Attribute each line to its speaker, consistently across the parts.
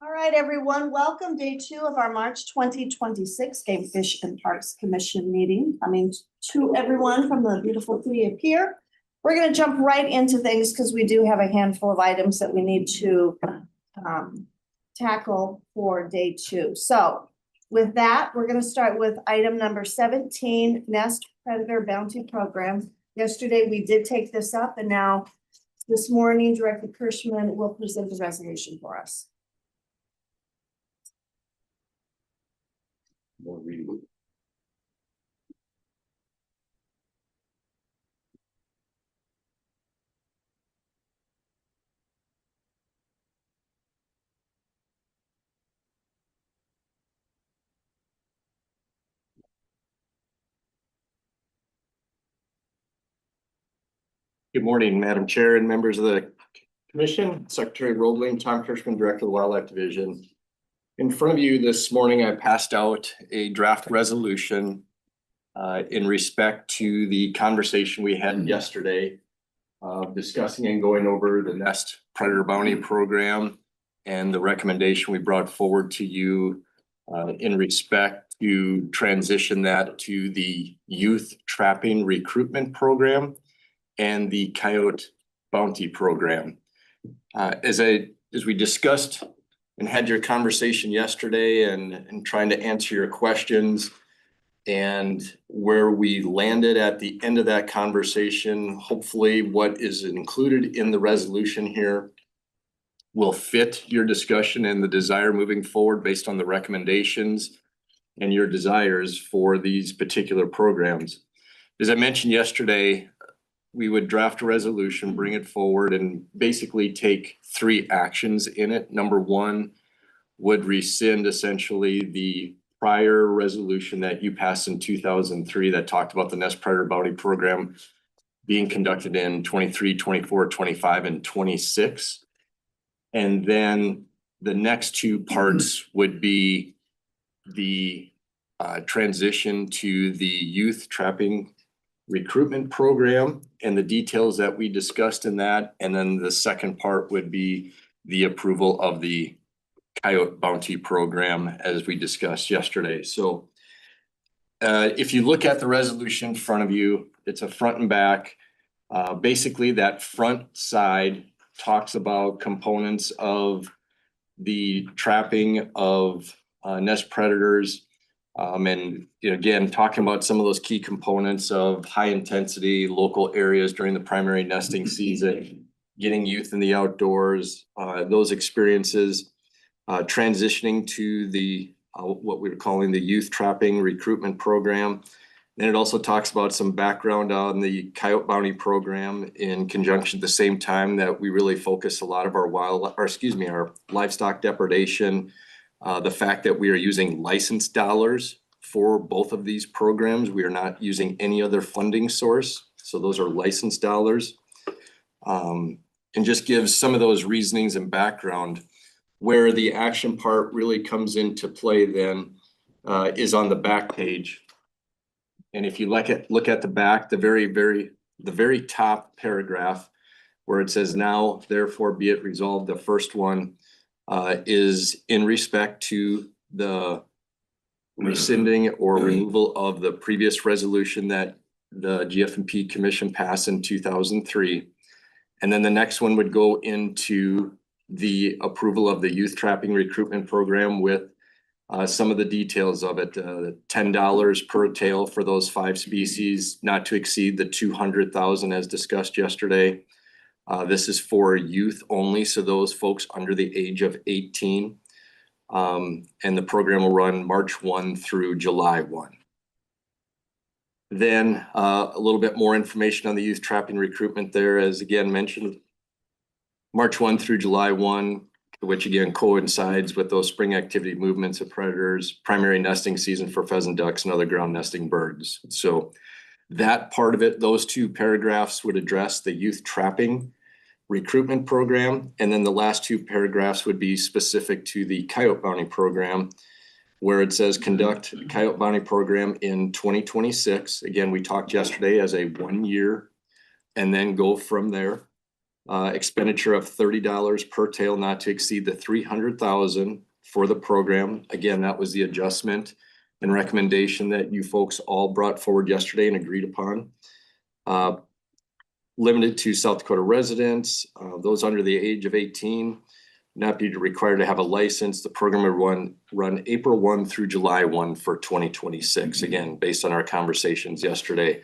Speaker 1: All right, everyone, welcome day 2 of our March 2026 Game Fish and Parks Commission meeting. Coming to everyone from the beautiful city of Pierre. We're going to jump right into things because we do have a handful of items that we need to tackle for day 2. So with that, we're going to start with item number 17, Nest Predator Bounty Program. Yesterday, we did take this up, and now this morning, Director Kirschman will present the resolution for us.
Speaker 2: Good morning, Madam Chair and members of the Commission, Secretary Roebling, Tom Kirschman, Director of the Wildlife Division. In front of you this morning, I passed out a draft resolution in respect to the conversation we had yesterday discussing and going over the Nest Predator Bounty Program and the recommendation we brought forward to you in respect to transition that to the Youth Trapping Recruitment Program and the Coyote Bounty Program. As we discussed and had your conversation yesterday and trying to answer your questions, and where we landed at the end of that conversation, hopefully what is included in the resolution here will fit your discussion and the desire moving forward based on the recommendations and your desires for these particular programs. As I mentioned yesterday, we would draft a resolution, bring it forward, and basically take 3 actions in it. Number 1 would rescind essentially the prior resolution that you passed in 2003 that talked about the Nest Predator Bounty Program being conducted in 23, 24, 25, and 26. And then the next 2 parts would be the transition to the Youth Trapping Recruitment Program and the details that we discussed in that. And then the second part would be the approval of the Coyote Bounty Program as we discussed yesterday. So if you look at the resolution in front of you, it's a front and back. Basically that front side talks about components of the trapping of nest predators. And again, talking about some of those key components of high intensity local areas during the primary nesting season, getting youth in the outdoors, those experiences, transitioning to the what we're calling the Youth Trapping Recruitment Program. And it also talks about some background on the Coyote Bounty Program in conjunction at the same time that we really focus a lot of our our livestock depredation. The fact that we are using licensed dollars for both of these programs. We are not using any other funding source. So those are licensed dollars. And just gives some of those reasonings and background. Where the action part really comes into play then is on the back page. And if you look at the back, the very top paragraph where it says, now therefore be it resolved, the first one is in respect to the rescinding or removal of the previous resolution that the GF&P Commission passed in 2003. And then the next one would go into the approval of the Youth Trapping Recruitment Program with some of the details of it. $10 per tail for those 5 species, not to exceed the 200,000 as discussed yesterday. This is for youth only, so those folks under the age of 18. And the program will run March 1 through July 1. Then a little bit more information on the youth trapping recruitment there, as again mentioned, March 1 through July 1, which again coincides with those spring activity movements of predators, primary nesting season for pheasant, ducks, and other ground nesting birds. So that part of it, those 2 paragraphs would address the youth trapping recruitment program. And then the last 2 paragraphs would be specific to the Coyote Bounty Program, where it says conduct Coyote Bounty Program in 2026. Again, we talked yesterday as a 1 year and then go from there. expenditure of $30 per tail, not to exceed the 300,000 for the program. Again, that was the adjustment and recommendation that you folks all brought forward yesterday and agreed upon. Limited to South Dakota residents, those under the age of 18, not be required to have a license. The program will run April 1 through July 1 for 2026. Again, based on our conversations yesterday.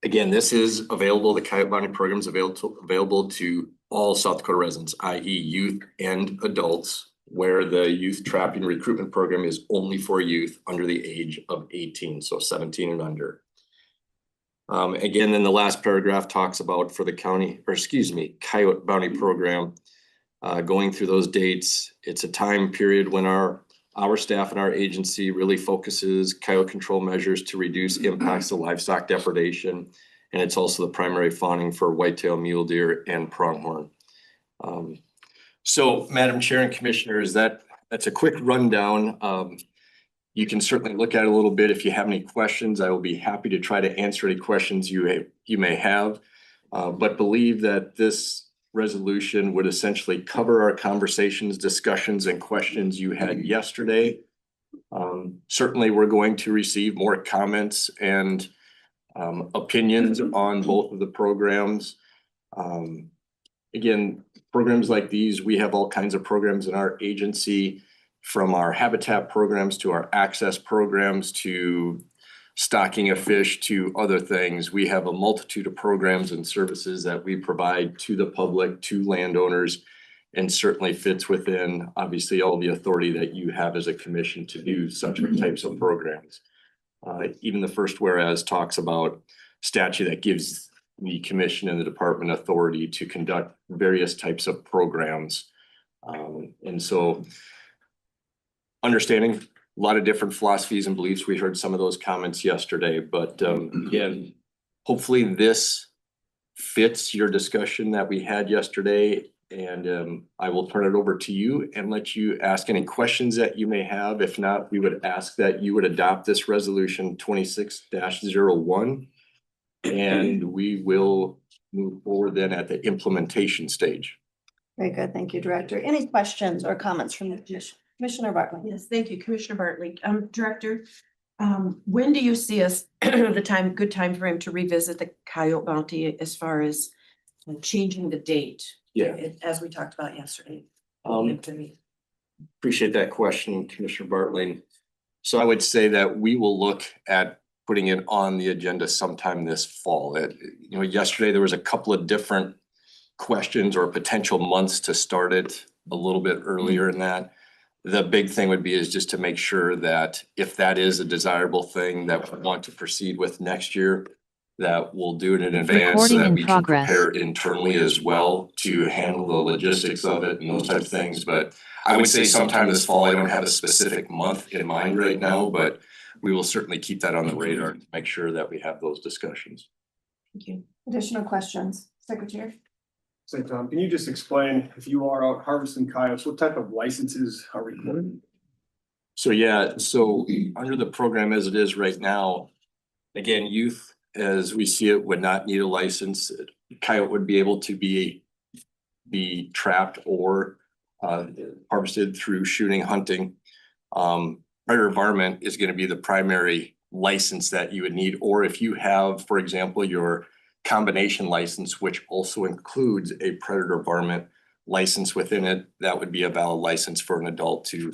Speaker 2: Again, this is available, the Coyote Bounty program is available to all South Dakota residents, i.e. youth and adults, where the youth trapping recruitment program is only for youth under the age of 18, so 17 and under. Again, then the last paragraph talks about for the Coyote Bounty program, going through those dates. It's a time period when our staff and our agency really focuses coyote control measures to reduce impacts of livestock depredation. And it's also the primary fawning for whitetail mule deer and pronghorn. So Madam Chair and Commissioners, that's a quick rundown. You can certainly look at it a little bit. If you have any questions, I will be happy to try to answer any questions you may have. But believe that this resolution would essentially cover our conversations, discussions, and questions you had yesterday. Certainly, we're going to receive more comments and opinions on both of the programs. Again, programs like these, we have all kinds of programs in our agency, from our habitat programs to our access programs to stocking of fish to other things. We have a multitude of programs and services that we provide to the public, to landowners, and certainly fits within obviously all the authority that you have as a commission to do such types of programs. Even the first whereas talks about statute that gives the commission and the department authority to conduct various types of programs. And so understanding a lot of different philosophies and beliefs. We heard some of those comments yesterday, but again, hopefully this fits your discussion that we had yesterday. And I will turn it over to you and let you ask any questions that you may have. If not, we would ask that you would adopt this resolution 26-01. And we will move forward then at the implementation stage.
Speaker 1: Very good. Thank you, Director. Any questions or comments from the commission? Commissioner Bartley.
Speaker 3: Yes, thank you, Commissioner Bartley. Director, when do you see us good time frame to revisit the Coyote Bounty as far as changing the date?
Speaker 2: Yeah.
Speaker 3: As we talked about yesterday.
Speaker 2: Appreciate that question, Commissioner Bartley. So I would say that we will look at putting it on the agenda sometime this fall. Yesterday there was a couple of different questions or potential months to start it a little bit earlier in that. The big thing would be is just to make sure that if that is a desirable thing that we want to proceed with next year, that we'll do it in advance so that we can prepare internally as well to handle the logistics of it and those types of things. But I would say sometime this fall. I don't have a specific month in mind right now, but we will certainly keep that on the radar to make sure that we have those discussions.
Speaker 3: Thank you.
Speaker 1: Additional questions, Secretary?
Speaker 4: Say, Tom, can you just explain, if you are out harvesting coyotes, what type of licenses are required?
Speaker 2: So under the program as it is right now, again, youth, as we see it, would not need a license. Coyote would be able to be trapped or harvested through shooting, hunting. Predator varmint is going to be the primary license that you would need, or if you have, for example, your combination license, which also includes a predator varmint license within it, that would be a valid license for an adult to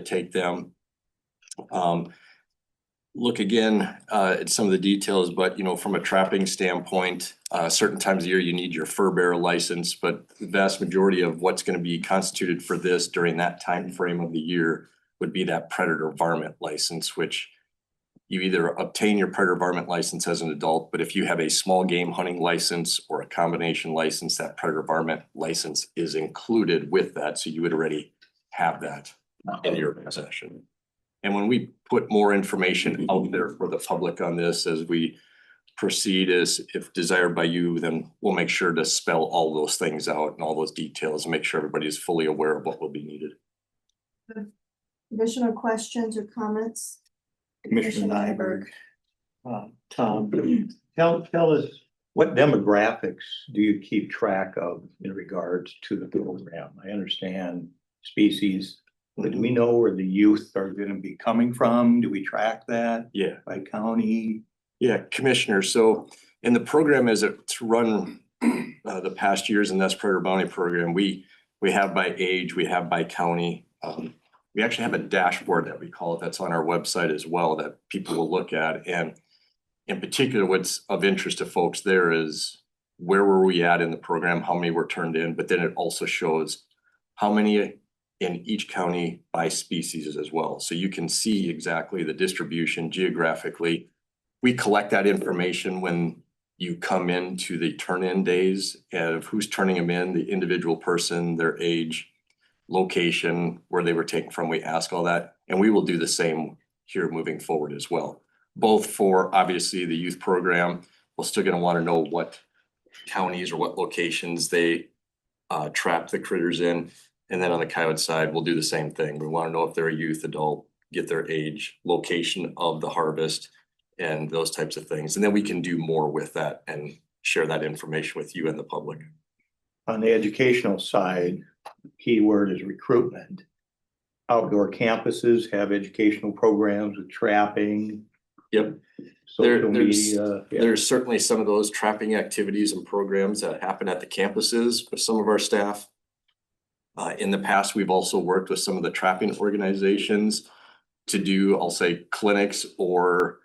Speaker 2: take them. Look again at some of the details, but from a trapping standpoint, certain times of year you need your fur bearer license, but the vast majority of what's going to be constituted for this during that time frame of the year would be that predator varmint license, which you either obtain your predator varmint license as an adult, but if you have a small game hunting license or a combination license, that predator varmint license is included with that. So you would already have that in your possession. And when we put more information out there for the public on this as we proceed, as if desired by you, then we'll make sure to spell all those things out and all those details and make sure everybody is fully aware of what will be needed.
Speaker 1: Additional questions or comments?
Speaker 5: Commissioner Nyberg. Tom, tell us What demographics do you keep track of in regards to the program? I understand species, but do we know where the youth are gonna be coming from? Do we track that
Speaker 2: Yeah.
Speaker 5: by county?
Speaker 2: Yeah, Commissioner, so in the program as it's run the past years in this Predator Bounty program, we have by age, we have by county. We actually have a dashboard that we call it, that's on our website as well, that people will look at. And in particular, what's of interest to folks there is where were we at in the program, how many were turned in, but then it also shows how many in each county by species as well. So you can see exactly the distribution geographically. We collect that information when you come into the turn-in days of who's turning them in, the individual person, their age, location, where they were taken from. We ask all that, and we will do the same here moving forward as well. Both for obviously the youth program, we're still gonna wanna know what counties or what locations they trap the critters in. And then on the coyote side, we'll do the same thing. We wanna know if they're a youth, adult, get their age, location of the harvest, and those types of things. And then we can do more with that and share that information with you and the public.
Speaker 5: On the educational side, keyword is recruitment. Outdoor campuses have educational programs with trapping.
Speaker 2: Yep.
Speaker 5: Social
Speaker 2: there's-
Speaker 5: media. Yeah.
Speaker 2: There's certainly some of those trapping activities and programs that happen at the campuses with some of our staff. In the past, we've also worked with some of the trapping organizations to do, I'll say, clinics or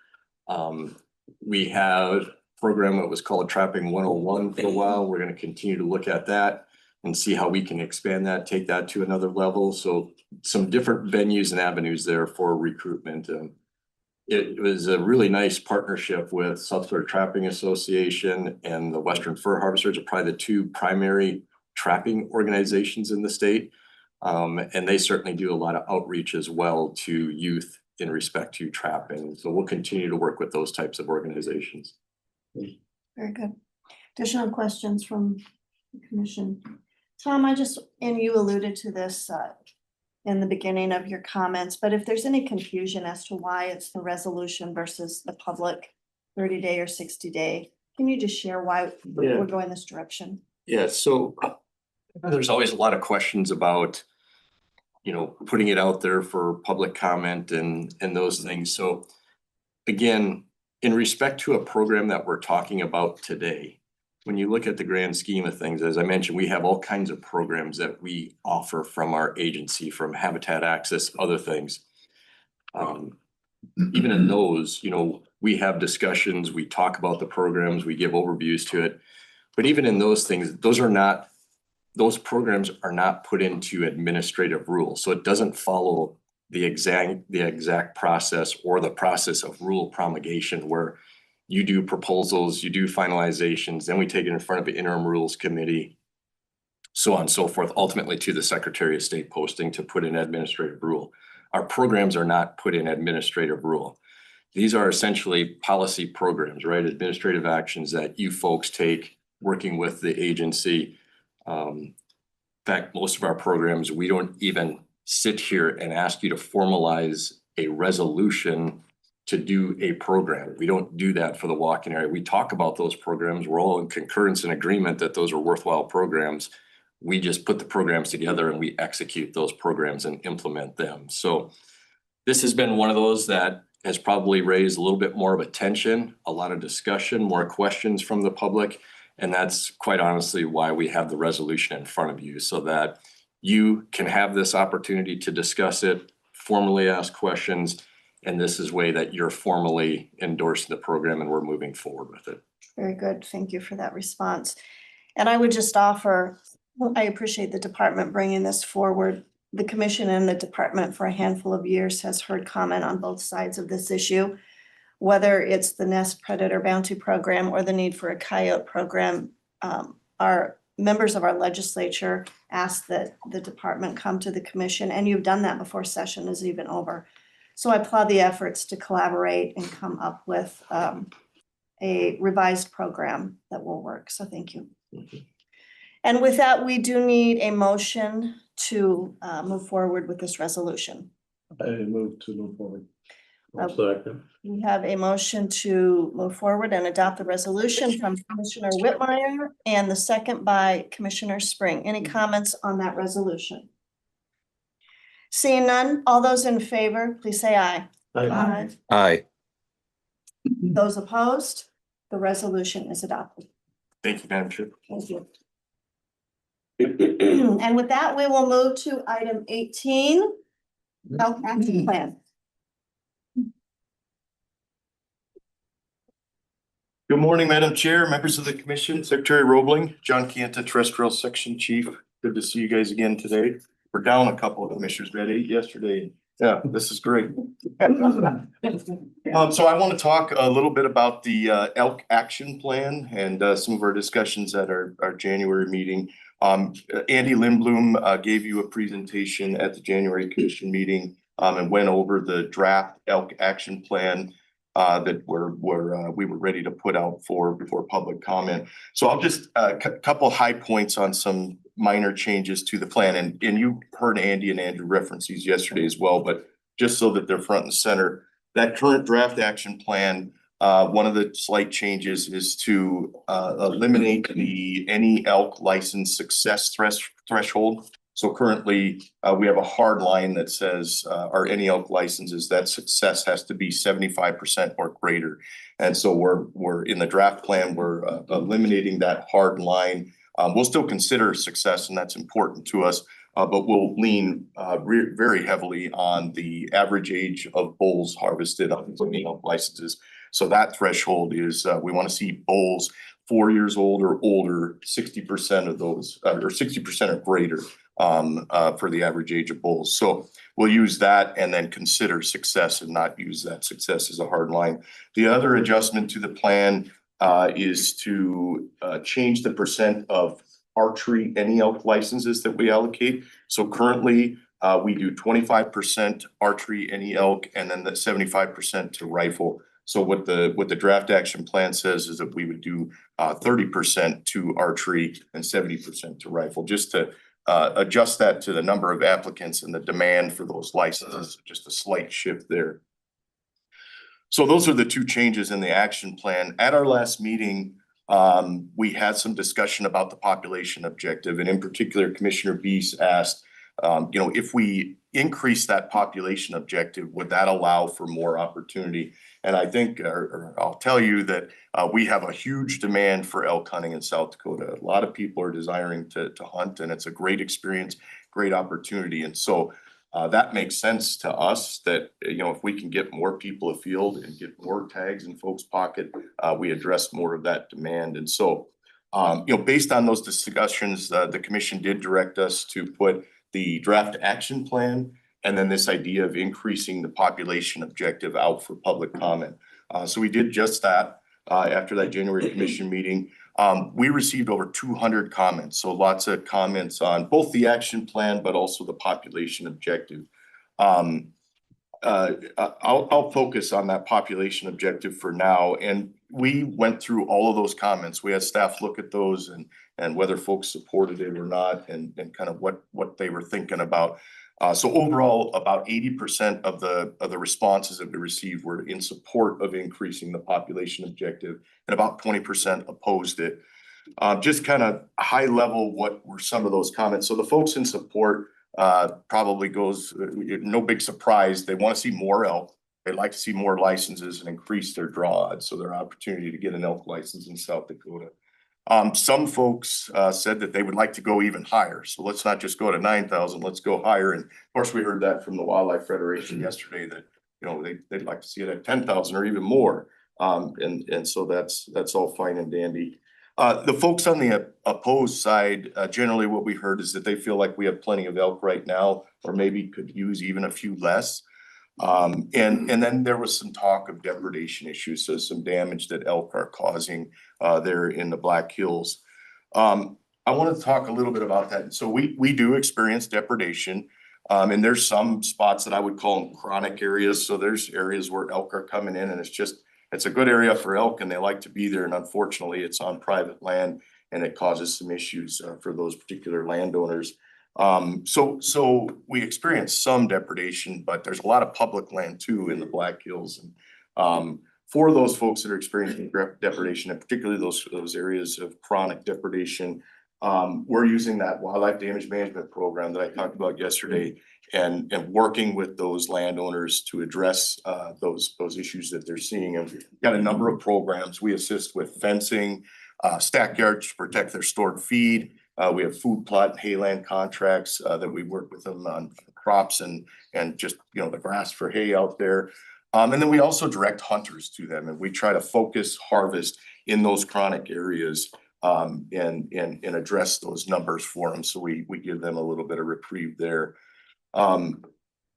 Speaker 2: we have a program that was called Trapping 101 for a while. We're gonna continue to look at that and see how we can expand that, take that to another level. So some different venues and avenues there for recruitment. It was a really nice partnership with South Florida Trapping Association and the Western Fur Harvesters are probably the two primary trapping organizations in the state. And they certainly do a lot of outreach as well to youth in respect to trapping. So we'll continue to work with those types of organizations.
Speaker 1: Very good. Additional questions from the commission? Tom, and you alluded to this in the beginning of your comments, but if there's any confusion as to why it's the resolution versus the public 30-day or 60-day, can you just share why
Speaker 2: Yeah.
Speaker 1: we're going this direction?
Speaker 2: Yeah, so there's always a lot of questions about, putting it out there for public comment and those things. So again, in respect to a program that we're talking about today, when you look at the grand scheme of things, as I mentioned, we have all kinds of programs that we offer from our agency, from Habitat Access, other things. Even in those, we have discussions, we talk about the programs, we give overviews to it. But even in those things, those programs are not put into administrative rules. So it doesn't follow the exact process or the process of rule promulgation where you do proposals, you do finalizations, then we take it in front of the interim rules committee, so on and so forth, ultimately to the Secretary of State posting to put in administrative rule. Our programs are not put in administrative rule. These are essentially policy programs, right? Administrative actions that you folks take working with the agency. In fact, most of our programs, we don't even sit here and ask you to formalize a resolution to do a program. We don't do that for the walk-in area. We talk about those programs. We're all in concurrence and agreement that those are worthwhile programs. We just put the programs together and we execute those programs and implement them. So this has been one of those that has probably raised a little bit more of attention, a lot of discussion, more questions from the public. And that's quite honestly why we have the resolution in front of you, so that you can have this opportunity to discuss it, formally ask questions, and this is way that you're formally endorsing the program and we're moving forward with it.
Speaker 1: Very good. Thank you for that response. And I would just offer, I appreciate the department bringing this forward. The commission and the department for a handful of years has heard comment on both sides of this issue. Whether it's the Nest Predator Bounty Program or the need for a coyote program, our members of our legislature asked that the department come to the commission, and you've done that before session is even over. So I applaud the efforts to collaborate and come up with a revised program that will work. So thank you. And with that, we do need a motion to move forward with this resolution.
Speaker 5: I move to move forward.
Speaker 1: We have a motion to move forward and adopt the resolution from Commissioner Whitmire and the second by Commissioner Spring. Any comments on that resolution? Seeing none, all those in favor, please say aye. Aye.
Speaker 2: Aye.
Speaker 1: Those opposed, the resolution is adopted.
Speaker 2: Thank you, Madam Chair.
Speaker 1: Thank you. And with that, we will move to item 18, Elk Action Plan.
Speaker 2: Good morning, Madam Chair, members of the commission, Secretary Roebling, John Kienta, Terrestrial Section Chief. Good to see you guys again today. We're down a couple of commissioners. We had 8 yesterday. Yeah, this is great. So I want to talk a little bit about the Elk Action Plan and some of our discussions at our January meeting. Andy Lindblom gave you a presentation at the January Commission meeting and went over the draft Elk Action Plan that we were ready to put out before public comment. So I'll just couple high points on some minor changes to the plan, and you heard Andy and Andrew reference these yesterday as well, but just so that they're front and center, that current draft action plan, one of the slight changes is to eliminate any elk license success threshold. So currently, we have a hard line that says our any elk licenses, that success has to be 75% or greater. And so we're in the draft plan, we're eliminating that hard line. We'll still consider success, and that's important to us, but we'll lean very heavily on the average age of bulls harvested on any elk licenses. So that threshold is we want to see bulls 4 years old or older, 60% of those, or 60% or greater for the average age of bulls. So we'll use that and then consider success and not use that success as a hard line. The other adjustment to the plan is to change the percent of archery any elk licenses that we allocate. So currently we do 25% archery any elk and then the 75% to rifle. So what the draft action plan says is that we would do 30% to archery and 70% to rifle, just to adjust that to the number of applicants and the demand for those licenses, just a slight shift there. So those are the two changes in the action plan. At our last meeting, we had some discussion about the population objective, and in particular, Commissioner Beese asked, if we increase that population objective, would that allow for more opportunity? And I think, or I'll tell you that we have a huge demand for elk hunting in South Dakota. A lot of people are desiring to hunt, and it's a great experience, great opportunity. And so that makes sense to us that, if we can get more people afield and get more tags in folks' pocket, we address more of that demand. And so, based on those discussions, the commission did direct us to put the draft action plan and then this idea of increasing the population objective out for public comment. So we did just that after that January commission meeting. We received over 200 comments, so lots of comments on both the action plan, but also the population objective. I'll focus on that population objective for now. And we went through all of those comments. We had staff look at those and whether folks supported it or not, and kind of what they were thinking about. So overall, about 80% of the responses that we received were in support of increasing the population objective, and about 20% opposed it. Just kind of high level, what were some of those comments? So the folks in support probably goes, no big surprise. They want to see more elk. They'd like to see more licenses and increase their draw odds, so their opportunity to get an elk license in South Dakota. Some folks said that they would like to go even higher. So let's not just go to 9,000, let's go higher. And of course, we heard that from the Wildlife Federation yesterday that, they'd like to see it at 10,000 or even more. And so that's all fine and dandy. The folks on the opposed side, generally what we heard is that they feel like we have plenty of elk right now, or maybe could use even a few less. And then there was some talk of depredation issues, so some damage that elk are causing there in the Black Hills. I want to talk a little bit about that. So we do experience depredation, and there's some spots that I would call them chronic areas. So there's areas where elk are coming in, and it's a good area for elk, and they like to be there. And unfortunately, it's on private land, and it causes some issues for those particular landowners.
Speaker 6: So we experience some depredation, but there's a lot of public land too in the Black Hills. And for those folks that are experiencing depredation, and particularly those areas of chronic depredation, we're using that wildlife damage management program that I talked about yesterday and working with those landowners to address those issues that they're seeing. And we've got a number of programs. We assist with fencing, stack yards to protect their stored feed. We have food plot and hayland contracts that we work with them on crops and just, the grass for hay out there. And then we also direct hunters to them, and we try to focus harvest in those chronic areas and address those numbers for them. So we give them a little bit of reprieve there.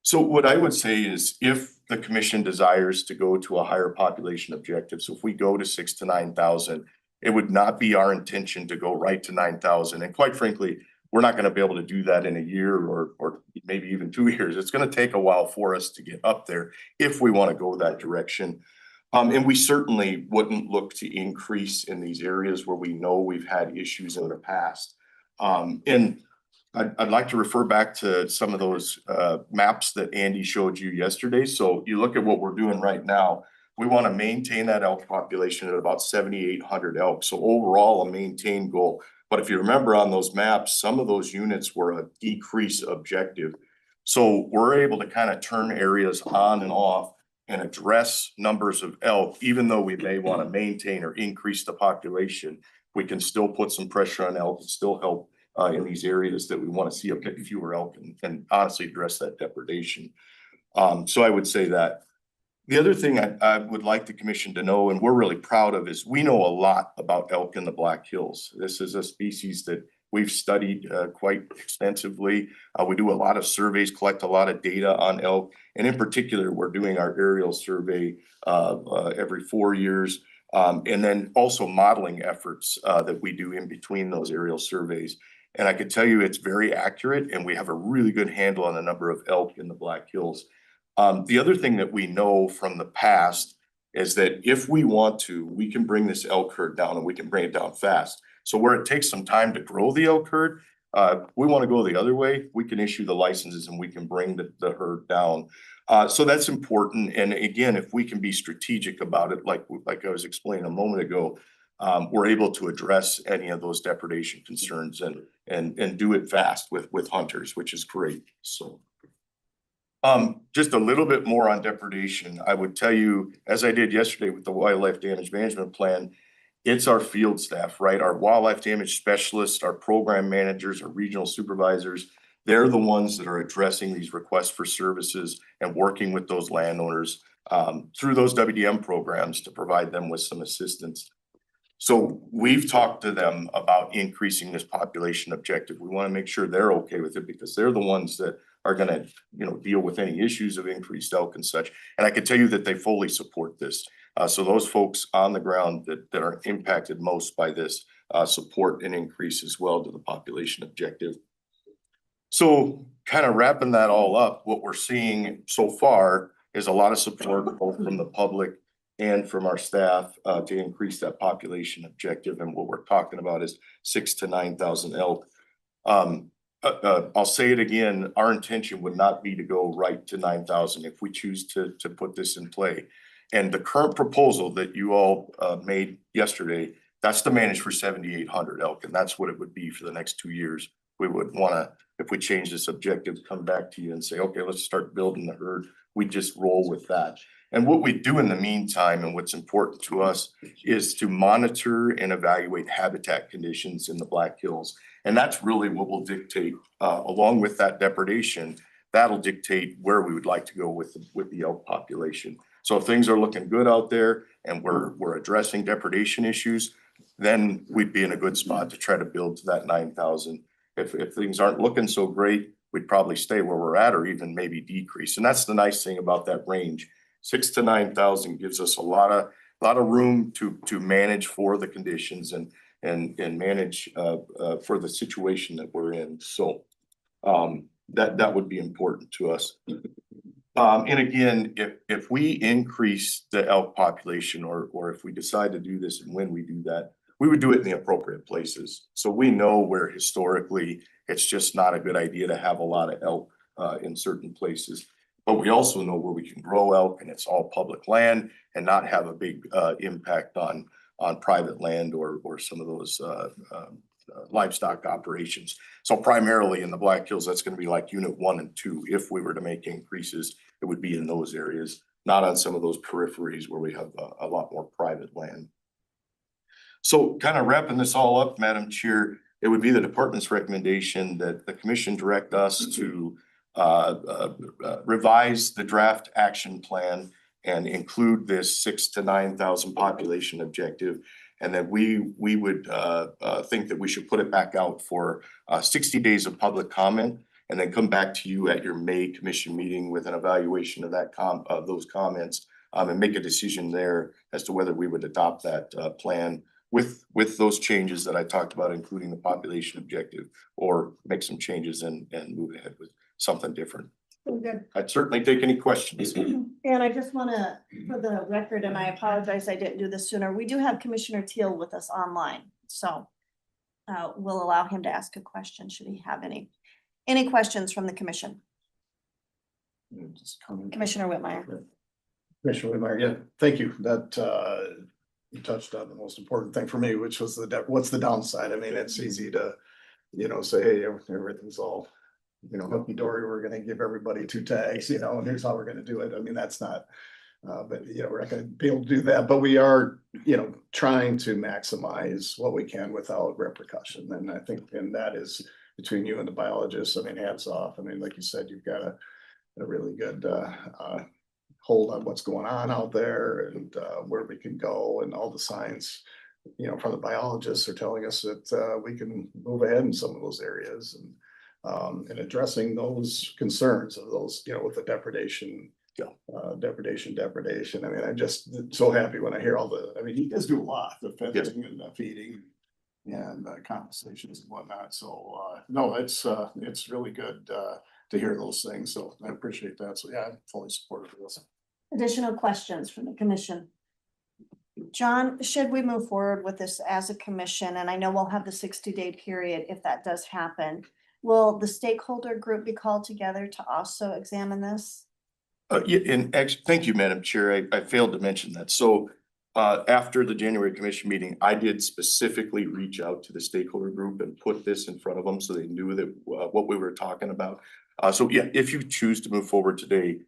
Speaker 6: So what I would say is if the commission desires to go to a higher population objective, so if we go to 6,000 to 9,000, it would not be our intention to go right to 9,000. And quite frankly, we're not going to be able to do that in a year or maybe even 2 years. It's going to take a while for us to get up there if we want to go that direction. And we certainly wouldn't look to increase in these areas where we know we've had issues in the past. And I'd like to refer back to some of those maps that Andy showed you yesterday. So you look at what we're doing right now. We want to maintain that elk population at about 7,800 elk. So overall, a maintained goal. But if you remember on those maps, some of those units were a decrease objective. So we're able to kind of turn areas on and off and address numbers of elk, even though we may want to maintain or increase the population. We can still put some pressure on elk and still help in these areas that we want to see a bit fewer elk and honestly address that depredation. So I would say that. The other thing I would like the commission to know, and we're really proud of, is we know a lot about elk in the Black Hills. This is a species that we've studied quite extensively. We do a lot of surveys, collect a lot of data on elk, and in particular, we're doing our aerial survey every 4 years, and then also modeling efforts that we do in between those aerial surveys. And I can tell you it's very accurate, and we have a really good handle on the number of elk in the Black Hills. The other thing that we know from the past is that if we want to, we can bring this elk herd down and we can bring it down fast. So where it takes some time to grow the elk herd, we want to go the other way. We can issue the licenses and we can bring the herd down. So that's important. And again, if we can be strategic about it, like I was explaining a moment ago, we're able to address any of those depredation concerns and do it fast with hunters, which is great. So. Just a little bit more on depredation. I would tell you, as I did yesterday with the wildlife damage management plan, it's our field staff, right? Our wildlife damage specialists, our program managers, our regional supervisors. They're the ones that are addressing these requests for services and working with those landowners through those WDM programs to provide them with some assistance. So we've talked to them about increasing this population objective. We want to make sure they're okay with it because they're the ones that are going to, deal with any issues of increased elk and such. And I can tell you that they fully support this. So those folks on the ground that are impacted most by this support an increase as well to the population objective. So kind of wrapping that all up, what we're seeing so far is a lot of support both from the public and from our staff to increase that population objective. And what we're talking about is 6,000 to 9,000 elk. I'll say it again, our intention would not be to go right to 9,000 if we choose to put this in play. And the current proposal that you all made yesterday, that's to manage for 7,800 elk. And that's what it would be for the next 2 years. We would want to, if we change this objective, come back to you and say, okay, let's start building the herd. We just roll with that. And what we do in the meantime, and what's important to us, is to monitor and evaluate habitat conditions in the Black Hills. And that's really what will dictate, along with that depredation, that'll dictate where we would like to go with the elk population. So if things are looking good out there and we're addressing depredation issues, then we'd be in a good spot to try to build to that 9,000. If things aren't looking so great, we'd probably stay where we're at or even maybe decrease. And that's the nice thing about that range. 6,000 to 9,000 gives us a lot of room to manage for the conditions and manage for the situation that we're in. So that would be important to us. And again, if we increase the elk population or if we decide to do this and when we do that, we would do it in the appropriate places. So we know where historically, it's just not a good idea to have a lot of elk in certain places. But we also know where we can grow elk and it's all public land and not have a big impact on private land or some of those livestock operations. So primarily in the Black Hills, that's gonna be like unit 1 and 2. If we were to make increases, it would be in those areas, not on some of those peripheries where we have a lot more private land. So kind of wrapping this all up, Madam Chair, it would be the department's recommendation that the commission direct us to revise the draft action plan and include this 6,000 to 9,000 population objective. And that we would think that we should put it back out for 60 days of public comment and then come back to you at your May commission meeting with an evaluation of of those comments and make a decision there as to whether we would adopt that plan with those changes that I talked about, including the population objective, or make some changes and move ahead with something different.
Speaker 1: Good.
Speaker 6: I'd certainly take any questions.
Speaker 1: And I just wanna, for the record, and I apologize, I didn't do this sooner, we do have Commissioner Teal with us online, so. We'll allow him to ask a question, should he have any. Any questions from the commission?
Speaker 4: Just comment.
Speaker 1: Commissioner Whitmire.
Speaker 4: Commissioner Whitmire, yeah, thank you. That you touched on the most important thing for me, which was what's the downside? I mean, it's easy to, say, hey, everything's all, hunky dory, we're gonna give everybody 2 tags, and here's how we're gonna do it. I mean, that's not, but we're not gonna be able to do that, but we are, trying to maximize what we can without repercussion. And I think, and that is between you and the biologists. I mean, hats off. I mean, like you said, you've got a really good hold on what's going on out there and where we can go, and all the science, from the biologists are telling us that we can move ahead in some of those areas, and addressing those concerns of those, with the depredation. Depredation. I mean, I'm just so happy when I hear I mean, you guys do a lot, the fencing and the feeding and conversations and whatnot. So, no, it's really good to hear those things. So I appreciate that. So yeah, I'm fully supportive of this.
Speaker 1: Additional questions from the commission? John, should we move forward with this as a commission? And I know we'll have the 60-day period if that does happen. Will the stakeholder group be called together to also examine this?
Speaker 6: Yeah, and actually, thank you, Madam Chair. I failed to mention that. So after the January commission meeting, I did specifically reach out to the stakeholder group and put this in front of them so they knew that what we were talking about. So yeah, if you choose to move forward today,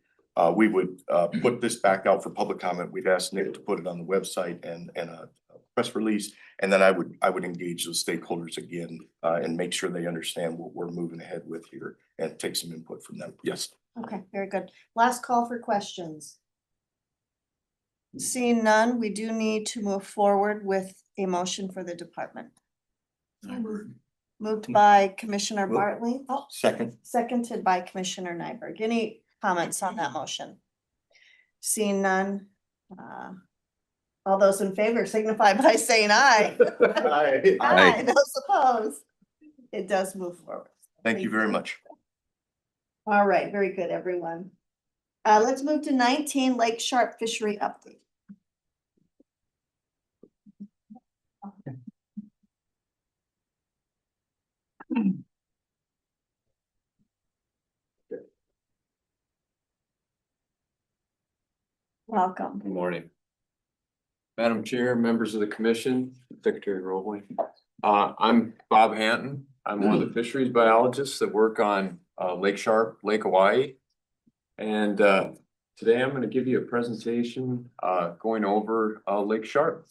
Speaker 6: we would put this back out for public comment. We'd ask Nick to put it on the website and a press release. And then I would engage those stakeholders again and make sure they understand what we're moving ahead with here and take some input from them. Yes.
Speaker 1: Okay, very good. Last call for questions. Seeing none, we do need to move forward with a motion for the department. Moved by Commissioner Bartley,
Speaker 5: Second.
Speaker 1: seconded by Commissioner Nyberg. Any comments on that motion? Seeing none. All those in favor signify by saying aye. Aye, those opposed. It does move forward.
Speaker 6: Thank you very much.
Speaker 1: All right, very good, everyone. Let's move to 19, Lake Sharp Fishery Update. Welcome.
Speaker 7: Good morning. Madam Chair, members of the commission, Secretary Robley. I'm Bob Hanton. I'm one of the fisheries biologists that work on Lake Sharp, Lake Hawaii. And today I'm going to give you a presentation going over Lake Sharp.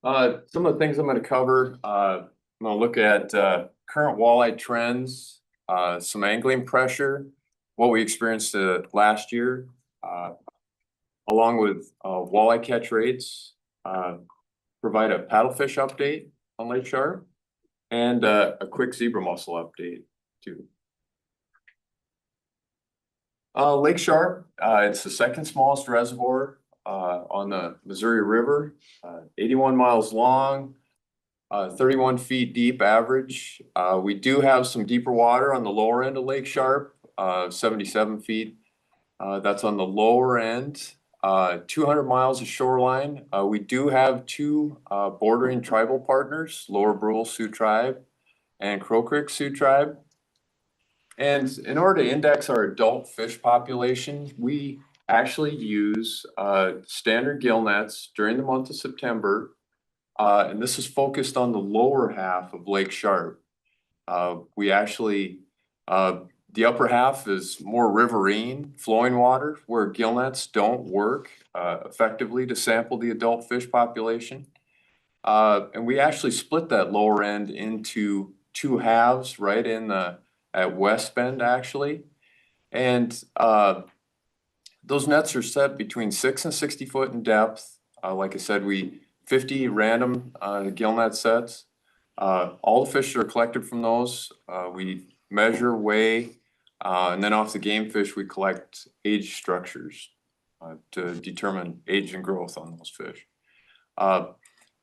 Speaker 7: Some of the things I'm going to cover, I'm going to look at current walleye trends, some angling pressure, what we experienced last year, along with walleye catch rates, provide a paddlefish update on Lake Sharp, and a quick zebra mussel update too. Lake Sharp, it's the second smallest reservoir on the Missouri River, 81 miles long, 31 feet deep average. We do have some deeper water on the lower end of Lake Sharp, 77 feet. That's on the lower end. 200 miles of shoreline. We do have two bordering tribal partners, Lower Brule Sioux Tribe and Crow Creek Sioux Tribe. And in order to index our adult fish population, we actually use standard gill nets during the month of September. And this is focused on the lower half of Lake Sharp. We actually, the upper half is more riverine flowing water where gill nets don't work effectively to sample the adult fish population. And we actually split that lower end into two halves right in the at West Bend actually. And those nets are set between 6 and 60 foot in depth. Like I said, 50 random gill net sets. All the fish that are collected from those, we measure, weigh, and then off the game fish, we collect age structures to determine age and growth on those fish.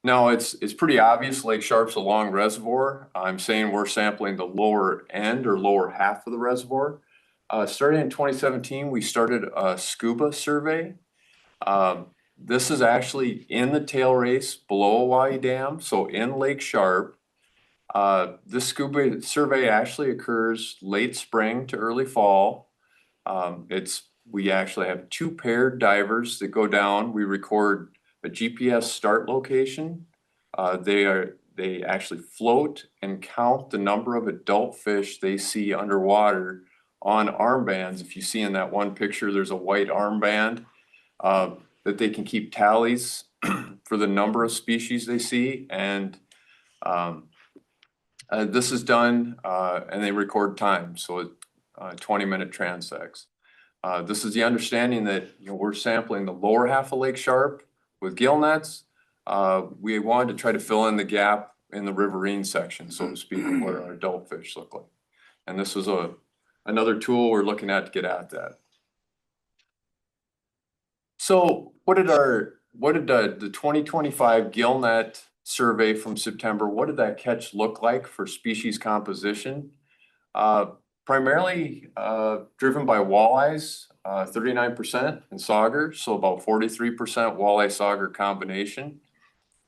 Speaker 7: Now it's pretty obvious Lake Sharp's a long reservoir. I'm saying we're sampling the lower end or lower half of the reservoir. Starting in 2017, we started a scuba survey. This is actually in the tail race below Hawaii Dam, so in Lake Sharp. This scuba survey actually occurs late spring to early fall. We actually have two paired divers that go down. We record a GPS start location. They actually float and count the number of adult fish they see underwater on armbands. If you see in that one picture, there's a white armband that they can keep tallies for the number of species they see. And this is done and they record time, so 20-minute transects. This is the understanding that we're sampling the lower half of Lake Sharp with gill nets. We wanted to try to fill in the gap in the riverine section, so to speak, of what our adult fish look like. And this was another tool we're looking at to get at that. So what did the 2025 gill net survey from September, what did that catch look like for species composition? Primarily driven by walleyes, 39% and sauger, so about 43% walleye sauger combination.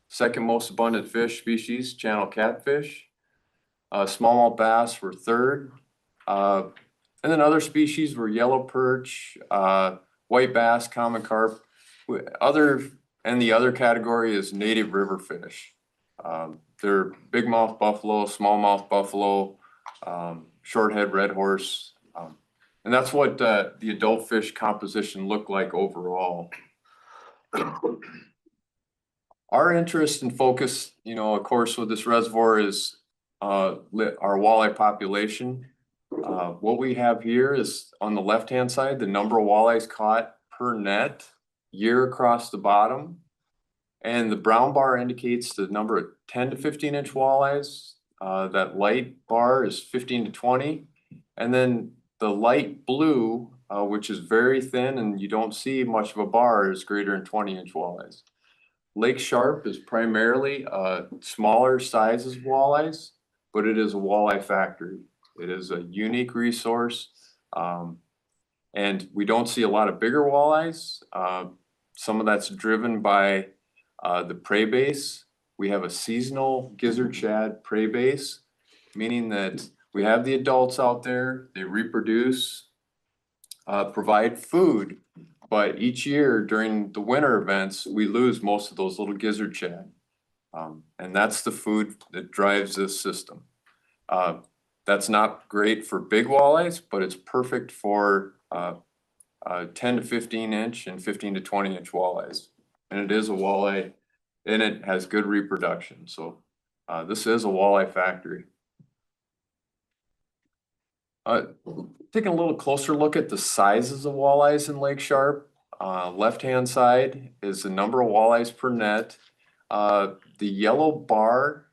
Speaker 7: Second most abundant fish species, channel catfish. Smallmouth bass were third. And then other species were yellow perch, white bass, common carp. And the other category is native river fish. They're bigmouth buffalo, smallmouth buffalo, shorthead red horse. And that's what the adult fish composition looked like overall. Our interest and focus, of course, with this reservoir is our walleye population. What we have here is on the left-hand side, the number of walleyes caught per net year across the bottom. And the brown bar indicates the number of 10 to 15 inch walleyes. That light bar is 15 to 20. And then the light blue, which is very thin and you don't see much of a bar, is greater than 20 inch walleyes. Lake Sharp is primarily smaller sizes of walleyes, but it is a walleye factory. It is a unique resource. And we don't see a lot of bigger walleyes. Some of that's driven by the prey base. We have a seasonal gizzard shad prey base, meaning that we have the adults out there, they reproduce, provide food, but each year during the winter events, we lose most of those little gizzard shad. And that's the food that drives this system. That's not great for big walleyes, but it's perfect for 10 to 15 inch and 15 to 20 inch walleyes. And it is a walleye and it has good reproduction. So this is a walleye factory. Taking a little closer look at the sizes of walleyes in Lake Sharp. Left-hand side is the number of walleyes per net. The yellow bar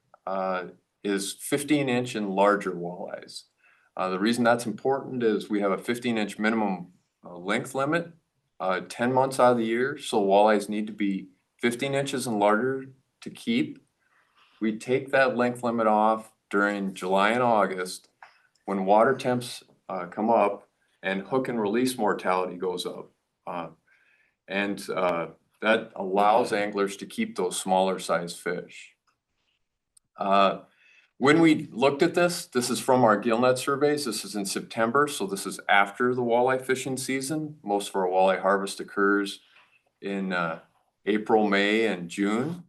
Speaker 7: is 15 inch and larger walleyes. The reason that's important is we have a 15-inch minimum length limit, 10 months out of the year. So walleyes need to be 15 inches and larger to keep. We take that length limit off during July and August when water temps come up and hook and release mortality goes up. And that allows anglers to keep those smaller size fish. When we looked at this is from our gillnet surveys. This is in September, so this is after the walleye fishing season. Most of our walleye harvest occurs in April, May, and June.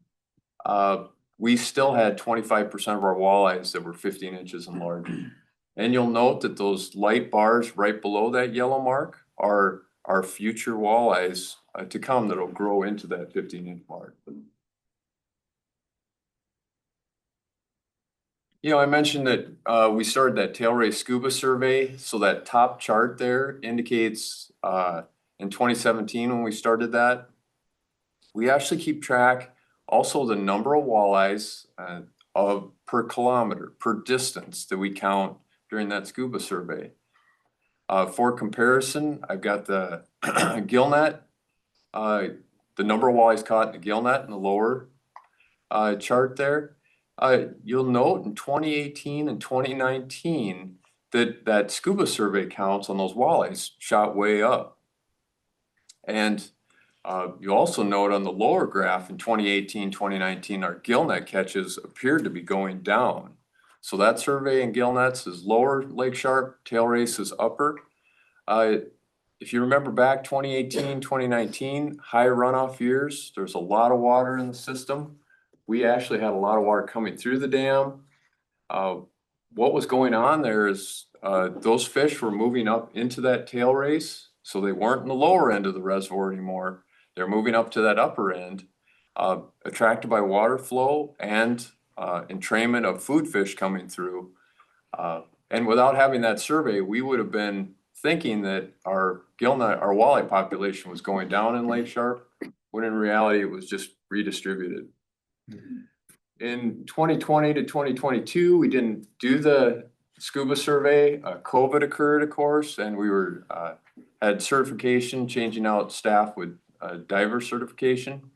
Speaker 7: We still had 25% of our walleyes that were 15 inches and larger. And you'll note that those light bars right below that yellow mark are our future walleyes to come that'll grow into that 15-inch mark. You know, I mentioned that we started that tail race scuba survey. So that top chart there indicates in 2017 when we started that, we actually keep track also the number of walleyes of per kilometer, per distance that we count during that scuba survey. For comparison, I've got the gillnet, the number of walleyes caught in the gillnet in the lower chart there. You'll note in 2018 and 2019 that scuba survey counts on those walleyes shot way up. And you also note on the lower graph in 2018, 2019, our gillnet catches appeared to be going down. So that survey in gillnets is lower Lake Sharp, tail race is upper. If you remember back 2018, 2019, high runoff years, there's a lot of water in the system. We actually had a lot of water coming through the dam. What was going on there is those fish were moving up into that tail race, so they weren't in the lower end of the reservoir anymore. They're moving up to that upper end, attracted by water flow and entrainment of food fish coming through. And without having that survey, we would have been thinking that our gillnet, our walleye population was going down in Lake Sharp, when in reality it was just redistributed. In 2020 to 2022, we didn't do the scuba survey. COVID occurred, of course, and we were had certification, changing out staff with diver certification.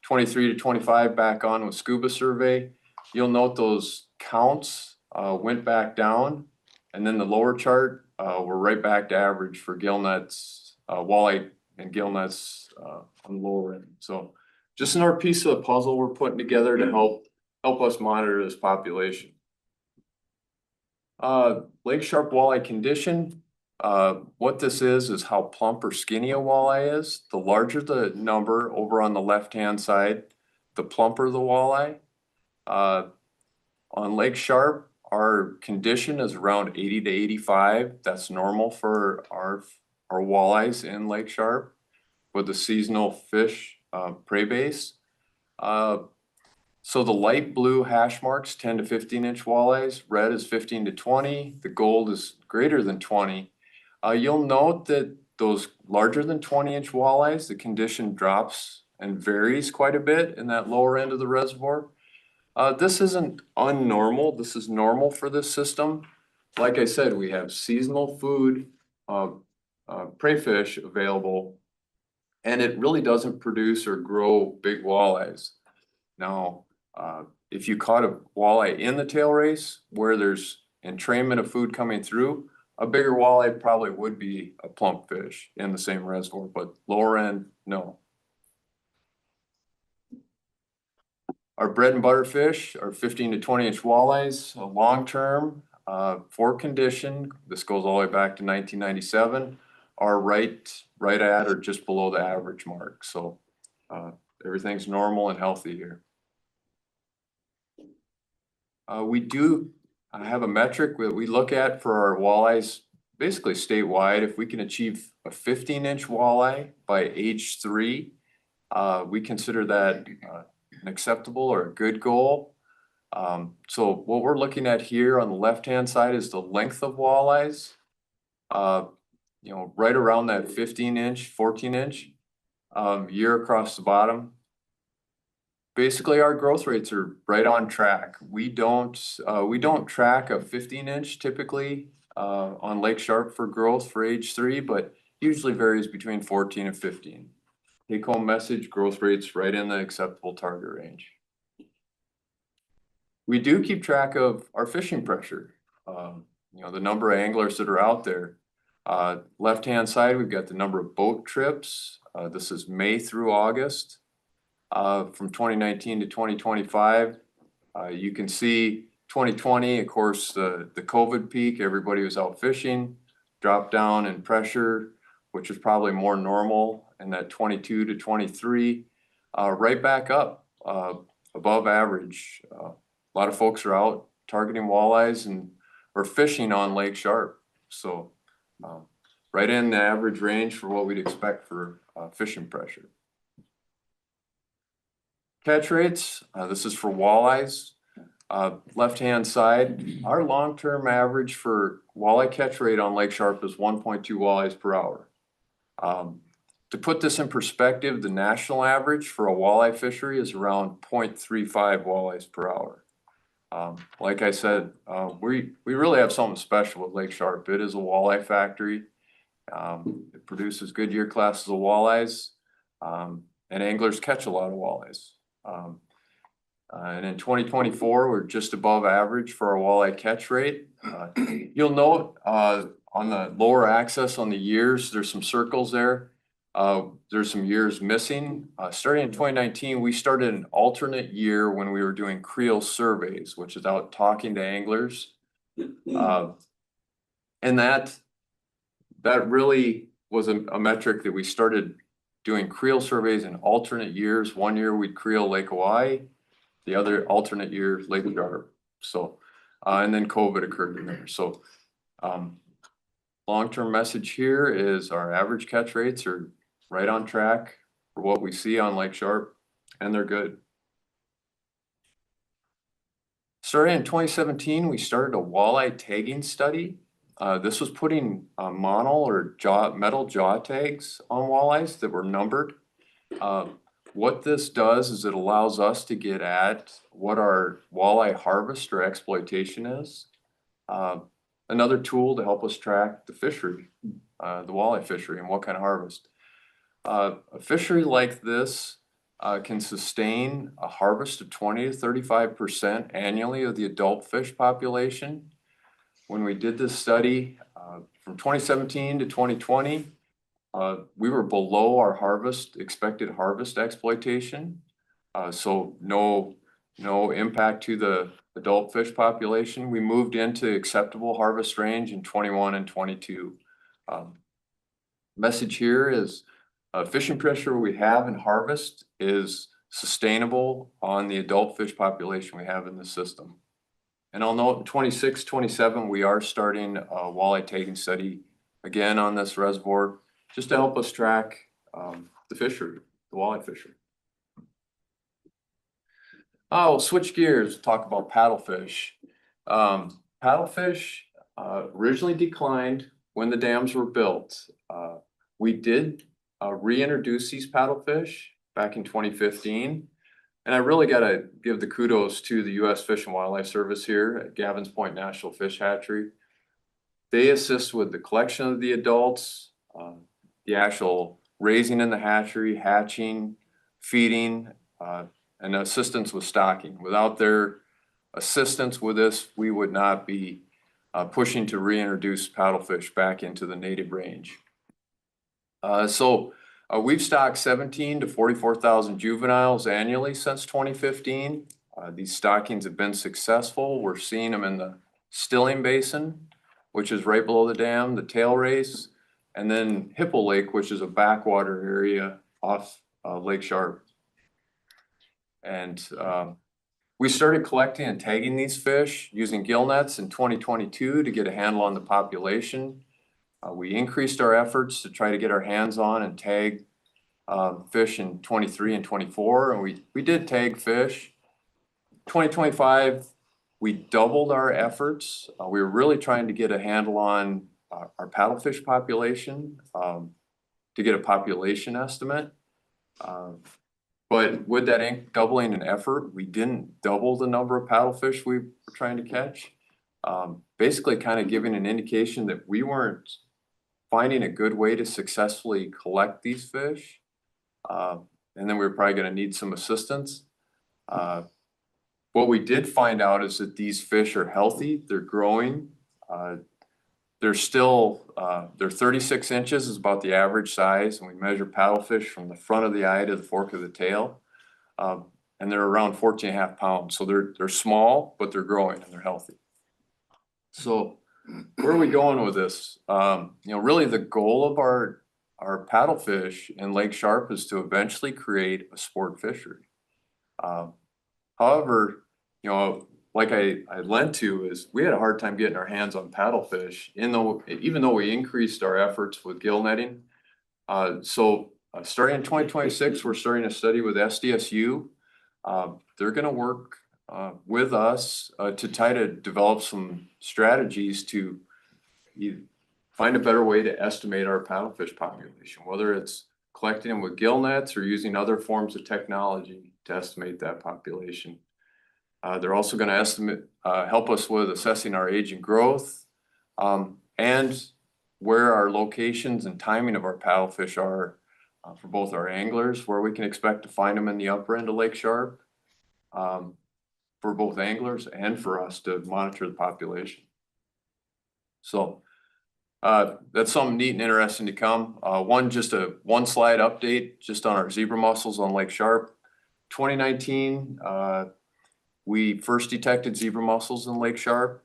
Speaker 7: 23 to 25 back on with scuba survey. You'll note those counts went back down, and then the lower chart we're right back to average for gillnets, walleye and gillnets on the lower end. So just another piece of the puzzle we're putting together to help us monitor this population. Lake Sharp walleye condition. What this is how plump or skinny a walleye is. The larger the number over on the left-hand side, the plumper the walleye. On Lake Sharp, our condition is around 80 to 85. That's normal for our walleyes in Lake Sharp with the seasonal fish prey base. So the light blue hash marks 10 to 15-inch walleyes, red is 15 to 20, the gold is greater than 20. You'll note that those larger than 20-inch walleyes, the condition drops and varies quite a bit in that lower end of the reservoir. This isn't unnormal, this is normal for this system. Like I said, we have seasonal food, prey fish available, and it really doesn't produce or grow big walleyes. Now, if you caught a walleye in the tail race where there's entrainment of food coming through, a bigger walleye probably would be a plump fish in the same reservoir, but lower end, no. Our bread and butter fish are 15 to 20-inch walleyes, long-term, for condition. This goes all the way back to 1997. Are right at or just below the average mark. So everything's normal and healthy here. We do have a metric that we look at for our walleyes, basically statewide. If we can achieve a 15-inch walleye by age 3, we consider that an acceptable or a good goal. So what we're looking at here on the left-hand side is the length of walleyes. You know, right around that 15-inch, 14-inch, year across the bottom. Basically, our growth rates are right on track. We don't track a 15-inch typically on Lake Sharp for growth for age 3, but usually varies between 14 and 15. Take home message, growth rates right in the acceptable target range. We do keep track of our fishing pressure. You know, the number of anglers that are out there. Left-hand side, we've got the number of boat trips. This is May through August. From 2019 to 2025. You can see 2020, of course, the COVID peak, everybody was out fishing, dropped down in pressure, which is probably more normal in that 22 to 23, right back up, above average. A lot of folks are out targeting walleyes and or fishing on Lake Sharp. So right in the average range for what we'd expect for fishing pressure. Catch rates, this is for walleyes. Left-hand side, our long-term average for walleye catch rate on Lake Sharp is 1.2 walleyes per hour. To put this in perspective, the national average for a walleye fishery is around 0.35 walleyes per hour. Like I said, we really have something special with Lake Sharp. It is a walleye factory. It produces good year classes of walleyes, and anglers catch a lot of walleyes. And in 2024, we're just above average for our walleye catch rate. You'll note on the lower axis on the years, there's some circles there. There's some years missing. Starting in 2019, we started an alternate year when we were doing creel surveys, which is out talking to anglers. And that really was a metric that we started doing creel surveys in alternate years. One year we'd creel Lake Hawaii, the other alternate year Lake Sharp. So, and then COVID occurred in there. So, long-term message here is our average catch rates are right on track for what we see on Lake Sharp, and they're good. Starting in 2017, we started a walleye tagging study. This was putting mono or metal jaw tags on walleyes that were numbered. What this does is it allows us to get at what our walleye harvest or exploitation is. Another tool to help us track the fishery, the walleye fishery, and what kind of harvest. A fishery like this can sustain a harvest of 20 to 35% annually of the adult fish population. When we did this study from 2017 to 2020, we were below our expected harvest exploitation. So no impact to the adult fish population. We moved into acceptable harvest range in 21 and 22. Message here is fishing pressure we have in harvest is sustainable on the adult fish population we have in the system. And I'll note in 26, 27, we are starting a walleye tagging study again on this reservoir, just to help us track the fishery, the walleye fishery. We'll switch gears, talk about paddlefish. Paddlefish originally declined when the dams were built. We did reintroduce these paddlefish back in 2015. And I really got to give the kudos to the U.S. Fish and Wildlife Service here at Gavins Point National Fish Hatchery. They assist with the collection of the adults, the actual raising in the hatchery, hatching, feeding, and assistance with stocking. Without their assistance with this, we would not be pushing to reintroduce paddlefish back into the native range. We've stocked 17 to 44,000 juveniles annually since 2015. These stockings have been successful. We're seeing them in the Stilling Basin, which is right below the dam, the tail race, and then Hippo Lake, which is a backwater area off Lake Sharp. And we started collecting and tagging these fish using gill nets in 2022 to get a handle on the population. We increased our efforts to try to get our hands on and tag fish in 23 and 24, and we did tag fish. 2025, we doubled our efforts. We were really trying to get a handle on our paddlefish population to get a population estimate. But with that doubling in effort, we didn't double the number of paddlefish we were trying to catch. Basically kind of giving an indication that we weren't finding a good way to successfully collect these fish. And then we were probably going to need some assistance. What we did find out is that these fish are healthy, they're growing. they're still, they're 36 inches is about the average size, and we measure paddlefish from the front of the eye to the fork of the tail. And they're around 14.5 pounds, so they're small, but they're growing and they're healthy. So where are we going with this? Really the goal of our paddlefish in Lake Sharp is to eventually create a sport fishery. However, like I lent to is we had a hard time getting our hands on paddlefish, even though we increased our efforts with gill netting. Starting in 2026, we're starting a study with SDSU. They're gonna work with us to try to develop some strategies to find a better way to estimate our paddlefish population, whether it's collecting them with gill nets or using other forms of technology to estimate that population. They're also gonna help us with assessing our age and growth, and where our locations and timing of our paddlefish are for both our anglers, where we can expect to find them in the upper end of Lake Sharp, for both anglers and for us to monitor the population. So that's something neat and interesting to come. Just a one slide update just on our zebra mussels on Lake Sharp. 2019, we first detected zebra mussels in Lake Sharp.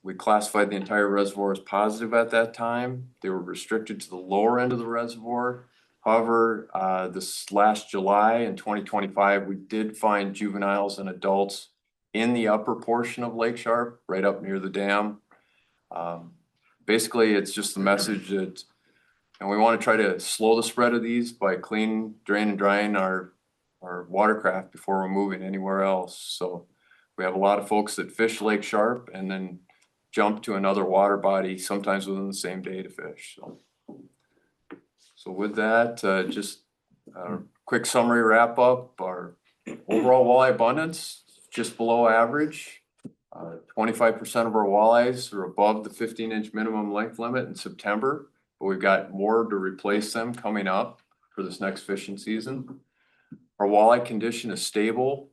Speaker 7: We classified the entire reservoir as positive at that time. They were restricted to the lower end of the reservoir. However, this last July in 2025, we did find juveniles and adults in the upper portion of Lake Sharp, right up near the dam. Basically, it's just the message that, and we want to try to slow the spread of these by cleaning, draining, and drying our watercraft before we're moving anywhere else. So we have a lot of folks that fish Lake Sharp and then jump to another water body, sometimes within the same day to fish. So with that, just a quick summary wrap up. Our overall walleye abundance, just below average. 25% of our walleyes are above the 15-inch minimum length limit in September, but we've got more to replace them coming up for this next fishing season. Our walleye condition is stable.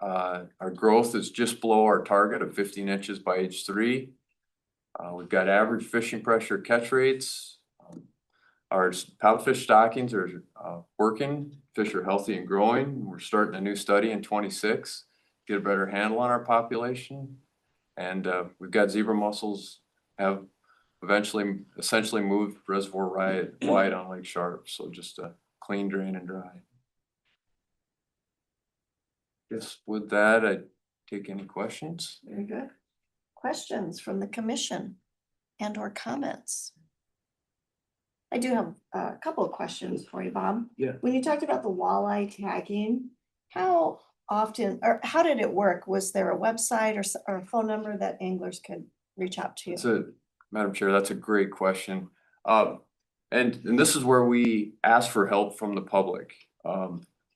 Speaker 7: Our growth is just below our target of 15 inches by age 3. We've got average fishing pressure catch rates. Our paddlefish stockings are working. Fish are healthy and growing. We're starting a new study in 26, get a better handle on our population. And we've got zebra mussels have essentially moved reservoir wide on Lake Sharp. So just a clean, drain, and dry. Yes, with that, I'd take any questions.
Speaker 1: Very good. Questions from the commission and or comments? I do have a couple of questions for you, Bob.
Speaker 2: Yeah.
Speaker 1: When you talked about the walleye tagging, how often, or how did it work? Was there a website or a phone number that anglers could reach out to you?
Speaker 7: Madam Chair, that's a great question. And this is where we ask for help from the public.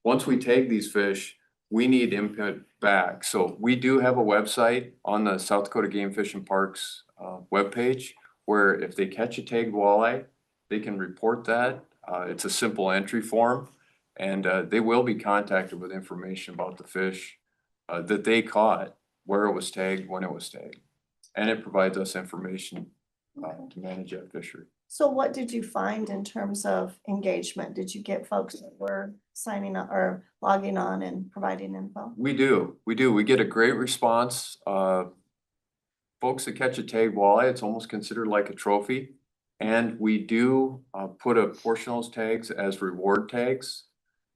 Speaker 7: Once we tag these fish, we need input back. So we do have a website on the South Dakota Game Fish and Parks webpage, where if they catch a tagged walleye, they can report that. It's a simple entry form, and they will be contacted with information about the fish that they caught, where it was tagged, when it was tagged. And it provides us information to manage that fishery.
Speaker 1: So what did you find in terms of engagement? Did you get folks that were signing up or logging on and providing info?
Speaker 7: We do. We get a great response. Folks that catch a tagged walleye, it's almost considered like a trophy. And we do put a portion of those tags as reward tags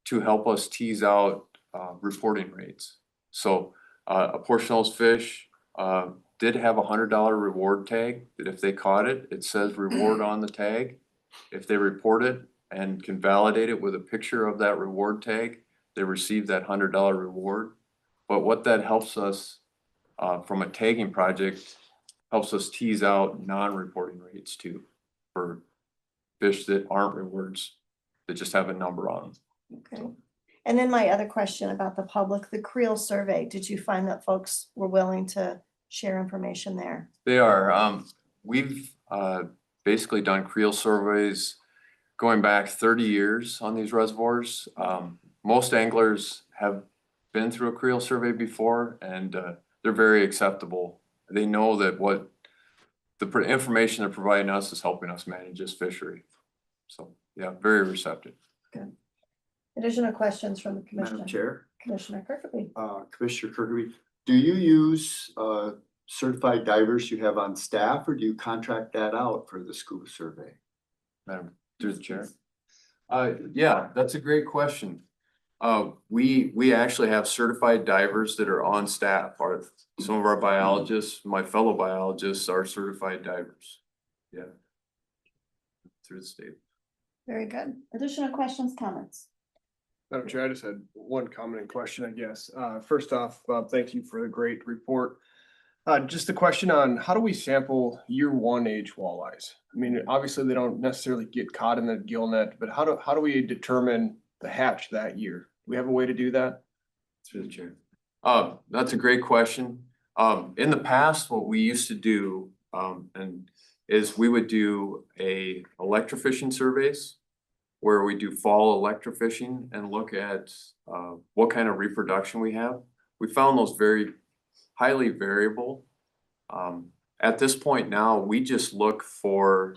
Speaker 7: to help us tease out reporting rates. So a portion of those fish did have $100 reward tag, that if they caught it, it says reward on the tag. If they report it and can validate it with a picture of that reward tag, they receive that $100 reward. But what that helps us from a tagging project, helps us tease out non-reporting rates too, for fish that aren't rewards, that just have a number on them.
Speaker 1: Okay. And then my other question about the public, the Creel survey, did you find that folks were willing to share information there?
Speaker 7: They are. We've basically done creel surveys going back 30 years on these reservoirs. Most anglers have been through a creel survey before, and they're very acceptable. They know that what information they're providing us is helping us manage this fishery. So, yeah, very receptive.
Speaker 1: Additional questions from the commission?
Speaker 8: Madam Chair,
Speaker 1: Commissioner Kirkby.
Speaker 8: Commissioner Kirkby, do you use certified divers you have on staff, or do you contract that out for the scuba survey?
Speaker 7: Madam, through the chair. Yeah, that's a great question. We actually have certified divers that are on staff. Some of our biologists, my fellow biologists are certified divers. Yeah. Through the state.
Speaker 1: Very good. Additional questions, comments?
Speaker 9: Madam Chair, I just had one comment and question, I guess. First off, Bob, thank you for a great report. Just a question on how do we sample year one age walleyes? I mean, obviously they don't necessarily get caught in the gill net, but how do we determine the hatch that year? Do we have a way to do that?
Speaker 7: Through the chair. That's a great question. In the past, what we used to do, is we would do electrofishing surveys where we do fall electrofishing and look at, what kind of reproduction we have. We found those very highly variable. At this point now, we just look for,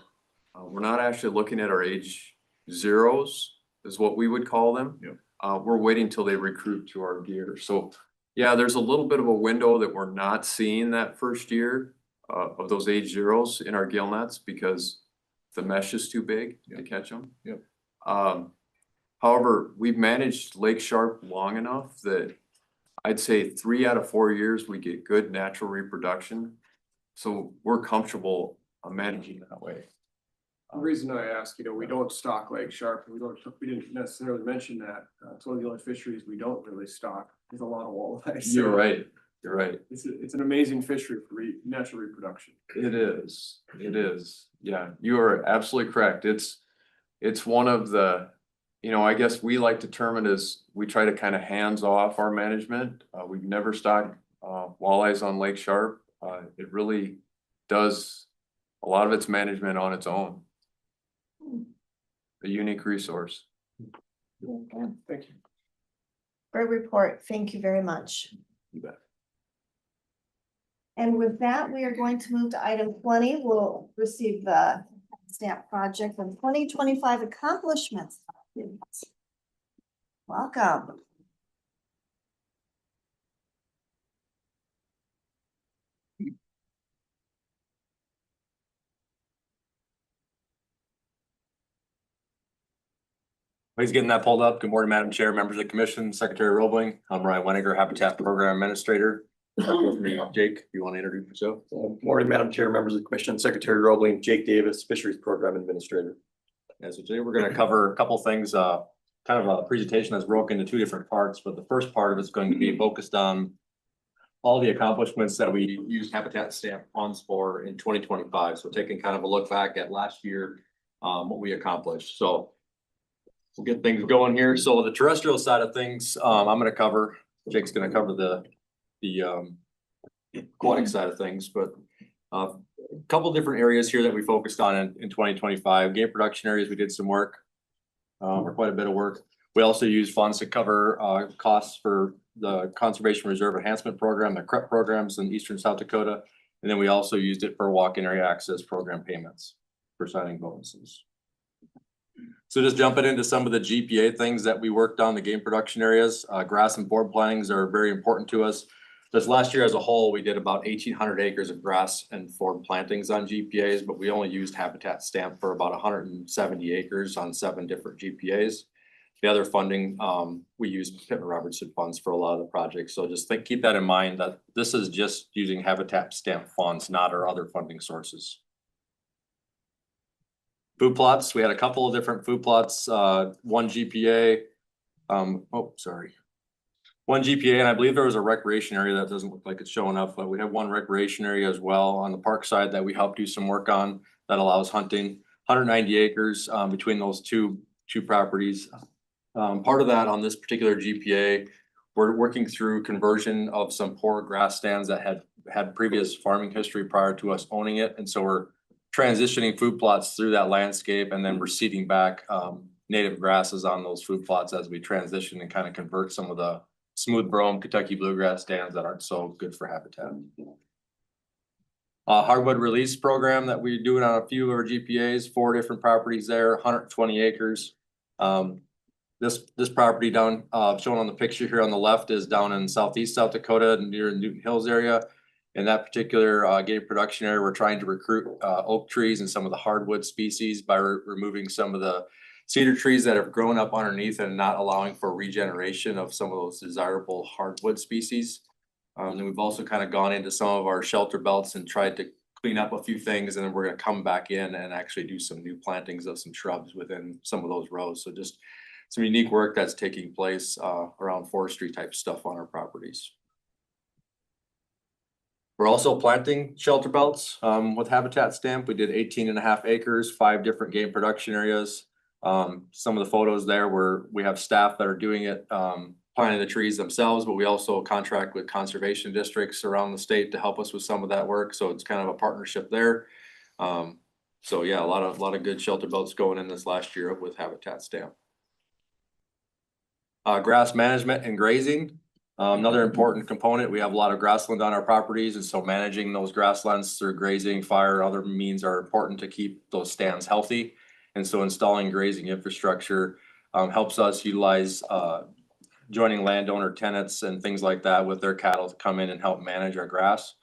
Speaker 7: we're not actually looking at our age zeros is what we would call them.
Speaker 9: Yep.
Speaker 7: We're waiting till they recruit to our gear. So yeah, there's a little bit of a window that we're not seeing that first year of those age zeros in our gill nets because the mesh is too big to catch them.
Speaker 9: Yep.
Speaker 7: However, we've managed Lake Sharp long enough that I'd say 3 out of 4 years, we get good natural reproduction. So we're comfortable managing that way.
Speaker 9: The reason I ask, we don't stock Lake Sharp, we didn't necessarily mention that. It's one of the only fisheries we don't really stock. There's a lot of walleyes. So
Speaker 7: You're right. You're right.
Speaker 9: It's an amazing fishery for natural reproduction.
Speaker 7: It is. It is. Yeah, you are absolutely correct. It's one of the, I guess we like to term it as we try to kind of hands off our management. We've never stocked walleyes on Lake Sharp. It really does a lot of its management on its own. A unique resource.
Speaker 1: Okay.
Speaker 9: Thank you.
Speaker 1: Great report. Thank you very much.
Speaker 7: You bet.
Speaker 1: And with that, we are going to move to item 20. We'll receive the stamp project and 2025 accomplishments. Welcome.
Speaker 10: He's getting that pulled up. Good morning, Madam Chair, members of the commission, Secretary Roebling. I'm Ryan Weniger, Habitat Program Administrator. Jake, you want to introduce yourself?
Speaker 5: Morning, Madam Chair, members of the commission, Secretary Roebling, Jake Davis, Fisheries Program Administrator.
Speaker 10: Yeah, so today we're going to cover a couple things, kind of a presentation that's broken into 2 different parts, but the first part of it's going to be focused on all the accomplishments that we used Habitat Stamp funds for in 2025. So taking kind of a look back at last year, what we accomplished. So we'll get things going here. So the terrestrial side of things, I'm going to cover, Jake's going to cover the aquatic side of things, but a couple different areas here that we focused on in 2025. Game production areas, we did some work, or quite a bit of work. We also used funds to cover costs for the Conservation Reserve Enhancement Program, the CREP programs in Eastern South Dakota. And then we also used it for walk-in area access program payments for signing bonuses. So just jumping into some of the GPA things that we worked on, the game production areas, grass and board plantings are very important to us. This last year as a whole, we did about 1,800 acres of grass and forward plantings on GPAs, but we only used Habitat Stamp for about 170 acres on 7 different GPAs. The other funding, we used Pittman Robertson funds for a lot of the projects. So just keep that in mind that this is just using Habitat Stamp funds, not our other funding sources. Food plots, we had a couple of different food plots, 1 GPA. One GPA, and I believe there was a recreation area that doesn't look like it's showing up, but we have 1 recreation area as well on the park side that we helped do some work on that allows hunting. 190 acres between those two properties. Part of that on this particular GPA, we're working through conversion of some poor grass stands that had previous farming history prior to us owning it. And so we're transitioning food plots through that landscape, and then we're seeding back native grasses on those food plots as we transition and kind of convert some of the smooth brome Kentucky bluegrass stands that aren't so good for habitat. Hardwood release program that we're doing on a few of our GPAs, 4 different properties there, 120 acres. This property down, shown on the picture here on the left is down in southeast South Dakota near Newton Hills area. In that particular game production area, we're trying to recruit oak trees and some of the hardwood species by removing some of the cedar trees that have grown up underneath and not allowing for regeneration of some of those desirable hardwood species. And we've also kind of gone into some of our shelter belts and tried to clean up a few things, and then we're gonna come back in and actually do some new plantings of some shrubs within some of those rows. So just some unique work that's taking place around forestry type stuff on our properties. We're also planting shelter belts with Habitat Stamp. We did 18.5 acres, 5 different game production areas. Some of the photos there where we have staff that are doing it, planting the trees themselves, but we also contract with conservation districts around the state to help us with some of that work. So it's kind of a partnership there. So yeah, a lot of good shelter belts going in this last year with Habitat Stamp. Grass management and grazing. Another important component, we have a lot of grassland on our properties, and so managing those grasslands through grazing, fire, other means are important to keep those stands healthy. And so installing grazing infrastructure helps us utilize joining landowner tenants and things like that with their cattle to come in and help manage our grass.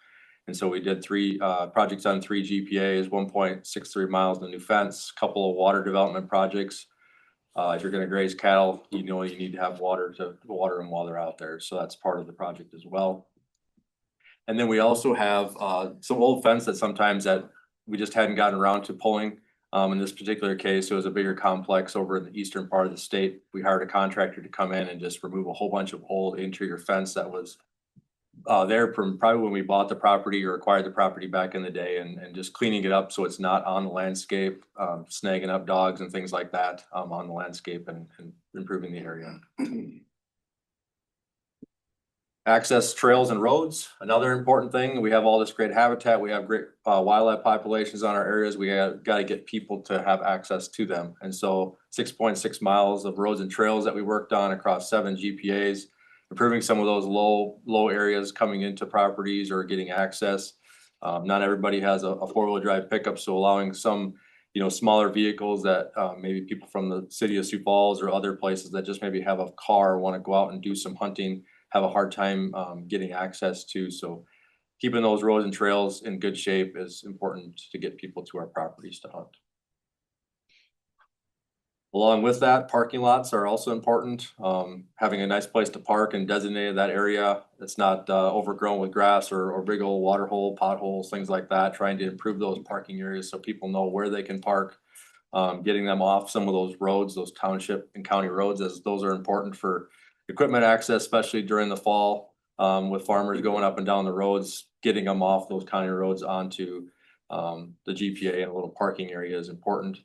Speaker 10: And so we did 3 projects on 3 GPAs, 1.63 miles of new fence, couple of water development projects. If you're gonna graze cattle, you know you need to have water to water them while they're out there. So that's part of the project as well. And then we also have some old fence that sometimes that we just hadn't gotten around to pulling. In this particular case, it was a bigger complex over in the eastern part of the state. We hired a contractor to come in and just remove a whole bunch of old interior fence that was there from probably when we bought the property or acquired the property back in the day, and just cleaning it up so it's not on the landscape, snagging up dogs and things like that on the landscape and improving the area. Access trails and roads, another important thing. We have all this great habitat. We have great wildlife populations on our areas. We got to get people to have access to them. And so 6.6 miles of roads and trails that we worked on across 7 GPAs, improving some of those low areas coming into properties or getting access. Not everybody has a 4-wheel drive pickup, so allowing some, smaller vehicles that maybe people from the city of Sioux Falls or other places that just maybe have a car, want to go out and do some hunting, have a hard time getting access to. So keeping those roads and trails in good shape is important to get people to our properties to hunt. Along with that, parking lots are also important. Having a nice place to park and designated that area that's not overgrown with grass or big old water hole, potholes, things like that. Trying to improve those parking areas so people know where they can park. Getting them off some of those roads, those township and county roads, as those are important for equipment access, especially during the fall, with farmers going up and down the roads. Getting them off those county roads onto the GPA and a little parking area is important.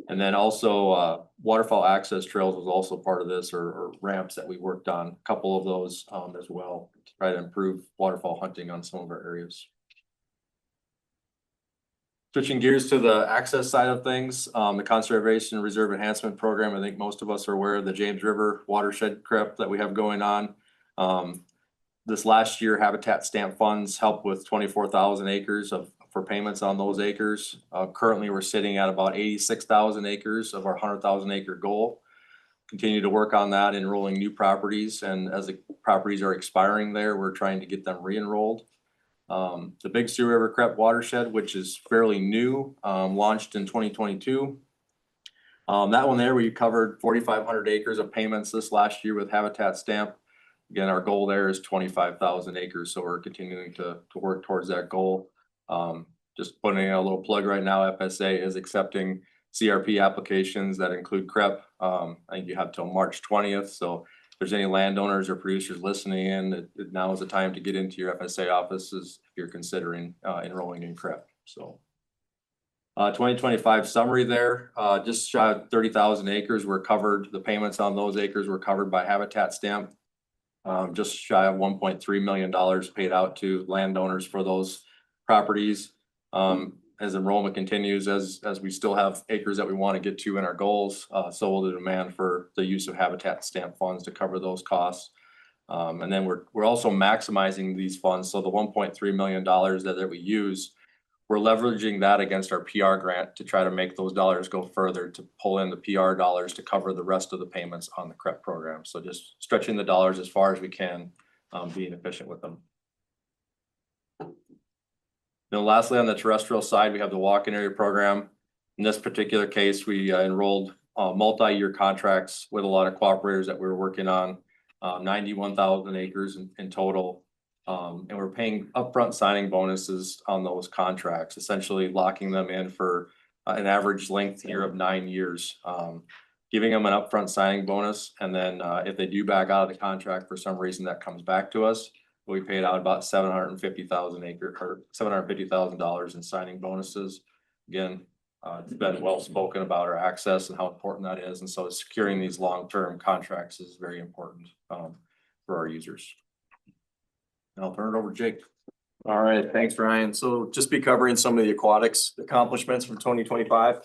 Speaker 10: And then also waterfowl access trails was also part of this, or ramps that we worked on, a couple of those as well, to try to improve waterfowl hunting on some of our areas. Switching gears to the access side of things, the Conservation Reserve Enhancement Program, I think most of us are aware of the James River watershed CREP that we have going on. This last year, Habitat Stamp funds helped with 24,000 acres for payments on those acres. Currently, we're sitting at about 86,000 acres of our 100,000 acre goal. Continue to work on that, enrolling new properties, and as the properties are expiring there, we're trying to get them re-enrolled. The Big Sioux River CREP watershed, which is fairly new, launched in 2022. That one there, we covered 4,500 acres of payments this last year with Habitat Stamp. Again, our goal there is 25,000 acres, so we're continuing to work towards that goal. Just putting in a little plug right now, FSA is accepting CRP applications that include CREP. I think you have till March 20th, so if there's any landowners or producers listening in, now is the time to get into your FSA offices if you're considering enrolling in CREP. So 2025 summary there, just shy of 30,000 acres were covered. The payments on those acres were covered by Habitat Stamp. Just shy of $1.3 million paid out to landowners for those properties. As enrollment continues, as we still have acres that we want to get to in our goals, so will the demand for the use of Habitat Stamp funds to cover those costs. And then we're also maximizing these funds. So the $1.3 million that we use, we're leveraging that against our PR grant to try to make those dollars go further, to pull in the PR dollars to cover the rest of the payments on the CREP program. So just stretching the dollars as far as we can, being efficient with them. Then lastly, on the terrestrial side, we have the walk-in area program. In this particular case, we enrolled multi-year contracts with a lot of cooperators that we were working on, 91,000 acres in total. And we're paying upfront signing bonuses on those contracts, essentially locking them in for an average length here of 9 years. Giving them an upfront signing bonus, and then if they do back out of the contract for some reason, that comes back to us. We paid out about $750,000 in signing bonuses. Again, it's been well spoken about our access and how important that is, and so securing these long-term contracts is very important for our users. And I'll turn it over to Jake.
Speaker 2: All right, thanks, Ryan. So just be covering some of the aquatics accomplishments from 2025.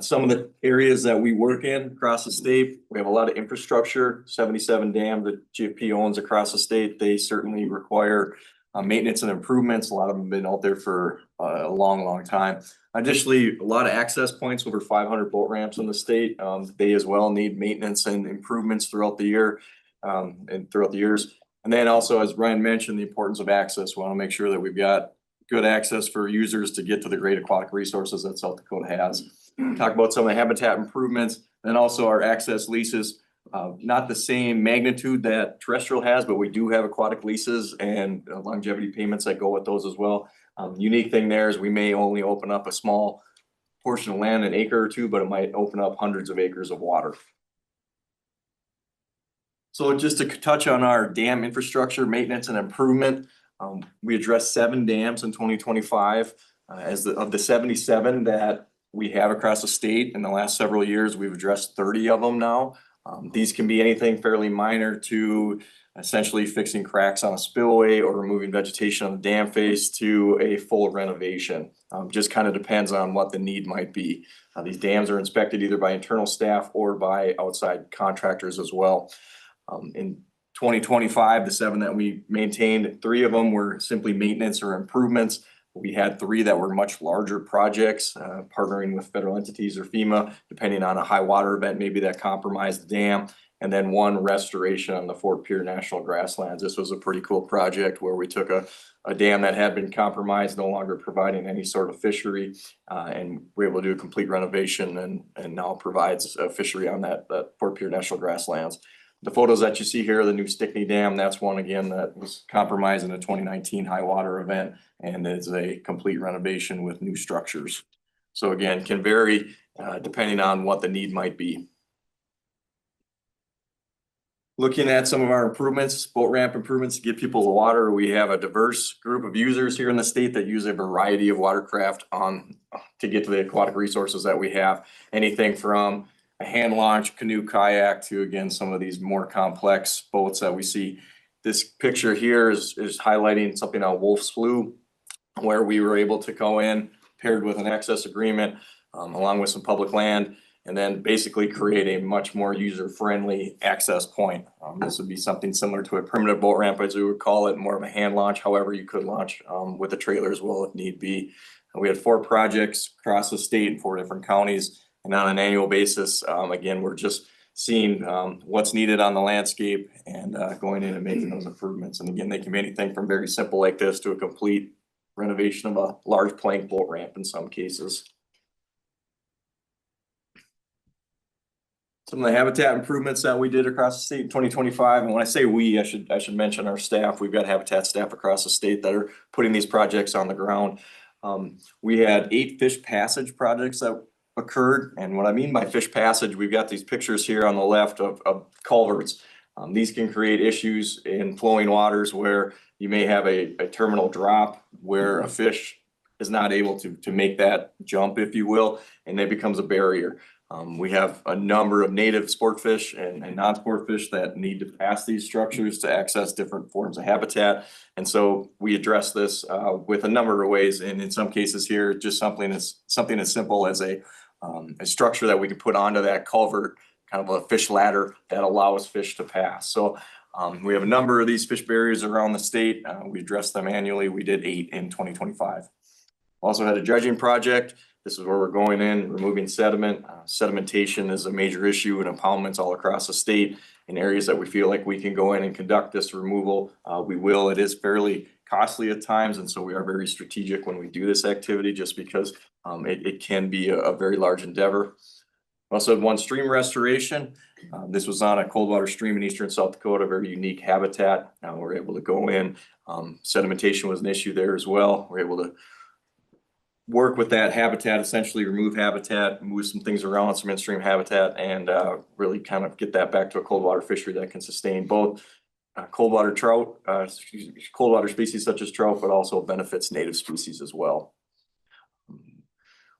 Speaker 2: Some of the areas that we work in across the state, we have a lot of infrastructure, 77 dams that GFP owns across the state. They certainly require maintenance and improvements. A lot of them have been out there for a long time. Additionally, a lot of access points, over 500 boat ramps in the state. They as well need maintenance and improvements throughout the year and throughout the years. And then also, as Ryan mentioned, the importance of access. We want to make sure that we've got good access for users to get to the great aquatic resources that South Dakota has. Talk about some of the habitat improvements, and also our access leases. Not the same magnitude that terrestrial has, but we do have aquatic leases and longevity payments that go with those as well. Unique thing there is we may only open up a small portion of land, an acre or two, but it might open up hundreds of acres of water. So just to touch on our dam infrastructure, maintenance and improvement, we addressed 7 dams in 2025. Of the 77 that we have across the state in the last several years, we've addressed 30 of them now. These can be anything fairly minor to essentially fixing cracks on a spillway or removing vegetation on the dam face to a full renovation. Just kind of depends on what the need might be. These dams are inspected either by internal staff or by outside contractors as well. In 2025, the 7 that we maintained, 3 of them were simply maintenance or improvements. We had 3 that were much larger projects, partnering with federal entities or FEMA, depending on a high water event, maybe that compromised the dam. And then 1 restoration on the Fort Pierre National Grasslands. This was a pretty cool project where we took a dam that had been compromised, no longer providing any sort of fishery, and we were able to do a complete renovation and now provides a fishery on that Fort Pierre National Grasslands. The photos that you see here of the new Stickney Dam, that's one again that was compromised in a 2019 high water event, and it's a complete renovation with new structures. So again, can vary depending on what the need might be. Looking at some of our improvements, boat ramp improvements to get people to water, we have a diverse group of users here in the state that use a variety of watercraft to get to the aquatic resources that we have. Anything from a hand launch, canoe, kayak to, again, some of these more complex boats that we see. This picture here is highlighting something on Wolf Slough, where we were able to go in paired with an access agreement along with some public land, and then basically create a much more user-friendly access point. This would be something similar to a primitive boat ramp, as we would call it, more of a hand launch. However, you could launch with a trailer as well if need be. We had 4 projects across the state in 4 different counties. And on an annual basis, again, we're just seeing what's needed on the landscape and going in and making those improvements. And again, they can be anything from very simple like this to a complete renovation of a large plank boat ramp in some cases. Some of the habitat improvements that we did across the state in 2025, and when I say we, I should mention our staff. We've got habitat staff across the state that are putting these projects on the ground. We had 8 fish passage projects that occurred. And what I mean by fish passage, we've got these pictures here on the left of culverts. These can create issues in flowing waters where you may have a terminal drop where a fish is not able to make that jump, if you will, and it becomes a barrier. We have a number of native sport fish and non-sport fish that need to pass these structures to access different forms of habitat. And so we address this with a number of ways. And in some cases here, just something as simple as a structure that we can put onto that culvert, kind of a fish ladder that allows fish to pass. So we have a number of these fish barriers around the state. We address them annually. We did 8 in 2025. Also had a dredging project. This is where we're going in, removing sediment. Sedimentation is a major issue in impoundments all across the state. In areas that we feel like we can go in and conduct this removal, we will. It is fairly costly at times, and so we are very strategic when we do this activity, just because it can be a very large endeavor. Also had one stream restoration. This was on a cold water stream in eastern South Dakota, very unique habitat. We're able to go in. Sedimentation was an issue there as well. We're able to work with that habitat, essentially remove habitat, move some things around, some in-stream habitat, and really kind of get that back to a cold water fishery that can sustain both cold water trout, cold water species such as trout, but also benefits native species as well.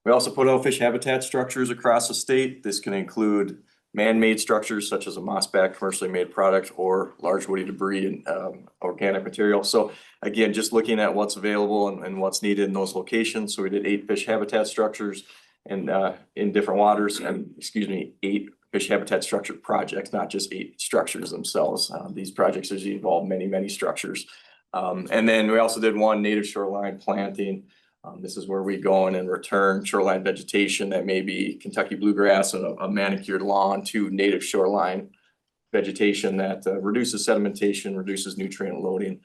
Speaker 2: We also put out fish habitat structures across the state. This can include man-made structures such as a mossback commercially made product or large woody debris and organic material. So again, just looking at what's available and what's needed in those locations. So we did 8 fish habitat structures and in different waters, and 8 fish habitat structure projects, not just 8 structures themselves. These projects usually involve many structures. And then we also did 1 native shoreline planting. This is where we go in and return shoreline vegetation that may be Kentucky bluegrass and a manicured lawn to native shoreline vegetation that reduces sedimentation, reduces nutrient loading,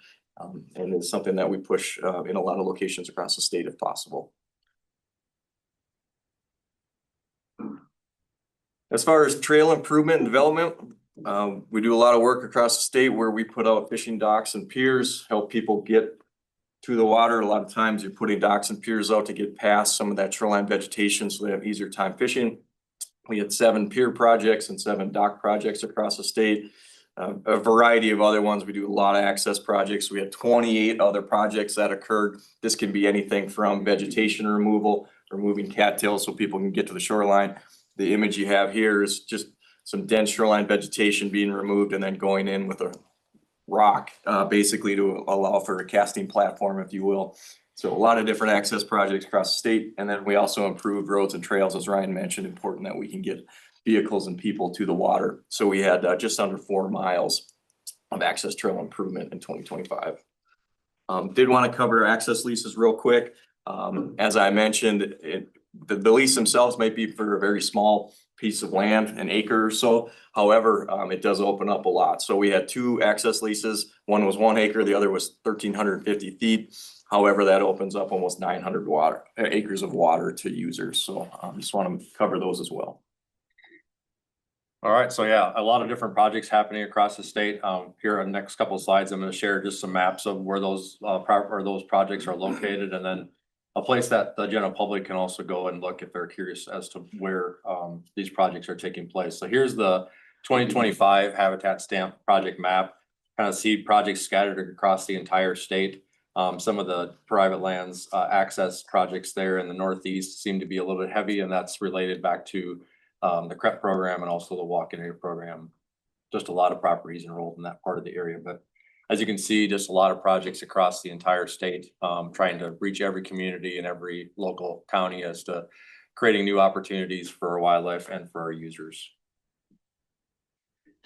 Speaker 2: and is something that we push in a lot of locations across the state if possible. As far as trail improvement and development, we do a lot of work across the state where we put out fishing docks and piers, help people get to the water. A lot of times you're putting docks and piers out to get past some of that shoreline vegetation so they have easier time fishing. We had 7 pier projects and 7 dock projects across the state. A variety of other ones. We do a lot of access projects. We had 28 other projects that occurred. This can be anything from vegetation removal, removing cattails so people can get to the shoreline. The image you have here is just some dense shoreline vegetation being removed and then going in with a rock, basically to allow for a casting platform, if you will. So a lot of different access projects across the state. And then we also improved roads and trails, as Ryan mentioned, important that we can get vehicles and people to the water. So we had just under 4 miles of access trail improvement in 2025. Did want to cover access leases real quick. As I mentioned, the lease themselves might be for a very small piece of land, an acre or so. However, it does open up a lot. So we had 2 access leases. One was 1 acre, the other was 1,350 feet. However, that opens up almost 900 acres of water to users. So just want to cover those as well.
Speaker 10: All right, so yeah, a lot of different projects happening across the state. Here on the next couple of slides, I'm going to share just some maps of where those projects are located, and then a place that the general public can also go and look if they're curious as to where these projects are taking place. So here's the 2025 Habitat Stamp project map. Kind of see projects scattered across the entire state. Some of the private lands access projects there in the Northeast seem to be a little bit heavy, and that's related back to the CREP program and also the walk-in area program. Just a lot of properties enrolled in that part of the area. But as you can see, just a lot of projects across the entire state, trying to reach every community and every local county as to creating new opportunities for our wildlife and for our users.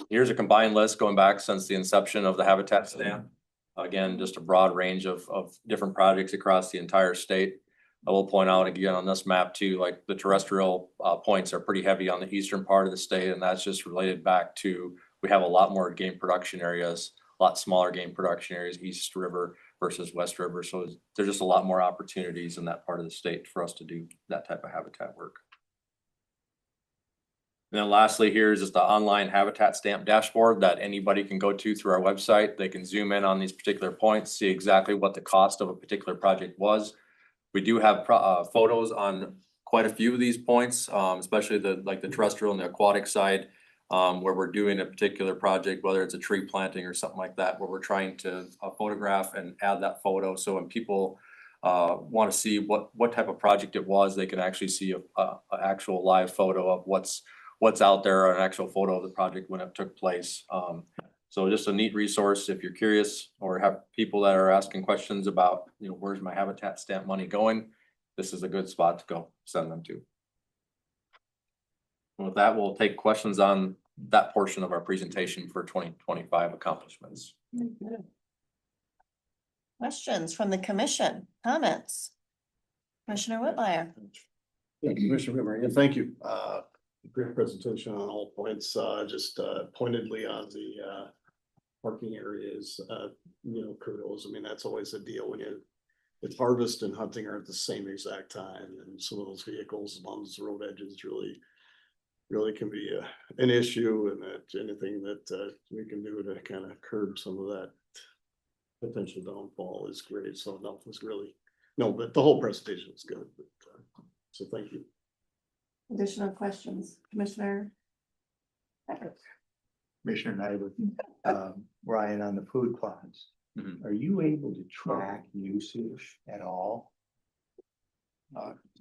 Speaker 10: Here's a combined list going back since the inception of the Habitat Stamp. Again, just a broad range of different projects across the entire state. I will point out again on this map too, like the terrestrial points are pretty heavy on the eastern part of the state, and that's just related back to, we have a lot more game production areas, a lot smaller game production areas, East River versus West River. So there's just a lot more opportunities in that part of the state for us to do that type of habitat work. And then lastly, here is just the online Habitat Stamp dashboard that anybody can go to through our website. They can zoom in on these particular points, see exactly what the cost of a particular project was. We do have photos on quite a few of these points, especially the terrestrial and the aquatic side, where we're doing a particular project, whether it's a tree planting or something like that, where we're trying to photograph and add that photo. So when people want to see what type of project it was, they can actually see an actual live photo of what's out there, or an actual photo of the project when it took place. So just a neat resource if you're curious or have people that are asking questions about, where's my Habitat Stamp money going? This is a good spot to go send them to. And with that, we'll take questions on that portion of our presentation for 2025 accomplishments.
Speaker 11: Questions from the commission, comments? Commissioner Whitmire.
Speaker 4: Yeah, Commissioner Whitmer, and thank you. Great presentation on all points, just pointedly on the parking areas, kudos. I mean, that's always a deal when it's harvest and hunting are at the same exact time, and some of those vehicles along the road edges really can be an issue, and that anything that we can do to kind of curb some of that potential downfall is great. So that was really, but the whole presentation was good. But, so thank you.
Speaker 1: Additional questions, Commissioner?
Speaker 5: Commissioner Nyberg, Ryan, on the food plots, are you able to track usage at all?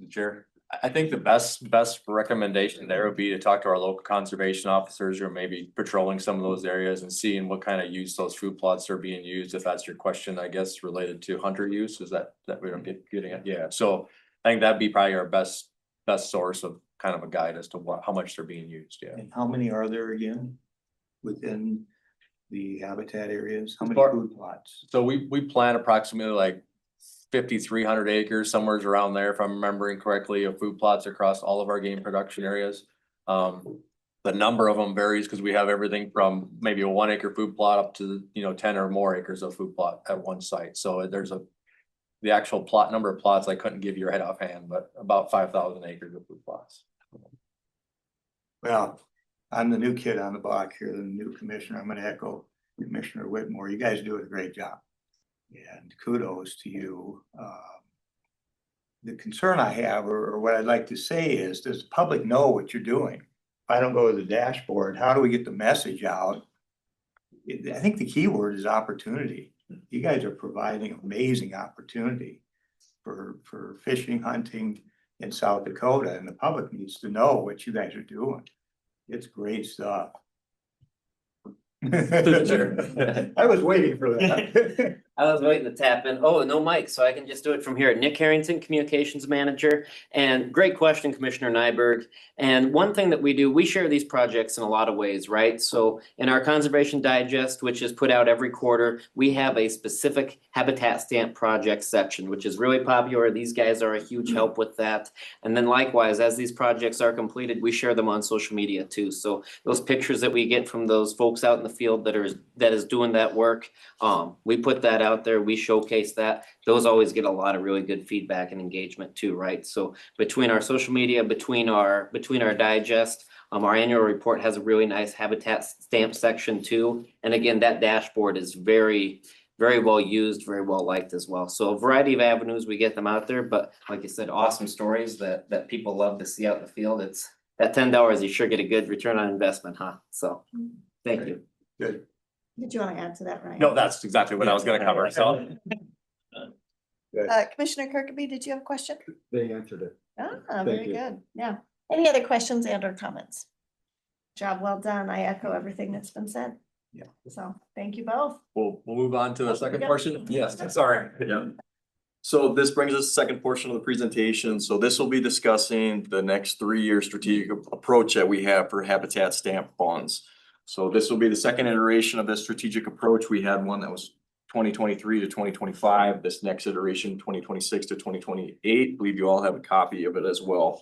Speaker 10: Chair, I think the best recommendation there would be to talk to our local conservation officers who are maybe patrolling some of those areas and seeing what kind of use those food plots are being used, if that's your question, I guess, related to hunter use, is that we don't getting at, yeah, so I think that'd be probably our best source of kind of a guide as to how much they're being used, yeah.
Speaker 5: And how many are there again within the habitat areas? How many
Speaker 10: Far-
Speaker 5: food plots?
Speaker 10: So we plan approximately like 5,300 acres, somewhere around there, if I'm remembering correctly, of food plots across all of our game production areas. The number of them varies because we have everything from maybe a 1 acre food plot up to, 10 or more acres of food plot at one site. So there's the actual plot number of plots, I couldn't give you right offhand, but about 5,000 acres of food plots.
Speaker 5: Well, I'm the new kid on the block here, the new commissioner. I'm gonna echo Commissioner Whitmore. You guys do a great job. And kudos to you. The concern I have, or what I'd like to say is, does the public know what you're doing? If I don't go to the dashboard, how do we get the message out? I think the key word is opportunity. You guys are providing amazing opportunity for fishing, hunting in South Dakota, and the public needs to know what you guys are doing. It's great stuff. I was waiting for that.
Speaker 12: I was waiting to tap in. Oh, no mic, so I can just do it from here. Nick Harrington, Communications Manager. And great question, Commissioner Nyberg. And one thing that we do, we share these projects in a lot of ways, right? So in our Conservation Digest, which is put out every quarter, we have a specific habitat stamp project section, which is really popular. These guys are a huge help with that. And then likewise, as these projects are completed, we share them on social media too. So those pictures that we get from those folks out in the field that is doing that work, we put that out there, we showcase that. Those always get a lot of really good feedback and engagement too, right? So between our social media, between our digest, our annual report has a really nice habitat stamp section too. And again, that dashboard is very, very well used, very well liked as well. So a variety of avenues we get them out there, but like you said, awesome stories that people love to see out in the field. It's at $10, you sure get a good return on investment, huh? So thank you.
Speaker 5: Good.
Speaker 1: Did you want to add to that, Ryan?
Speaker 10: No, that's exactly what I was gonna cover, so.
Speaker 11: Commissioner Kirkby, did you have a question?
Speaker 8: They answered it.
Speaker 1: Ah, very good. Yeah.
Speaker 11: Any other questions and or comments?
Speaker 1: Job well done. I echo everything that's been said.
Speaker 5: Yeah.
Speaker 1: So thank you both.
Speaker 10: We'll move on to the second
Speaker 1: Yeah.
Speaker 10: portion. Yes, sorry. Yeah.
Speaker 6: So this brings us to the second portion of the presentation. So this will be discussing the next 3-year strategic approach that we have for habitat stamp funds. So this will be the second iteration of this strategic approach. We had one that was 2023 to 2025. This next iteration, 2026 to 2028. I believe you all have a copy of it as well.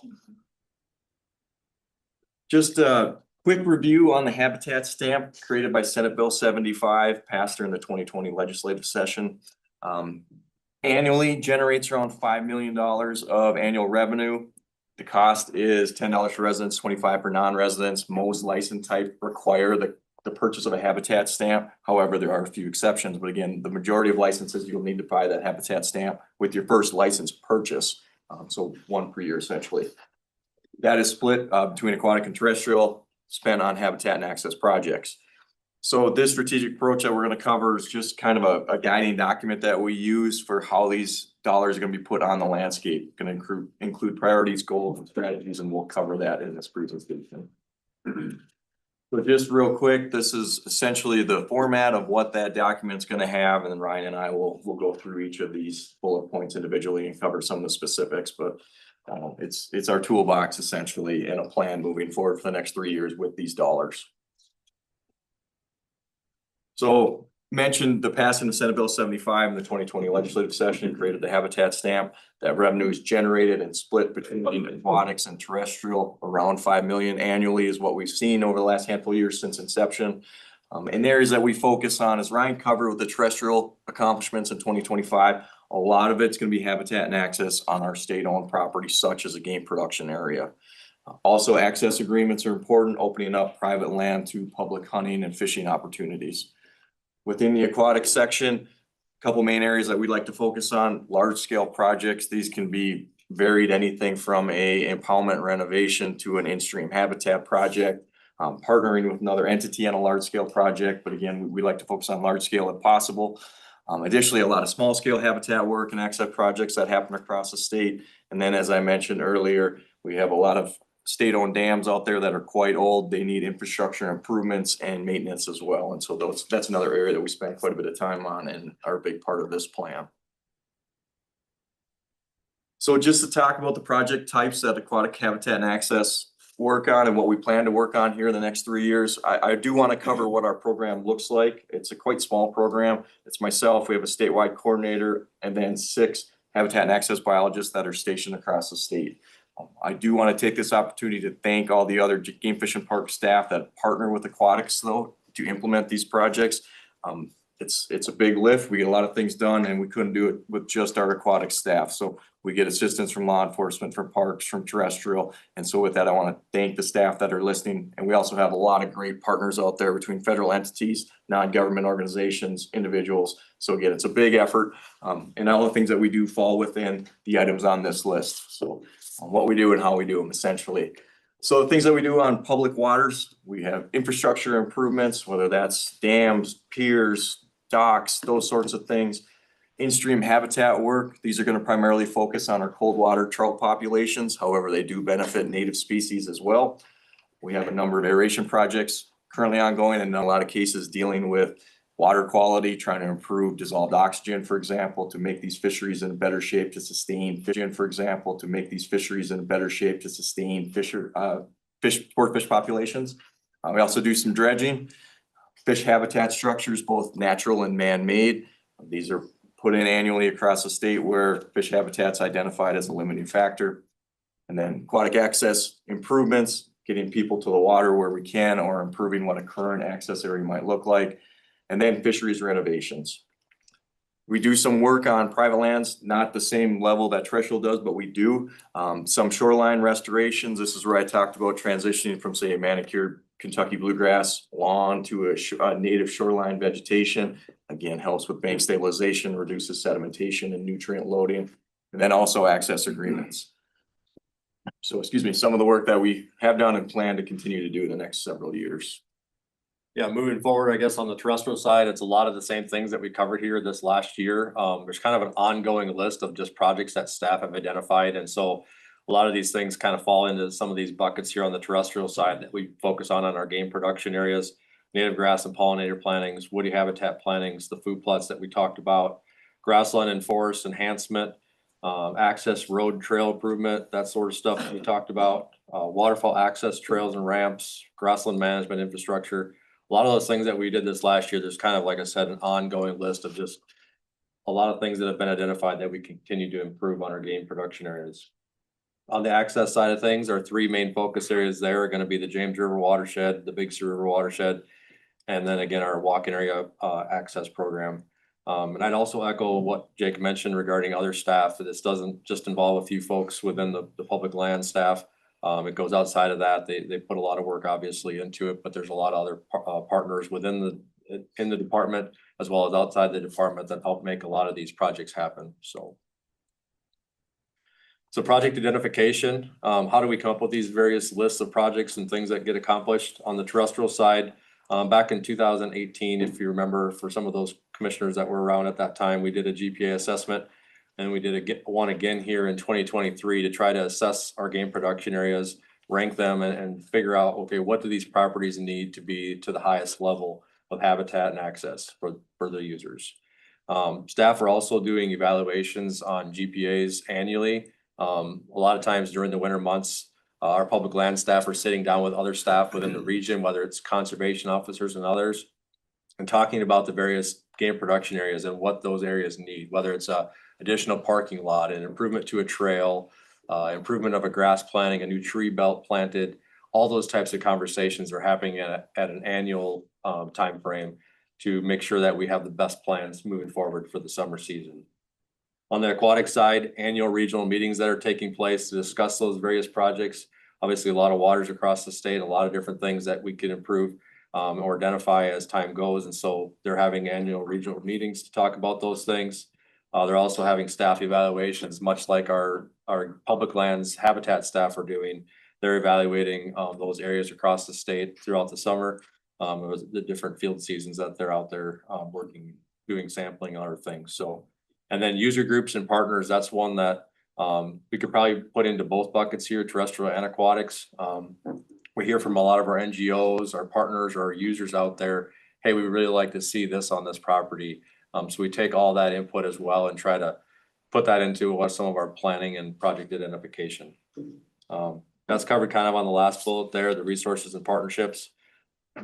Speaker 6: Just a quick review on the habitat stamp created by Senate Bill 75, passed during the 2020 legislative session. Annually generates around $5 million of annual revenue. The cost is $10 for residents, $25 for non-residents. Most license types require the purchase of a habitat stamp. However, there are a few exceptions, but again, the majority of licenses, you'll need to buy that habitat stamp with your first license purchase. So 1 per year essentially. That is split between aquatic and terrestrial, spent on habitat and access projects. So this strategic approach that we're gonna cover is just kind of a guiding document that we use for how these dollars are gonna be put on the landscape. Gonna include priorities, goals, and strategies, and we'll cover that in this presentation. So just real quick, this is essentially the format of what that document's gonna have, and then Ryan and I will go through each of these bullet points individually and cover some of the specifics, but it's our toolbox essentially and a plan moving forward for the next 3 years with these dollars. So
Speaker 10: mentioned the passing of Senate Bill 75 in the 2020 legislative session created the habitat stamp. That revenue is generated and split between aquatics and terrestrial. Around 5 million annually is what we've seen over the last handful of years since inception. And the areas that we focus on, as Ryan covered with the terrestrial accomplishments in 2025, a lot of it's going to be habitat and access on our state-owned property, such as a game production area. Also, access agreements are important, opening up private land to public hunting and fishing opportunities. Within the aquatic section, a couple main areas that we'd like to focus on: large-scale projects. These can be varied, anything from a impoundment renovation to an in-stream habitat project. Partnering with another entity on a large-scale project, but again, we like to focus on large scale if possible. Additionally, a lot of small-scale habitat work and access projects that happen across the state. And then, as I mentioned earlier, we have a lot of state-owned dams out there that are quite old. They need infrastructure improvements and maintenance as well. And so that's another area that we spend quite a bit of time on and are a big part of this plan. So just to talk about the project types that Aquatic Habitat and Access work on and what we plan to work on here in the next 3 years, I do want to cover what our program looks like. It's a quite small program. It's myself, we have a statewide coordinator, and then 6 habitat and access biologists that are stationed across the state. I do want to take this opportunity to thank all the other Game Fish and Park staff that partner with Aquatics though to implement these projects. It's a big lift. We get a lot of things done and we couldn't do it with just our aquatic staff. So we get assistance from law enforcement, from parks, from terrestrial. And so with that, I want to thank the staff that are listening. And we also have a lot of great partners out there between federal entities, non-government organizations, individuals. So again, it's a big effort. And all the things that we do fall within the items on this list. So what we do and how we do them essentially. So the things that we do on public waters, we have infrastructure improvements, whether that's dams, piers, docks, those sorts of things. In-stream habitat work, these are going to primarily focus on our cold water trout populations. However, they do benefit native species as well. We have a number of aeration projects currently ongoing and in a lot of cases dealing with water quality, trying to improve dissolved oxygen, for example, to make these fisheries in better shape to sustain fish sport fish populations. We also do some dredging, fish habitat structures, both natural and man-made. These are put in annually across the state where fish habitat's identified as a limiting factor. And then aquatic access improvements, getting people to the water where we can or improving what a current access area might look like. And then fisheries renovations. We do some work on private lands, not the same level that terrestrial does, but we do some shoreline restorations. This is where I talked about transitioning from, say, a manicured Kentucky bluegrass lawn to a native shoreline vegetation. Again, helps with bank stabilization, reduces sedimentation and nutrient loading, and then also access agreements. So, some of the work that we have done and plan to continue to do in the next several years. Yeah, moving forward, I guess on the terrestrial side, it's a lot of the same things that we covered here this last year. There's kind of an ongoing list of just projects that staff have identified. And so a lot of these things kind of fall into some of these buckets here on the terrestrial side that we focus on our game production areas, native grass and pollinator plantings, woody habitat plantings, the food plots that we talked about, grassland and forest enhancement, access road trail improvement, that sort of stuff that we talked about, waterfall access trails and ramps, grassland management infrastructure. A lot of those things that we did this last year, there's kind of, like I said, an ongoing list of just a lot of things that have been identified that we continue to improve on our game production areas. On the access side of things, our 3 main focus areas there are going to be the James River watershed, the Big Sioux River watershed, and then again, our walking area access program. And I'd also echo what Jake mentioned regarding other staff, that this doesn't just involve a few folks within the public land staff. It goes outside of that. They put a lot of work obviously into it, but there's a lot of other partners within the department as well as outside the department that help make a lot of these projects happen. So project identification, how do we come up with these various lists of projects and things that get accomplished on the terrestrial side? Back in 2018, if you remember, for some of those commissioners that were around at that time, we did a GPA assessment. And we did one again here in 2023 to try to assess our game production areas, rank them and figure out, okay, what do these properties need to be to the highest level of habitat and access for the users. Staff are also doing evaluations on GPAs annually. A lot of times during the winter months, our public land staff are sitting down with other staff within the region, whether it's conservation officers and others. and talking about the various game production areas and what those areas need, whether it's a additional parking lot, an improvement to a trail, improvement of a grass planting, a new tree belt planted. All those types of conversations are happening at an annual timeframe to make sure that we have the best plans moving forward for the summer season. On the aquatic side, annual regional meetings that are taking place to discuss those various projects. Obviously, a lot of waters across the state, a lot of different things that we can improve or identify as time goes. And so they're having annual regional meetings to talk about those things. They're also having staff evaluations, much like our public lands habitat staff are doing. They're evaluating those areas across the state throughout the summer. The different field seasons that they're out there working, doing sampling and other things. So, and then user groups and partners, that's one that we could probably put into both buckets here, terrestrial and aquatics. We hear from a lot of our NGOs, our partners, our users out there, hey, we really like to see this on this property. So we take all that input as well and try to put that into what some of our planning and project identification. That's covered kind of on the last bullet there, the resources and partnerships.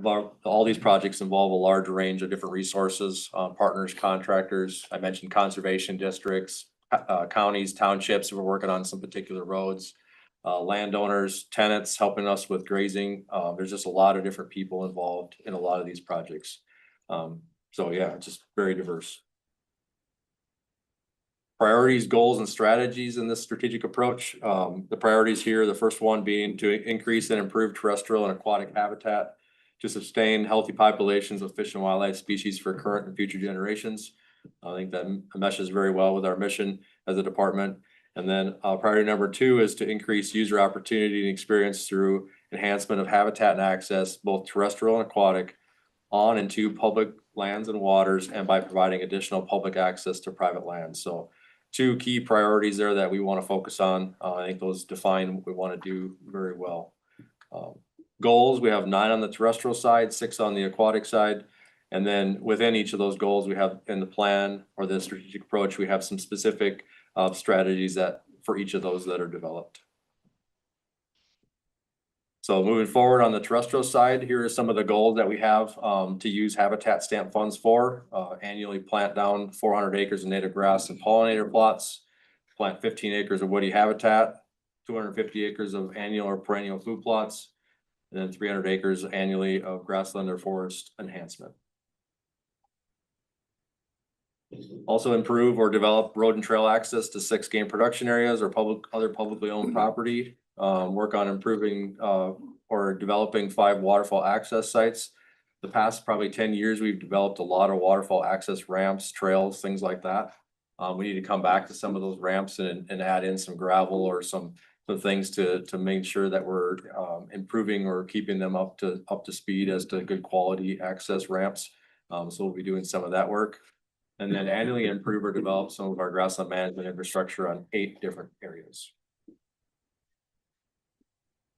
Speaker 10: All these projects involve a large range of different resources, partners, contractors. I mentioned conservation districts, counties, townships who are working on some particular roads, landowners, tenants helping us with grazing. There's just a lot of different people involved in a lot of these projects. So yeah, just very diverse. Priorities, goals, and strategies in this strategic approach. The priorities here, the first one being to increase and improve terrestrial and aquatic habitat to sustain healthy populations of fish and wildlife species for current and future generations. I think that meshes very well with our mission as a department. And then priority number 2 is to increase user opportunity and experience through enhancement of habitat and access, both terrestrial and aquatic, on and to public lands and waters, and by providing additional public access to private lands. So 2 key priorities there that we want to focus on. I think those define what we want to do very well. Goals, we have 9 on the terrestrial side, 6 on the aquatic side. And then within each of those goals, we have in the plan or the strategic approach, we have some specific strategies that for each of those that are developed. So moving forward on the terrestrial side, here are some of the goals that we have to use habitat stamp funds for. Annually plant down 400 acres of native grass and pollinator plots, plant 15 acres of woody habitat, 250 acres of annual or perennial food plots, and then 300 acres annually of grassland or forest enhancement. Also improve or develop road and trail access to 6 game production areas or other publicly owned property. Work on improving or developing 5 waterfall access sites. The past probably 10 years, we've developed a lot of waterfall access ramps, trails, things like that. We need to come back to some of those ramps and add in some gravel or some things to make sure that we're improving or keeping them up to speed as to good quality access ramps. So we'll be doing some of that work. And then annually improve or develop some of our grassland management infrastructure on 8 different areas.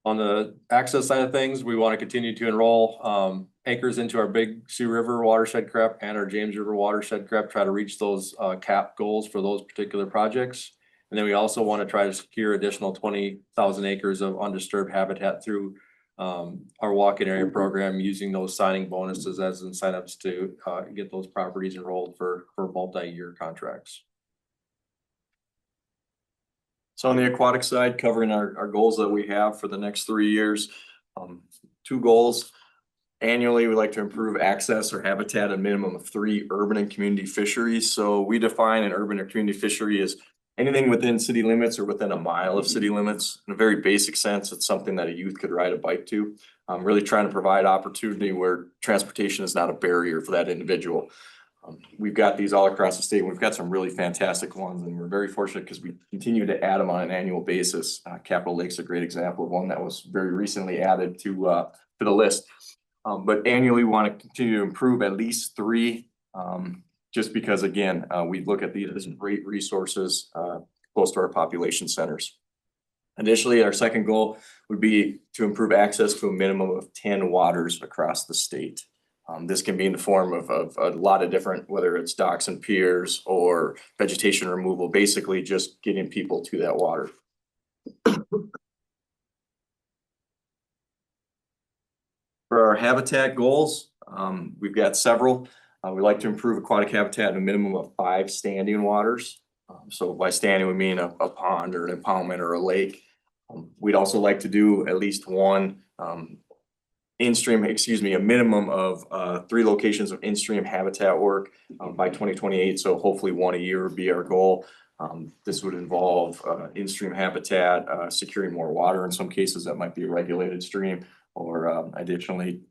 Speaker 10: On the access side of things, we want to continue to enroll acres into our Big Sioux River watershed CREP and our James River watershed CREP, try to reach those cap goals for those particular projects. And then we also want to try to secure additional 20,000 acres of undisturbed habitat through our walk-in area program, using those signing bonuses as incentives to get those properties enrolled for multi-year contracts.
Speaker 7: So on the aquatic side, covering our goals that we have for the next 3 years, 2 goals. Annually, we like to improve access or habitat a minimum of 3 urban and community fisheries. So we define an urban or community fishery as anything within city limits or within a mile of city limits. In a very basic sense, it's something that a youth could ride a bike to. Really trying to provide opportunity where transportation is not a barrier for that individual. We've got these all across the state. We've got some really fantastic ones, and we're very fortunate because we continue to add them on an annual basis. Capitol Lake's a great example of one that was very recently added to the list. But annually, we want to continue to improve at least 3, just because, again, we look at these as great resources close to our population centers. Additionally, our second goal would be to improve access to a minimum of 10 waters across the state. This can be in the form of a lot of different, whether it's docks and piers or vegetation removal, basically just getting people to that water.
Speaker 10: For our habitat goals, we've got several. We'd like to improve aquatic habitat in a minimum of 5 standing waters. So by standing, we mean a pond or an impoundment or a lake. We'd also like to do at least one in-stream, a minimum of 3 locations of in-stream habitat work by 2028. So hopefully 1 a year would be our goal. This would involve in-stream habitat, securing more water. In some cases, that might be a regulated stream, or additionally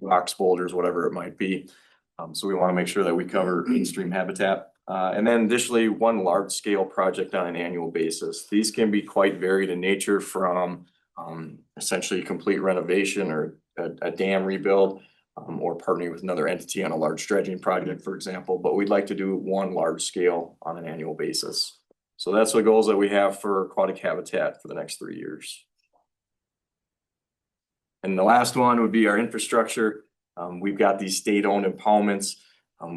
Speaker 10: rocks, boulders, whatever it might be. So we want to make sure that we cover in-stream habitat. And then additionally, 1 large-scale project on an annual basis. These can be quite varied in nature, from essentially complete renovation or a dam rebuild, or partnering with another entity on a large dredging project, for example. But we'd like to do 1 large scale on an annual basis. So that's the goals that we have for aquatic habitat for the next 3 years. And the last one would be our infrastructure. We've got these state-owned impoundments.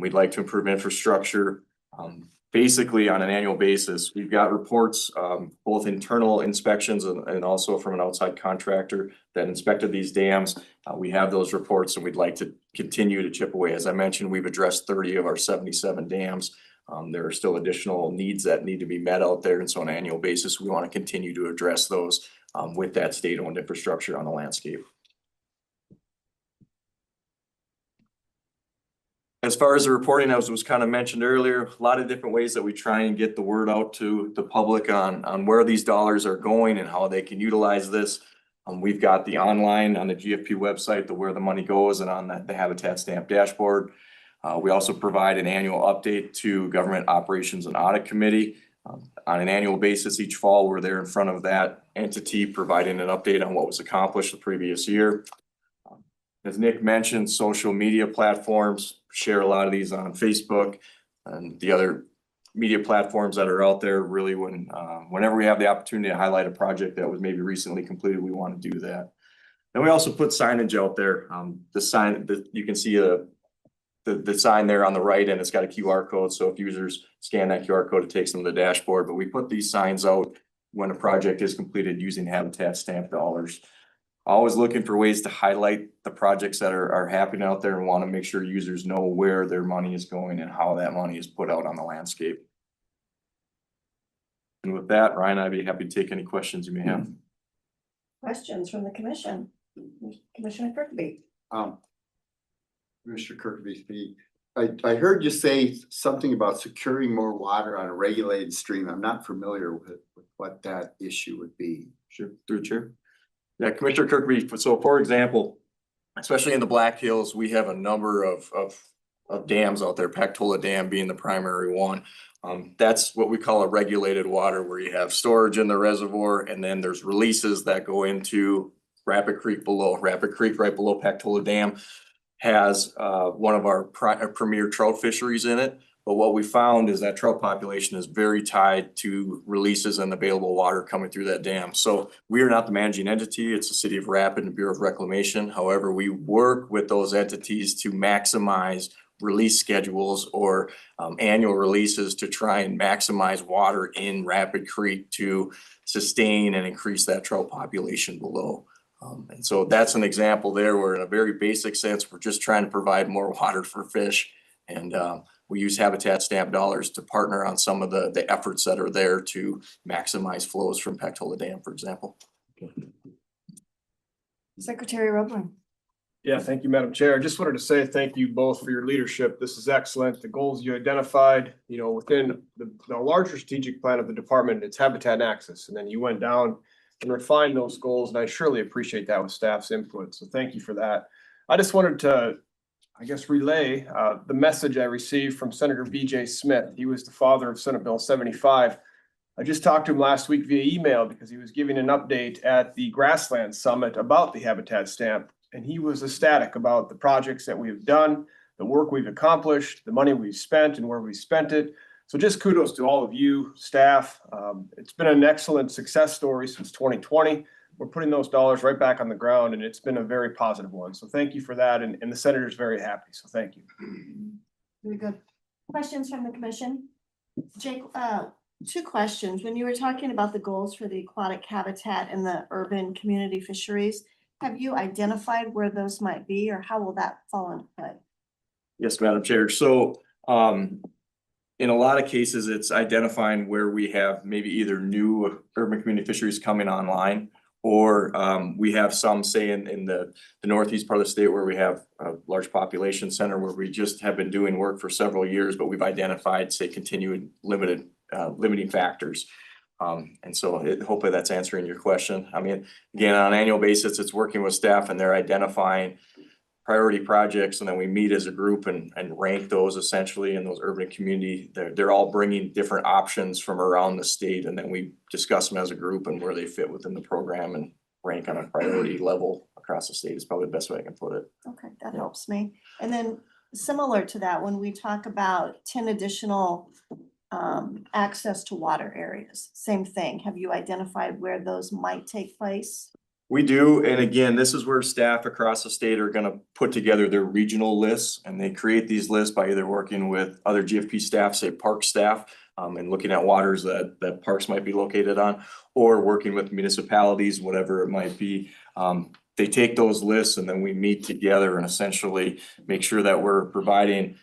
Speaker 10: We'd like to improve infrastructure. Basically on an annual basis, we've got reports, both internal inspections and also from an outside contractor that inspected these dams. We have those reports, and we'd like to continue to chip away. As I mentioned, we've addressed 30 of our 77 dams. There are still additional needs that need to be met out there. And so on an annual basis, we want to continue to address those with that state-owned infrastructure on the landscape. As far as the reporting, as was kind of mentioned earlier, a lot of different ways that we try and get the word out to the public on where these dollars are going and how they can utilize this. We've got the online on the GFP website, the where the money goes, and on the Habitat Stamp dashboard. We also provide an annual update to Government Operations and Audit Committee. On an annual basis each fall, we're there in front of that entity providing an update on what was accomplished the previous year. As Nick mentioned, social media platforms, share a lot of these on Facebook and the other media platforms that are out there. Really, whenever we have the opportunity to highlight a project that was maybe recently completed, we want to do that. Then we also put signage out there. The sign that you can see the sign there on the right, and it's got a QR code. So if users scan that QR code, it takes them to the dashboard. But we put these signs out when a project is completed using Habitat Stamp dollars. Always looking for ways to highlight the projects that are happening out there, and want to make sure users know where their money is going and how that money is put out on the landscape. And with that, Ryan, I'd be happy to take any questions you may have.
Speaker 1: Questions from the commission? Commissioner Kirkby.
Speaker 8: Mr. Kirkby, I heard you say something about securing more water on a regulated stream. I'm not familiar with what that issue would be.
Speaker 10: Sure, through the chair. Yeah, Commissioner Kirkby, so for example, especially in the Black Hills, we have a number of dams out there, Pactola Dam being the primary one. That's what we call a regulated water, where you have storage in the reservoir, and then there's releases that go into Rapid Creek below. Rapid Creek, right below Pactola Dam, has one of our premier trout fisheries in it. But what we found is that trout population is very tied to releases and available water coming through that dam. So we are not the managing entity. It's the City of Rapid and Bureau of Reclamation. However, we work with those entities to maximize release schedules or annual releases to try and maximize water in Rapid Creek to sustain and increase that trout population below. And so that's an example there where, in a very basic sense, we're just trying to provide more water for fish. And we use Habitat Stamp dollars to partner on some of the efforts that are there to maximize flows from Pactola Dam, for example.
Speaker 1: Secretary Roebling.
Speaker 9: Yeah, thank you, Madam Chair. I just wanted to say thank you both for your leadership. This is excellent. The goals you identified, within the larger strategic plan of the department, it's habitat and access. And then you went down and refined those goals, and I surely appreciate that with staff's input. So thank you for that. I just wanted to, relay the message I received from Senator BJ Smith. He was the father of Senate Bill 75. I just talked to him last week via email because he was giving an update at the Grassland Summit about the Habitat Stamp. And he was ecstatic about the projects that we've done, the work we've accomplished, the money we've spent and where we spent it. So just kudos to all of you, staff. It's been an excellent success story since 2020. We're putting those dollars right back on the ground, and it's been a very positive one. So thank you for that. And the senator's very happy. So thank you.
Speaker 1: Very good.
Speaker 11: Questions from the commission? Jake, 2 questions. When you were talking about the goals for the aquatic habitat and the urban community fisheries,
Speaker 1: have you identified where those might be, or how will that fall into play?
Speaker 2: Yes, Madam Chair. So, in a lot of cases, it's identifying where we have maybe either new urban community fisheries coming online, or, we have some, say, in the northeast part of the state where we have a large population center where we just have been doing work for several years, but we've identified, say, continuing limiting factors. And so hopefully that's answering your question. I mean, again, on an annual basis, it's working with staff and they're identifying priority projects, and then we meet as a group and rank those essentially in those urban community. They're all bringing different options from around the state, and then we discuss them as a group and where they fit within the program and rank on a priority level across the state is probably the best way I can put it.
Speaker 1: Okay, that helps me. And then similar to that, when we talk about 10 additional access to water areas, same thing. Have you identified where those might take place?
Speaker 2: We do, and again, this is where staff across the state are gonna put together their regional lists, and they create these lists by either working with other GFP staff, say park staff, and looking at waters that parks might be located on, or working with municipalities, whatever it might be. They take those lists and then we meet together and essentially make sure that we're providing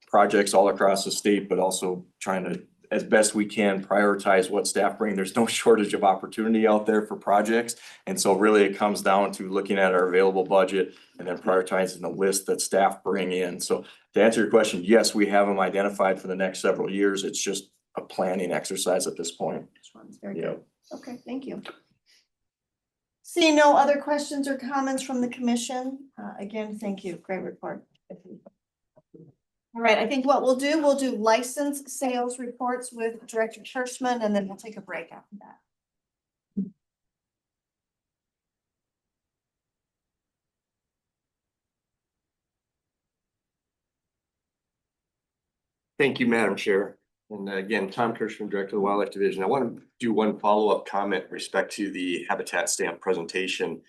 Speaker 2: projects all across the state, but also trying to, as best we can, prioritize what staff bring. There's no shortage of opportunity out there for projects. And so really it comes down to looking at our available budget and then prioritizing the list that staff bring in. So to answer your question, yes, we have them identified for the next several years. It's just a planning exercise at this point.
Speaker 1: Very
Speaker 2: Yeah.
Speaker 1: good. Okay, thank you. Seeing no other questions or comments from the commission, again, thank you. Great report. All right, I think what we'll do license sales reports with Director Churchman, and then we'll take a break after that.
Speaker 2: Thank you, Madam Chair. And again, Tom Kirschman, Director of the Wildlife Division. I want to do one follow-up comment with respect to the habitat stamp presentation.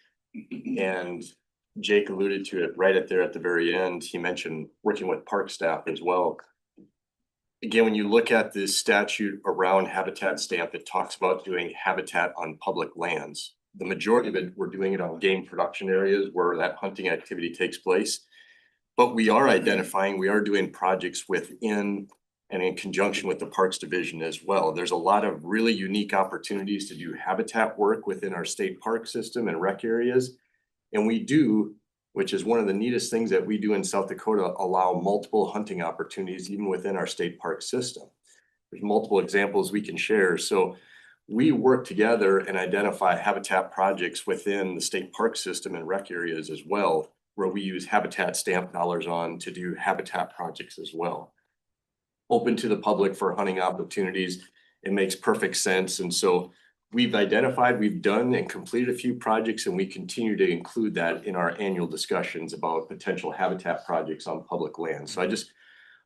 Speaker 2: And Jake alluded to it right at the very end. He mentioned working with park staff as well. Again, when you look at this statute around habitat stamp, it talks about doing habitat on public lands. The majority of it, we're doing it on game production areas where that hunting activity takes place. But we are identifying, we are doing projects within and in conjunction with the Parks Division as well. There's a lot of really unique opportunities to do habitat work within our state park system and rec areas. And we do, which is one of the neatest things that we do in South Dakota, allow multiple hunting opportunities even within our state park system. There's multiple examples we can share. So we work together and identify habitat projects within the state park system and rec areas as well, where we use habitat stamp dollars on to do habitat projects as well. Open to the public for hunting opportunities. It makes perfect sense. And so we've identified, we've done and completed a few projects, and we continue to include that in our annual discussions about potential habitat projects on public land. So I just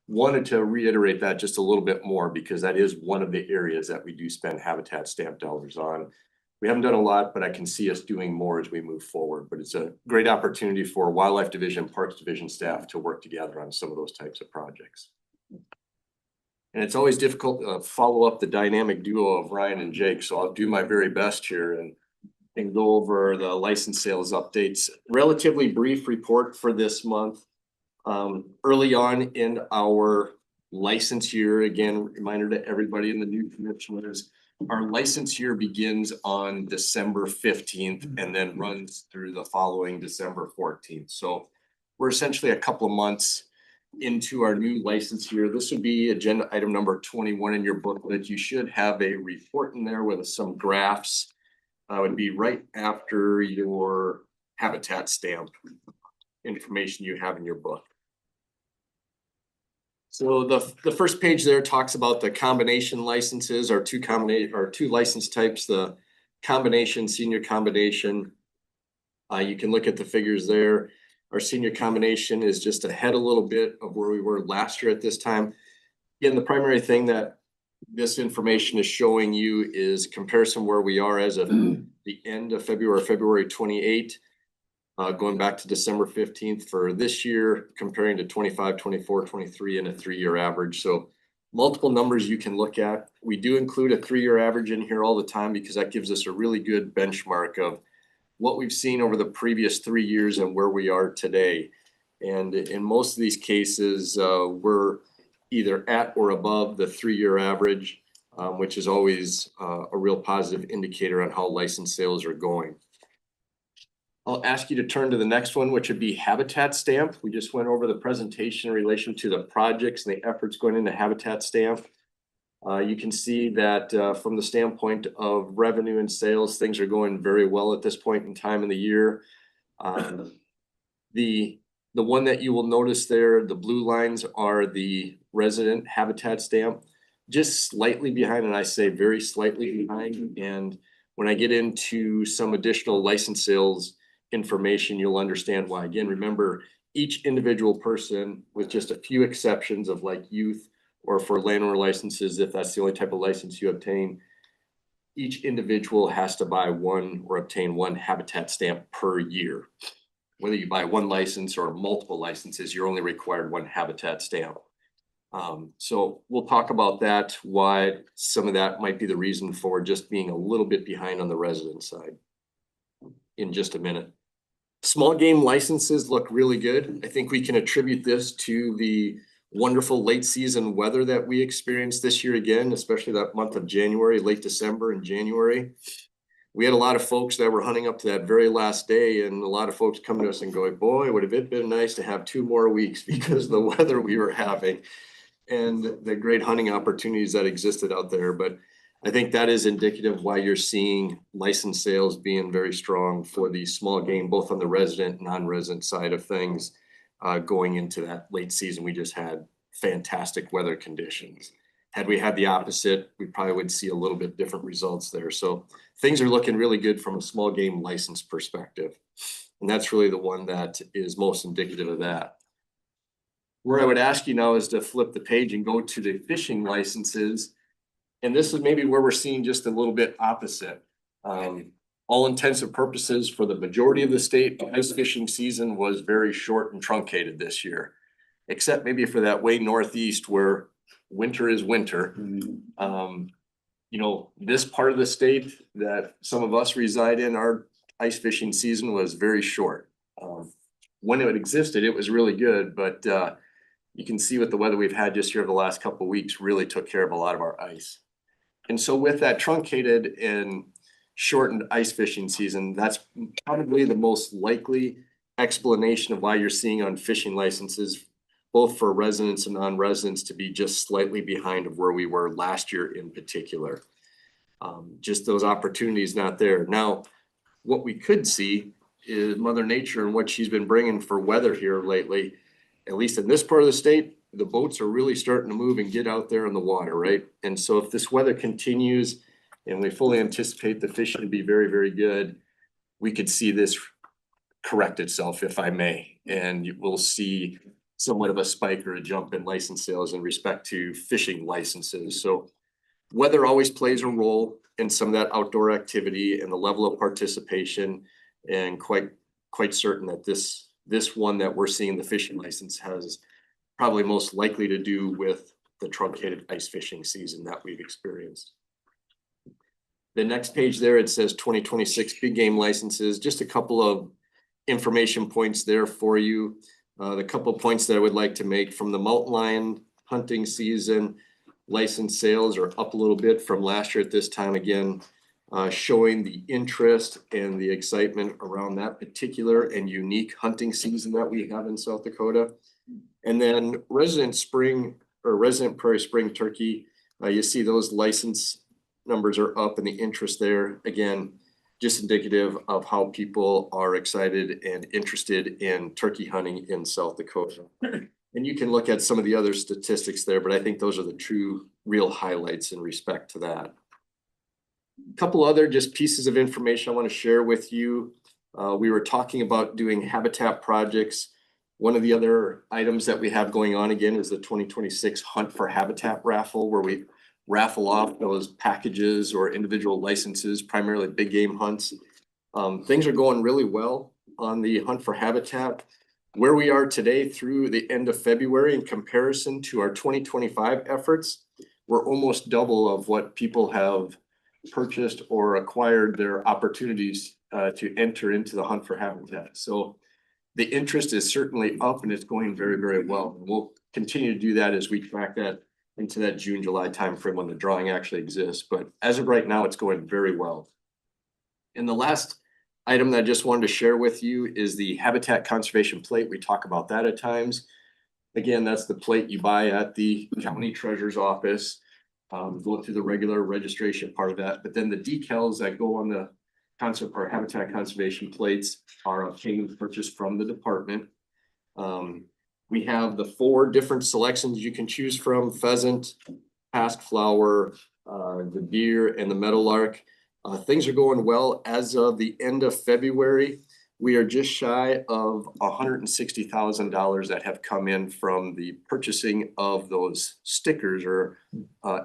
Speaker 2: wanted to reiterate that just a little bit more, because that is one of the areas that we do spend habitat stamp dollars on. We haven't done a lot, but I can see us doing more as we move forward. But it's a great opportunity for Wildlife Division, Parks Division staff to work together on some of those types of projects. And it's always difficult to follow up the dynamic duo of Ryan and Jake, so I'll do my very best here and go over the license sales updates. Relatively brief report for this month. Early on in our license year, again, reminder to everybody in the new commissioners, our license year begins on December 15th and then runs through the following December 14th. So we're essentially a couple of months into our new license year. This would be agenda item number 21 in your booklet. You should have a report in there with some graphs. Would be right after your habitat stamp information you have in your book. So the first page there talks about the combination licenses, our two license types, the combination, senior combination. You can look at the figures there. Our senior combination is just ahead a little bit of where we were last year at this time. Again, the primary thing that this information is showing you is comparison where we are as of the end of February 28, going back to December 15th for this year, comparing to 25, 24, 23 and a 3-year average. So multiple numbers you can look at. We do include a 3-year average in here all the time because that gives us a really good benchmark of what we've seen over the previous 3 years and where we are today. And in most of these cases, we're either at or above the 3-year average, which is always a real positive indicator on how license sales are going. I'll ask you to turn to the next one, which would be Habitat Stamp. We just went over the presentation in relation to the projects and the efforts going into Habitat Stamp. You can see that from the standpoint of revenue and sales, things are going very well at this point in time in the year. The one that you will notice there, the blue lines are the resident Habitat Stamp, just slightly behind, and I say very slightly behind. And when I get into some additional license sales information, you'll understand why. Again, remember, each individual person, with just a few exceptions of like youth or for landowner licenses, if that's the only type of license you obtain, each individual has to buy one or obtain one Habitat Stamp per year. Whether you buy one license or multiple licenses, you're only required one Habitat Stamp. So we'll talk about that, why some of that might be the reason for just being a little bit behind on the resident side in just a minute. Small game licenses look really good. I think we can attribute this to the wonderful late season weather that we experienced this year again, especially that month of January, late December and January. We had a lot of folks that were hunting up to that very last day, and a lot of folks come to us and go, boy, would have it been nice to have 2 more weeks because of the weather we were having and the great hunting opportunities that existed out there. But I think that is indicative of why you're seeing license sales being very strong for the small game, both on the resident and non-resident side of things, going into that late season. We just had fantastic weather conditions. Had we had the opposite, we probably would see a little bit different results there. So things are looking really good from a small game license perspective. And that's really the one that is most indicative of that. Where I would ask you now is to flip the page and go to the fishing licenses. And this is maybe where we're seeing just a little bit opposite. All intents and purposes for the majority of the state, ice fishing season was very short and truncated this year. Except maybe for that way northeast where winter is winter. You know, this part of the state that some of us reside in, our ice fishing season was very short. When it existed, it was really good, but you can see with the weather we've had just here over the last couple of weeks really took care of a lot of our ice. And so with that truncated and shortened ice fishing season, that's probably the most likely explanation of why you're seeing on fishing licenses, both for residents and non-residents, to be just slightly behind of where we were last year in particular. Just those opportunities not there. Now, what we could see is Mother Nature and what she's been bringing for weather here lately, at least in this part of the state, the boats are really starting to move and get out there in the water, right? And so if this weather continues and we fully anticipate the fishing to be very, very good, we could see this correct itself, if I may, and we'll see somewhat of a spike or a jump in license sales in respect to fishing licenses. So weather always plays a role in some of that outdoor activity and the level of participation, and quite certain that this one that we're seeing, the fishing license, has probably most likely to do with the truncated ice fishing season that we've experienced. The next page there, it says 2026 big game licenses. Just a couple of information points there for you. The couple of points that I would like to make from the mountain lion hunting season, license sales are up a little bit from last year at this time, again, showing the interest and the excitement around that particular and unique hunting season that we have in South Dakota. And then resident prairie spring turkey, you see those license numbers are up and the interest there, again, just indicative of how people are excited and interested in turkey hunting in South Dakota. And you can look at some of the other statistics there, but I think those are the true real highlights in respect to that. A couple other just pieces of information I want to share with you. We were talking about doing habitat projects. One of the other items that we have going on again is the 2026 Hunt for Habitat raffle, where we raffle off those packages or individual licenses, primarily big game hunts. Things are going really well on the Hunt for Habitat. Where we are today through the end of February in comparison to our 2025 efforts, we're almost double of what people have purchased or acquired their opportunities to enter into the hunt for habitat. So the interest is certainly up and it's going very, very well. And we'll continue to do that as we track that into that June, July timeframe when the drawing actually exists. But as of right now, it's going very well. And the last item that I just wanted to share with you is the habitat conservation plate. We talk about that at times. Again, that's the plate you buy at the county treasurer's office. Go through the regular registration part of that, but then the decals that go on the concept or habitat conservation plates are obtained purchased from the department. We have the 4 different selections you can choose from: pheasant, pasque flower, the deer, and the meadowlark. Things are going well. As of the end of February, we are just shy of $160,000 that have come in from the purchasing of those stickers or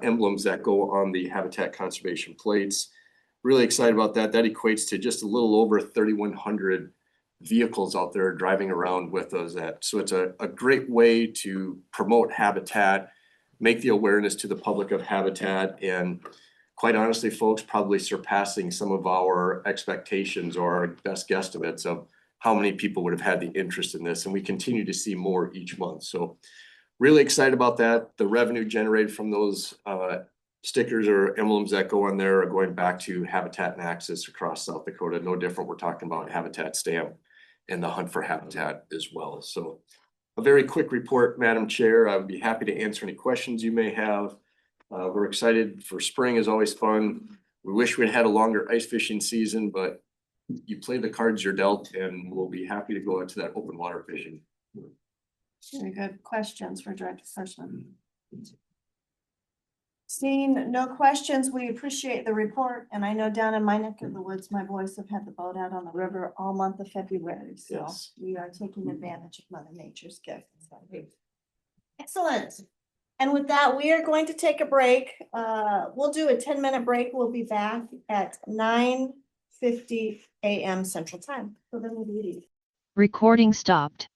Speaker 2: emblems that go on the habitat conservation plates. Really excited about that. That equates to just a little over 3,100 vehicles out there driving around with us. So it's a great way to promote habitat, make the awareness to the public of habitat, and quite honestly, folks, probably surpassing some of our expectations or our best guesstimates of how many people would have had the interest in this. And we continue to see more each month. So really excited about that. The revenue generated from those stickers or emblems that go on there are going back to Habitat and Access across South Dakota. No different. We're talking about Habitat Stamp and the Hunt for Habitat as well. So a very quick report, Madam Chair. I would be happy to answer any questions you may have. We're excited for spring, is always fun. We wish we'd had a longer ice fishing season, but you play the cards you're dealt, and we'll be happy to go into that open water fishing.
Speaker 1: Very good. Questions for Director Hirschman? Seeing no questions, we appreciate the report, and I know down in my neck of the woods, my boys have had the boat out on the river all month of February, so
Speaker 2: Yes.
Speaker 1: we are taking advantage of Mother Nature's gift. Excellent. And with that, we are going to take a break. We'll do a 10-minute break. We'll be back at 9:50 a.m. Central Time. So then we'll leave.
Speaker 13: Recording stopped.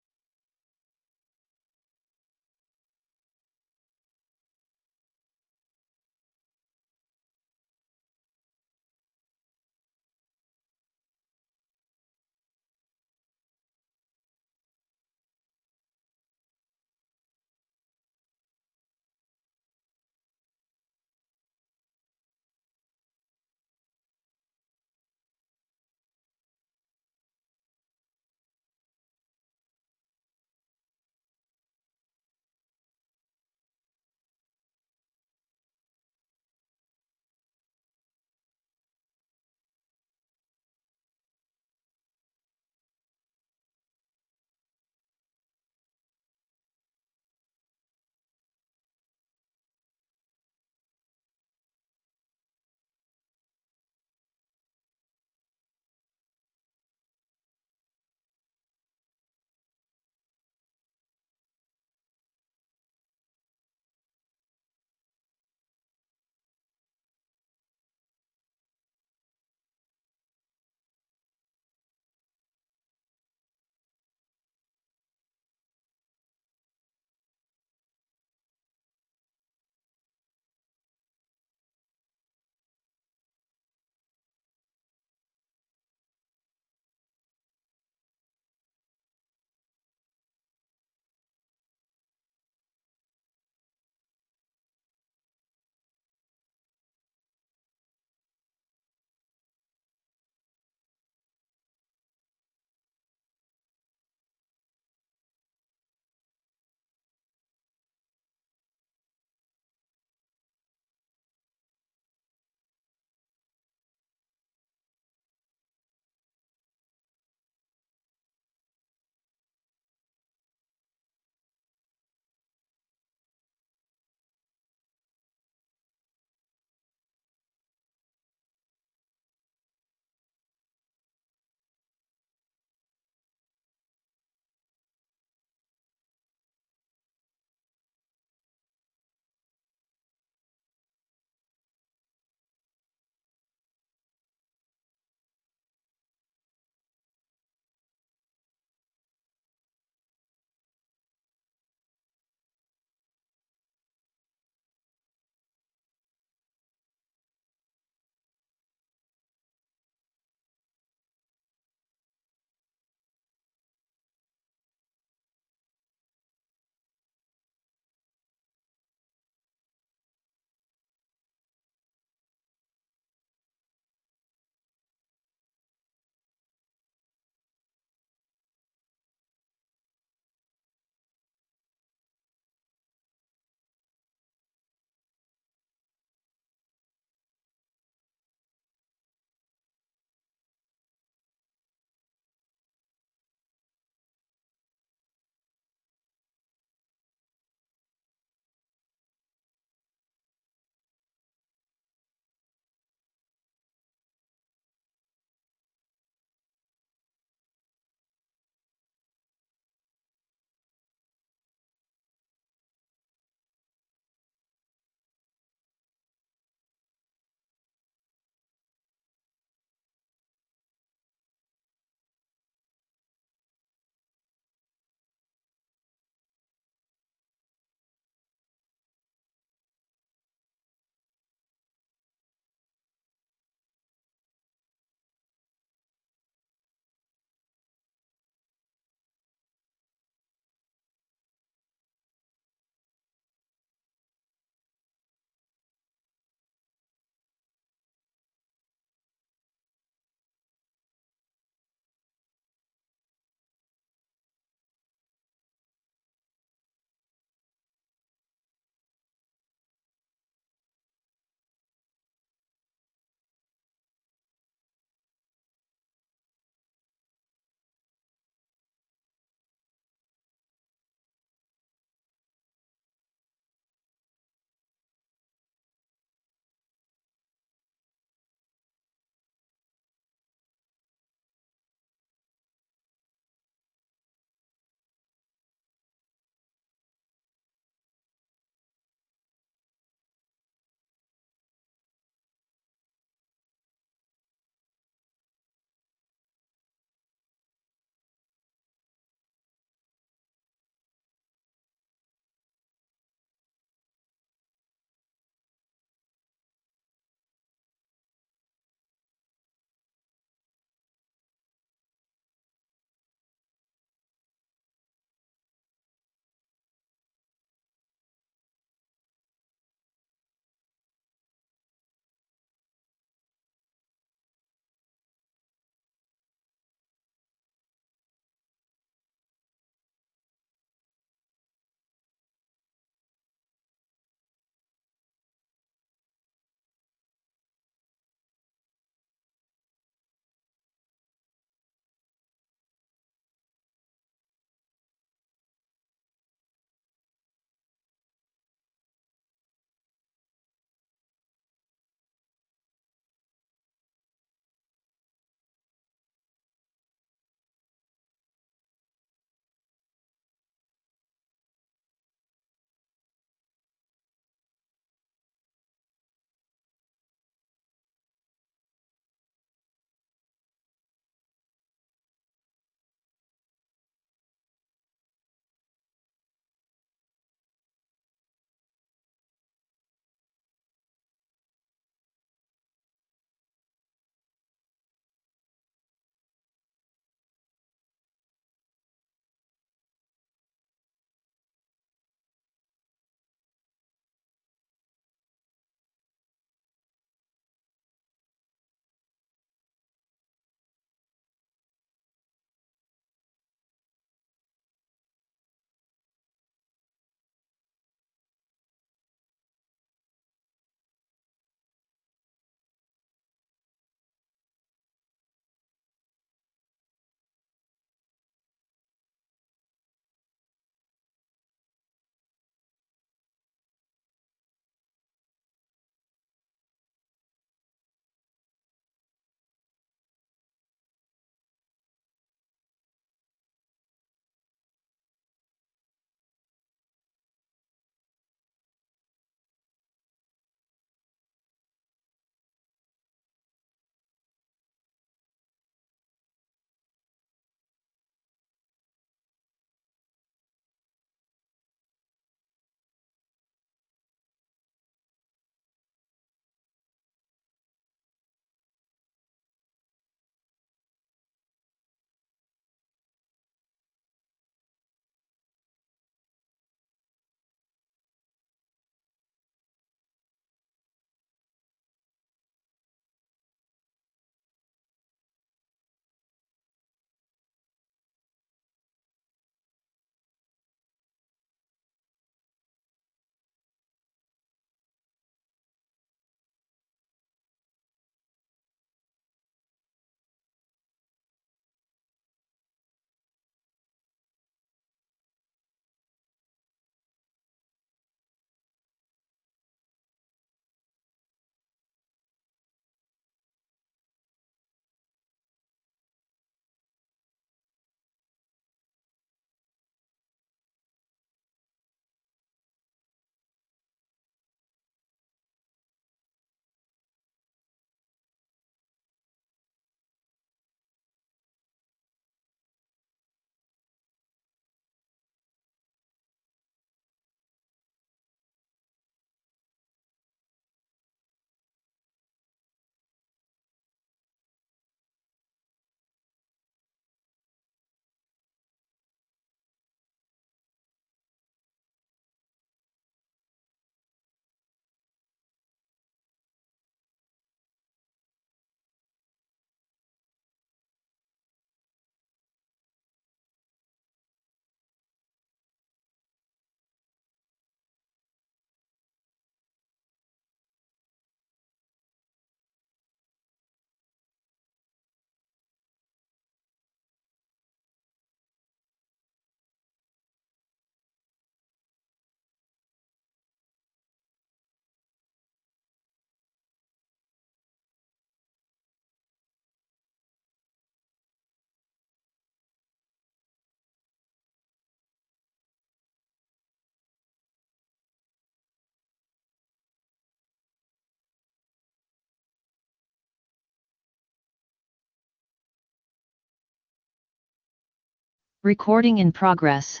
Speaker 13: Recording in progress.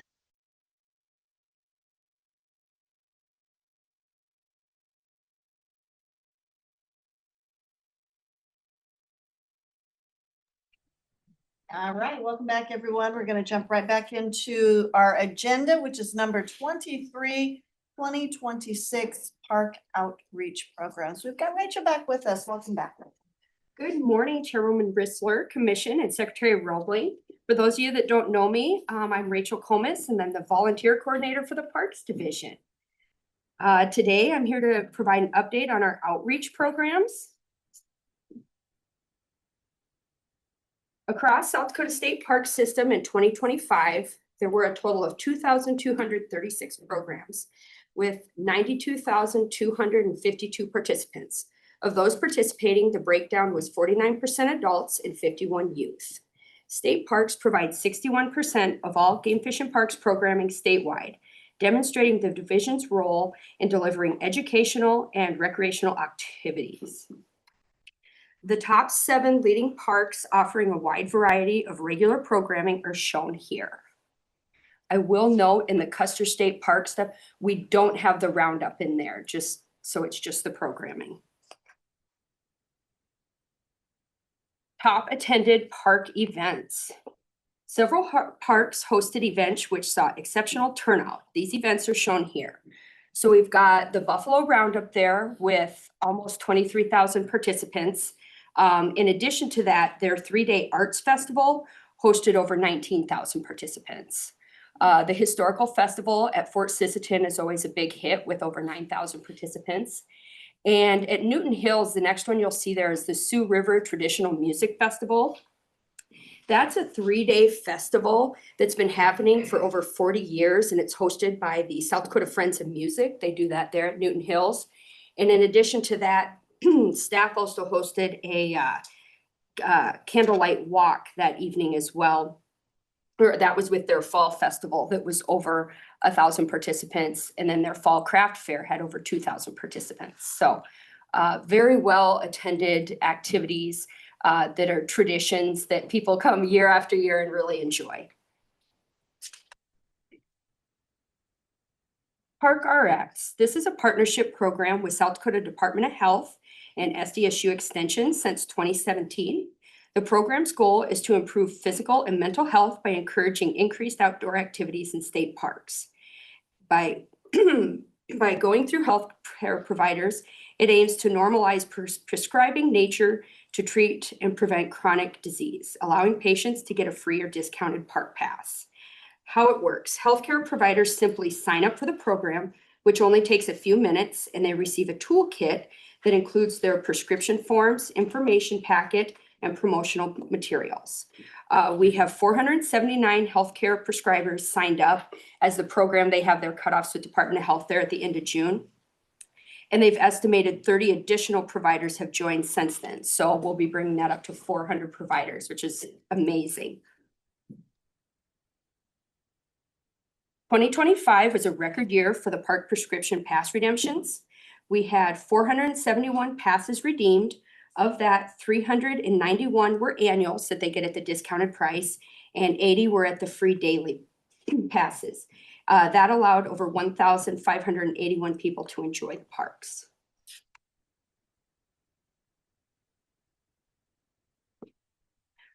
Speaker 1: All right, welcome back, everyone. We're gonna jump right back into our agenda, which is number 23, 2026 Park Outreach Programs. We've got Rachel back with us. Welcome back.
Speaker 14: Good morning, Chairwoman Bristler, Commission, and Secretary Roebling. For those of you that don't know me, I'm Rachel Comus, and I'm the Volunteer Coordinator for the Parks Division. Today, I'm here to provide an update on our outreach programs. Across South Dakota State Park System in 2025, there were a total of 2,236 programs with 92,252 participants. Of those participating, the breakdown was 49% adults and 51 youth. State parks provide 61% of all Game Fish and Parks programming statewide, demonstrating the division's role in delivering educational and recreational activities. The top 7 leading parks offering a wide variety of regular programming are shown here. I will note in the Custer State Park stuff, we don't have the roundup in there, just so it's just the programming. Top attended park events. Several parks hosted events which saw exceptional turnout. These events are shown here. So we've got the Buffalo Roundup there with almost 23,000 participants. In addition to that, their 3-day arts festival hosted over 19,000 participants. The Historical Festival at Fort Sisseton is always a big hit with over 9,000 participants. And at Newton Hills, the next one you'll see there is the Sioux River Traditional Music Festival. That's a 3-day festival that's been happening for over 40 years, and it's hosted by the South Dakota Friends of Music. They do that there at Newton Hills. And in addition to that, staff also hosted a candlelight walk that evening as well. Or that was with their fall festival that was over 1,000 participants, and then their fall craft fair had over 2,000 participants. So very well attended activities that are traditions that people come year after year and really enjoy. Park RX. This is a partnership program with South Dakota Department of Health and SDSU Extension since 2017. The program's goal is to improve physical and mental health by encouraging increased outdoor activities in state parks. By going through health care providers, it aims to normalize prescribing nature to treat and prevent chronic disease, allowing patients to get a free or discounted park pass. How it works: healthcare providers simply sign up for the program, which only takes a few minutes, and they receive a toolkit that includes their prescription forms, information packet, and promotional materials. We have 479 healthcare prescribers signed up as the program. They have their cutoffs with Department of Health there at the end of June. And they've estimated 30 additional providers have joined since then. So we'll be bringing that up to 400 providers, which is amazing. 2025 was a record year for the park prescription pass redemptions. We had 471 passes redeemed. Of that, 391 were annuals that they get at the discounted price, and 80 were at the free daily passes. That allowed over 1,581 people to enjoy the parks.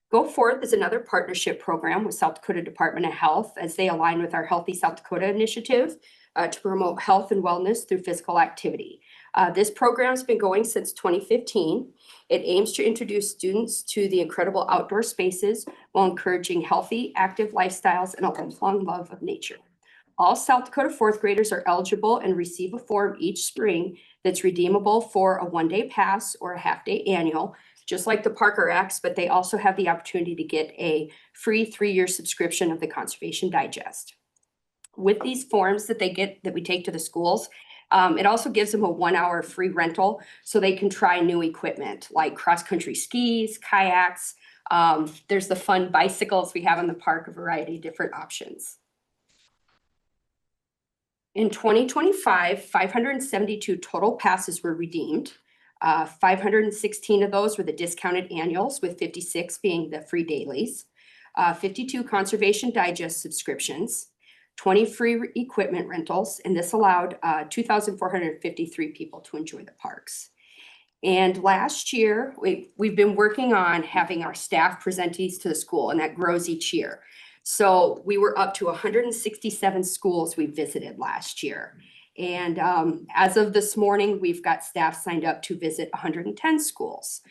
Speaker 14: Go Forth is another partnership program with South Dakota Department of Health as they align with our Healthy South Dakota initiative to promote health and wellness through physical activity. This program has been going since 2015. It aims to introduce students to the incredible outdoor spaces while encouraging healthy, active lifestyles and a lifelong love of nature. All South Dakota 4th graders are eligible and receive a form each spring that's redeemable for a 1-day pass or a half-day annual, just like the Park RX, but they also have the opportunity to get a free 3-year subscription of the Conservation Digest. With these forms that they get, that we take to the schools, it also gives them a 1-hour free rental so they can try new equipment like cross-country skis, kayaks. There's the fun bicycles we have in the park, a variety of different options. In 2025, 572 total passes were redeemed. 516 of those were the discounted annuals, with 56 being the free dailies. 52 Conservation Digest subscriptions, 20 free equipment rentals, and this allowed 2,453 people to enjoy the parks. And last year, we've been working on having our staff presentees to the school, and that grows each year. So we were up to 167 schools we visited last year. And as of this morning, we've got staff signed up to visit 110 schools.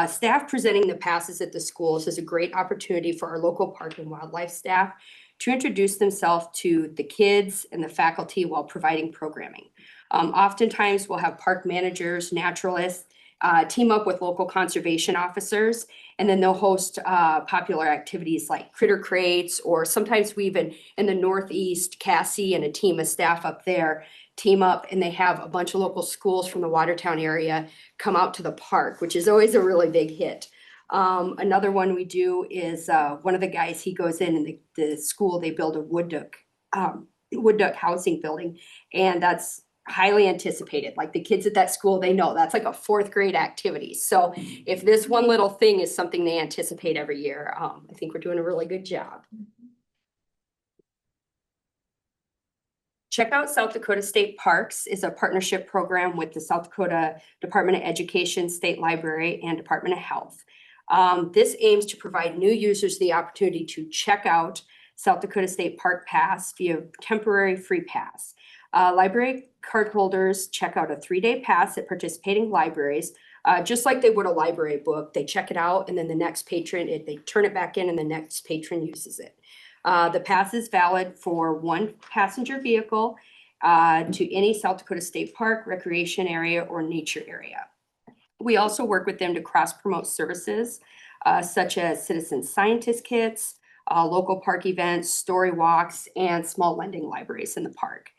Speaker 14: Staff presenting the passes at the schools is a great opportunity for our local park and wildlife staff to introduce themselves to the kids and the faculty while providing programming. Oftentimes, we'll have park managers, naturalists, team up with local conservation officers, and then they'll host popular activities like critter crates, or sometimes we even, in the Northeast, Cassie and a team of staff up there team up and they have a bunch of local schools from the Watertown area come out to the park, which is always a really big hit. Another one we do is one of the guys, he goes in and the school, they build a wood duck housing building, and that's highly anticipated. Like the kids at that school, they know that's like a 4th grade activity. So if this one little thing is something they anticipate every year, I think we're doing a really good job. Check Out South Dakota State Parks is a partnership program with the South Dakota Department of Education, State Library, and Department of Health. This aims to provide new users the opportunity to check out South Dakota State Park Pass via temporary free pass. Library card holders check out a 3-day pass at participating libraries, just like they would a library book. They check it out, and then the next patron, they turn it back in, and the next patron uses it. The pass is valid for 1 passenger vehicle to any South Dakota State Park, recreation area, or nature area. We also work with them to cross-promote services such as citizen scientist kits, local park events, story walks, and small lending libraries in the park.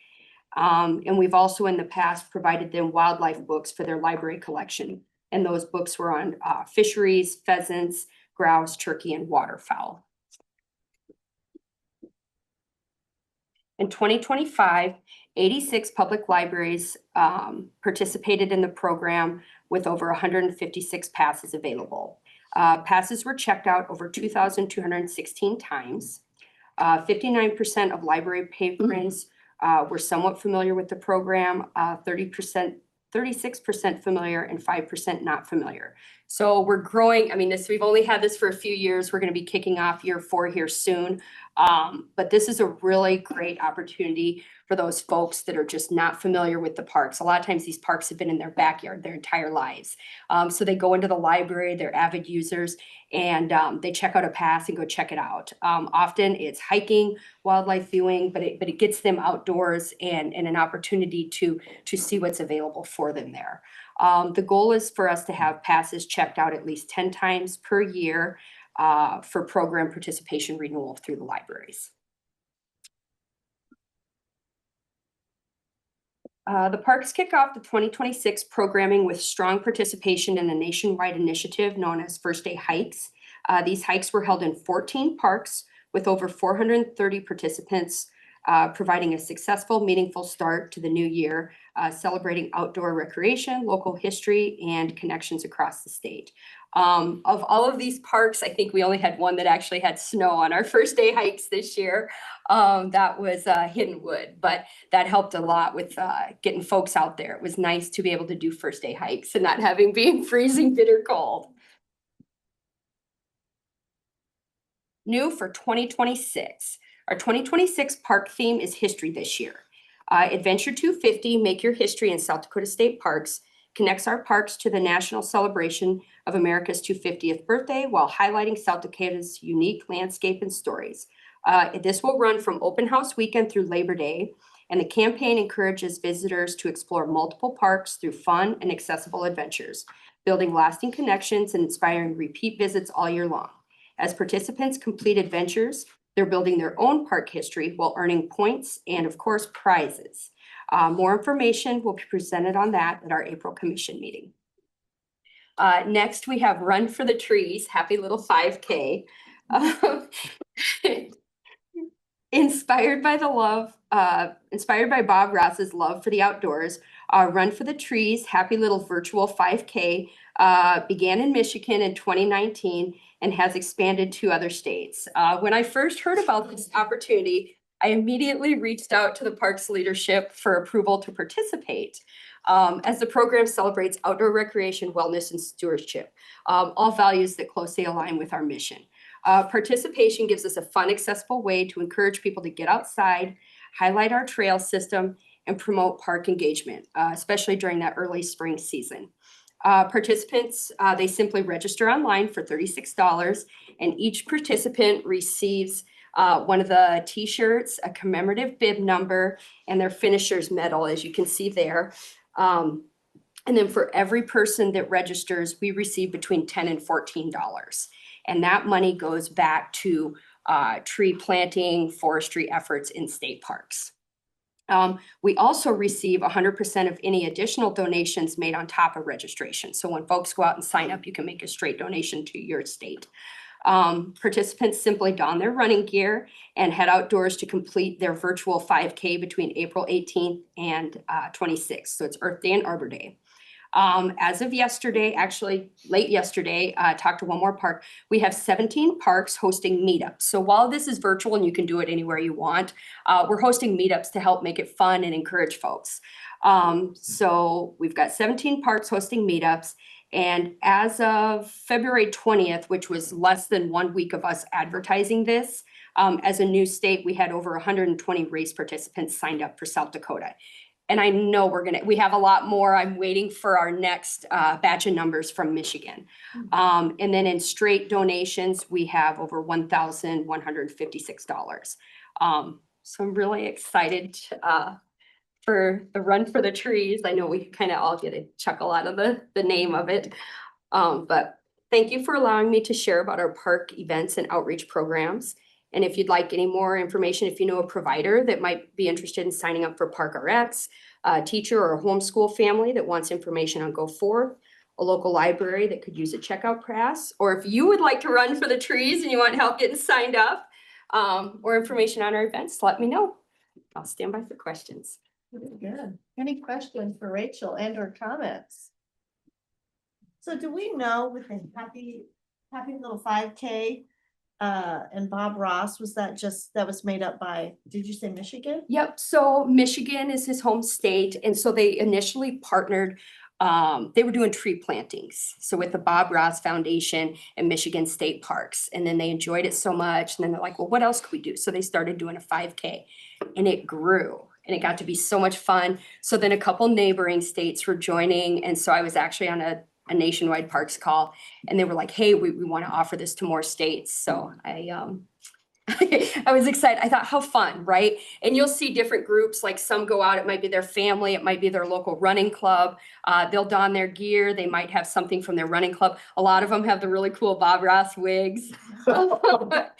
Speaker 14: And we've also in the past provided them wildlife books for their library collection. And those books were on fisheries, pheasants, grouse, turkey, and waterfowl. In 2025, 86 public libraries participated in the program with over 156 passes available. Passes were checked out over 2,216 times. 59% of library patrons were somewhat familiar with the program, 36% familiar, and 5% not familiar. So we're growing. I mean, we've only had this for a few years. We're going to be kicking off year 4 here soon. But this is a really great opportunity for those folks that are just not familiar with the parks. A lot of times these parks have been in their backyard their entire lives. So they go into the library, they're avid users, and they check out a pass and go check it out. Often it's hiking, wildlife viewing, but it gets them outdoors and an opportunity to see what's available for them there. The goal is for us to have passes checked out at least 10 times per year for program participation renewal through the libraries. The parks kick off the 2026 programming with strong participation in a nationwide initiative known as First Day Hikes. These hikes were held in 14 parks with over 430 participants, providing a successful, meaningful start to the new year, celebrating outdoor recreation, local history, and connections across the state. Of all of these parks, I think we only had one that actually had snow on our first day hikes this year. That was Hidden Wood, but that helped a lot with getting folks out there. It was nice to be able to do first day hikes and not having been freezing bitter cold. New for 2026. Our 2026 park theme is history this year. Adventure 250, Make Your History in South Dakota State Parks, connects our parks to the national celebration of America's 250th birthday while highlighting South Dakota's unique landscape and stories. This will run from open house weekend through Labor Day, and the campaign encourages visitors to explore multiple parks through fun and accessible adventures, building lasting connections and inspiring repeat visits all year long. As participants complete adventures, they're building their own park history while earning points and, of course, prizes. More information will be presented on that at our April Commission meeting. Next, we have Run for the Trees, Happy Little 5K. Inspired by Bob Ross's love for the outdoors, Run for the Trees, Happy Little Virtual 5K began in Michigan in 2019 and has expanded to other states. When I first heard about this opportunity, I immediately reached out to the parks leadership for approval to participate. As the program celebrates outdoor recreation, wellness, and stewardship, all values that closely align with our mission. Participation gives us a fun, accessible way to encourage people to get outside, highlight our trail system, and promote park engagement, especially during that early spring season. Participants, they simply register online for $36, and each participant receives one of the t-shirts, a commemorative bib number, and their finisher's medal, as you can see there. And then for every person that registers, we receive between $10 and $14. And that money goes back to tree planting, forestry efforts in state parks. We also receive 100% of any additional donations made on top of registration. So when folks go out and sign up, you can make a straight donation to your state. Participants simply don their running gear and head outdoors to complete their virtual 5K between April 18th and 26th. So it's Earth Day and Arbor Day. As of yesterday, actually late yesterday, talked to one more park. We have 17 parks hosting meetups. So while this is virtual and you can do it anywhere you want, we're hosting meetups to help make it fun and encourage folks. So we've got 17 parks hosting meetups. And as of February 20th, which was less than 1 week of us advertising this, as a new state, we had over 120 race participants signed up for South Dakota. And I know we have a lot more. I'm waiting for our next batch of numbers from Michigan. And then in straight donations, we have over $1,156. So I'm really excited for the Run for the Trees. I know we kind of all get a chuckle out of the name of it. But thank you for allowing me to share about our park events and outreach programs. And if you'd like any more information, if you know a provider that might be interested in signing up for ParkRx, a teacher or a homeschool family that wants information on Go Forth, a local library that could use a checkout pass, or if you would like to run for the trees and you want help getting signed up, or information on our events, let me know. I'll stand by for questions.
Speaker 1: Good. Any questions for Rachel and or comments? So do we know with the happy little 5K, and Bob Ross, that was made up by, did you say Michigan?
Speaker 14: Yep, so Michigan is his home state, and so they initially partnered, they were doing tree plantings. So with the Bob Ross Foundation and Michigan State Parks, and then they enjoyed it so much, and then they're like, well, what else could we do? So they started doing a 5K, and it grew, and it got to be so much fun. So then a couple neighboring states were joining, and so I was actually on a nationwide parks call, and they were like, hey, we want to offer this to more states. So I was excited. I thought, how fun, right? And you'll see different groups, like some go out, it might be their family, it might be their local running club. They'll don their gear. They might have something from their running club. A lot of them have the really cool Bob Ross wigs. Yeah,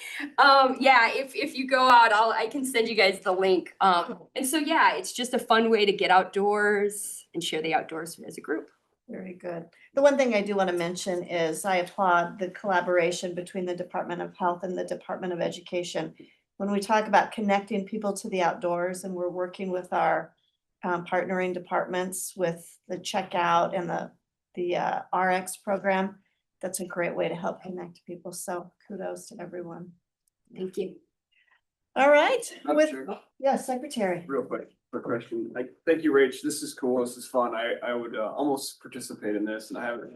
Speaker 14: if you go out, I can send you guys the link. And so, yeah, it's just a fun way to get outdoors and share the outdoors as a group.
Speaker 1: Very good. The one thing I do want to mention is I applaud the collaboration between the Department of Health and the Department of Education. When we talk about connecting people to the outdoors, and we're working with our partnering departments with the checkout and the RX program, that's a great way to help connect people. So kudos to everyone.
Speaker 14: Thank you.
Speaker 1: All right.
Speaker 9: Sure.
Speaker 1: Yes, Secretary.
Speaker 9: Real quick question. Thank you, Rach. This is cool. This is fun. I would almost participate in this, and I haven't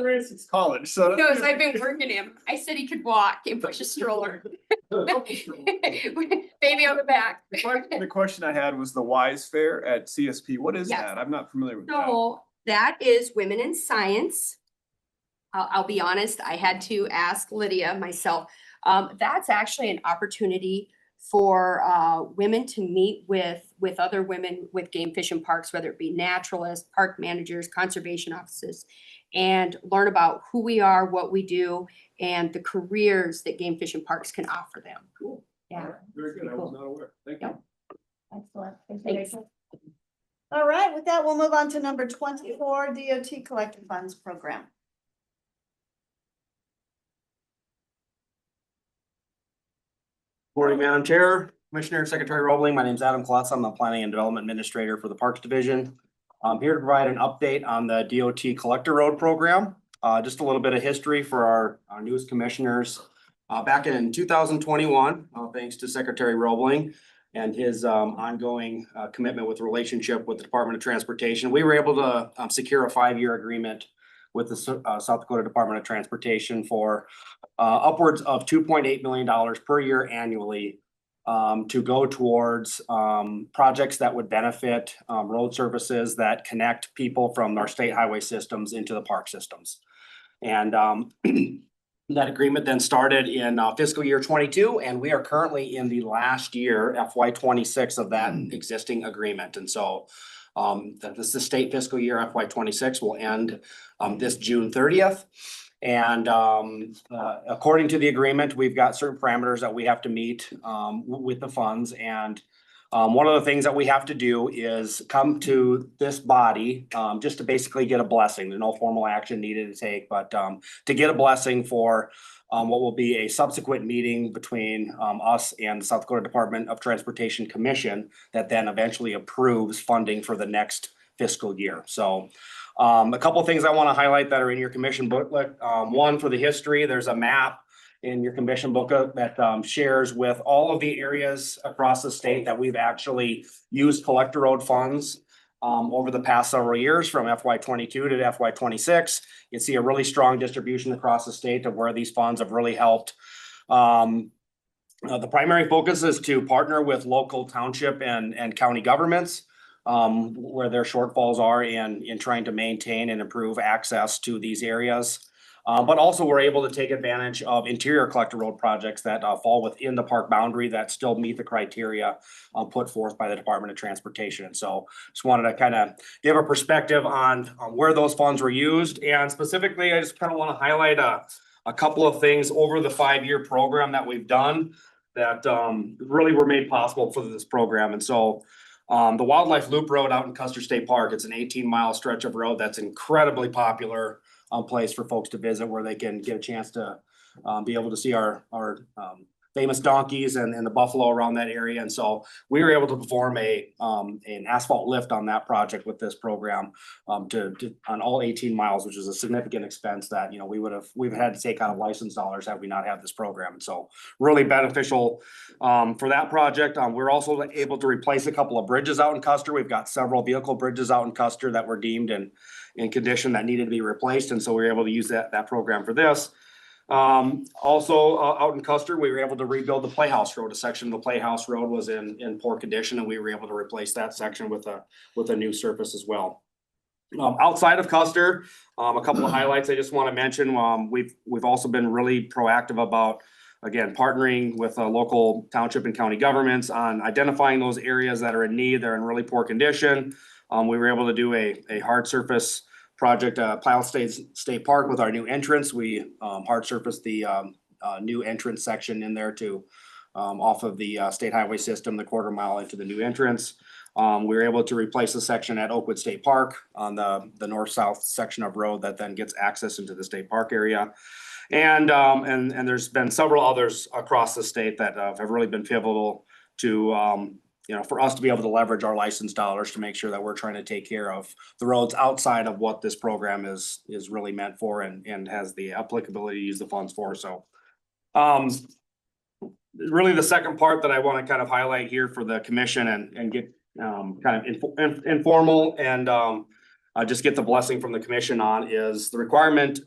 Speaker 9: raced since college, so.
Speaker 14: Knows I've been working him. I said he could walk and push a stroller. Baby on the back.
Speaker 9: The question I had was the WISE Fair at CSP. What is
Speaker 14: Yes.
Speaker 9: that? I'm not familiar with that.
Speaker 14: So that is Women in Science. I'll be honest, I had to ask Lydia myself. That's actually an opportunity for women to meet with other women with game fish and parks, whether it be naturalists, park managers, conservation officers, and learn about who we are, what we do, and the careers that game fish and parks can offer them.
Speaker 9: Cool.
Speaker 14: Yeah.
Speaker 9: Very good. I was not aware. Thank you.
Speaker 14: Yep.
Speaker 1: Excellent. Thank you,
Speaker 14: Thanks.
Speaker 1: Rachel. All right, with that, we'll move on to number 24, DOT Collective Funds Program.
Speaker 15: Morning, Madam Chair, Commissioner, Secretary Roebling. My name is Adam Klotz. I'm the Planning and Development Administrator for the Parks Division. I'm here to provide an update on the DOT Collector Road Program. Just a little bit of history for our newest commissioners. Back in 2021, thanks to Secretary Roebling and his ongoing commitment with relationship with the Department of Transportation, we were able to secure a 5-year agreement with the South Dakota Department of Transportation for upwards of $2.8 million per year annually to go towards projects that would benefit road services that connect people from our state highway systems into the park systems. And that agreement then started in fiscal year 22, and we are currently in the last year, FY 26 of that existing agreement. And so this is the state fiscal year, FY 26 will end this June 30th. And according to the agreement, we've got certain parameters that we have to meet with the funds. And one of the things that we have to do is come to this body just to basically get a blessing. There's no formal action needed to take, but to get a blessing for what will be a subsequent meeting between us and the South Dakota Department of Transportation Commission that then eventually approves funding for the next fiscal year. So a couple of things I want to highlight that are in your commission booklet. One, for the history, there's a map in your commission booklet that shares with all of the areas across the state that we've actually used collector road funds over the past several years from FY 22 to FY 26. You see a really strong distribution across the state of where these funds have really helped. The primary focus is to partner with local township and county governments where their shortfalls are in trying to maintain and improve access to these areas. But also we're able to take advantage of interior collector road projects that fall within the park boundary that still meet the criteria put forth by the Department of Transportation. And so just wanted to kind of give a perspective on where those funds were used. And specifically, I just kind of want to highlight a couple of things over the 5-year program that we've done that really were made possible for this program. And so the Wildlife Loop Road out in Custer State Park, it's an 18-mile stretch of road that's incredibly popular place for folks to visit where they can get a chance to be able to see our famous donkeys and the buffalo around that area. And so we were able to perform an asphalt lift on that project with this program on all 18 miles, which is a significant expense that, you know, we've had to take out of license dollars had we not had this program. And so really beneficial for that project. We're also able to replace a couple of bridges out in Custer. We've got several vehicle bridges out in Custer that were deemed in condition that needed to be replaced. And so we were able to use that program for this. Also out in Custer, we were able to rebuild the Playhouse Road. A section of the Playhouse Road was in poor condition, and we were able to replace that section with a new surface as well. Outside of Custer, a couple of highlights I just want to mention. We've also been really proactive about, again, partnering with local township and county governments on identifying those areas that are in need, they're in really poor condition. We were able to do a hard surface project, Pile State Park with our new entrance. We hard surfaced the new entrance section in there to off of the state highway system, the 1/4 mile into the new entrance. We were able to replace the section at Oakwood State Park on the north-south section of road that then gets access into the state park area. And there's been several others across the state that have really been pivotal to for us to be able to leverage our license dollars to make sure that we're trying to take care of the roads outside of what this program is really meant for and has the applicability to use the funds for. So really the second part that I want to kind of highlight here for the commission and get kind of informal and just get the blessing from the commission on is the requirement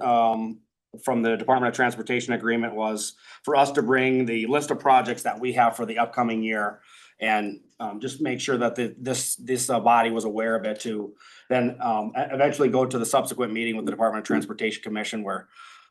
Speaker 15: from the Department of Transportation agreement was for us to bring the list of projects that we have for the upcoming year and just make sure that this body was aware of it to then eventually go to the subsequent meeting with the Department of Transportation Commission where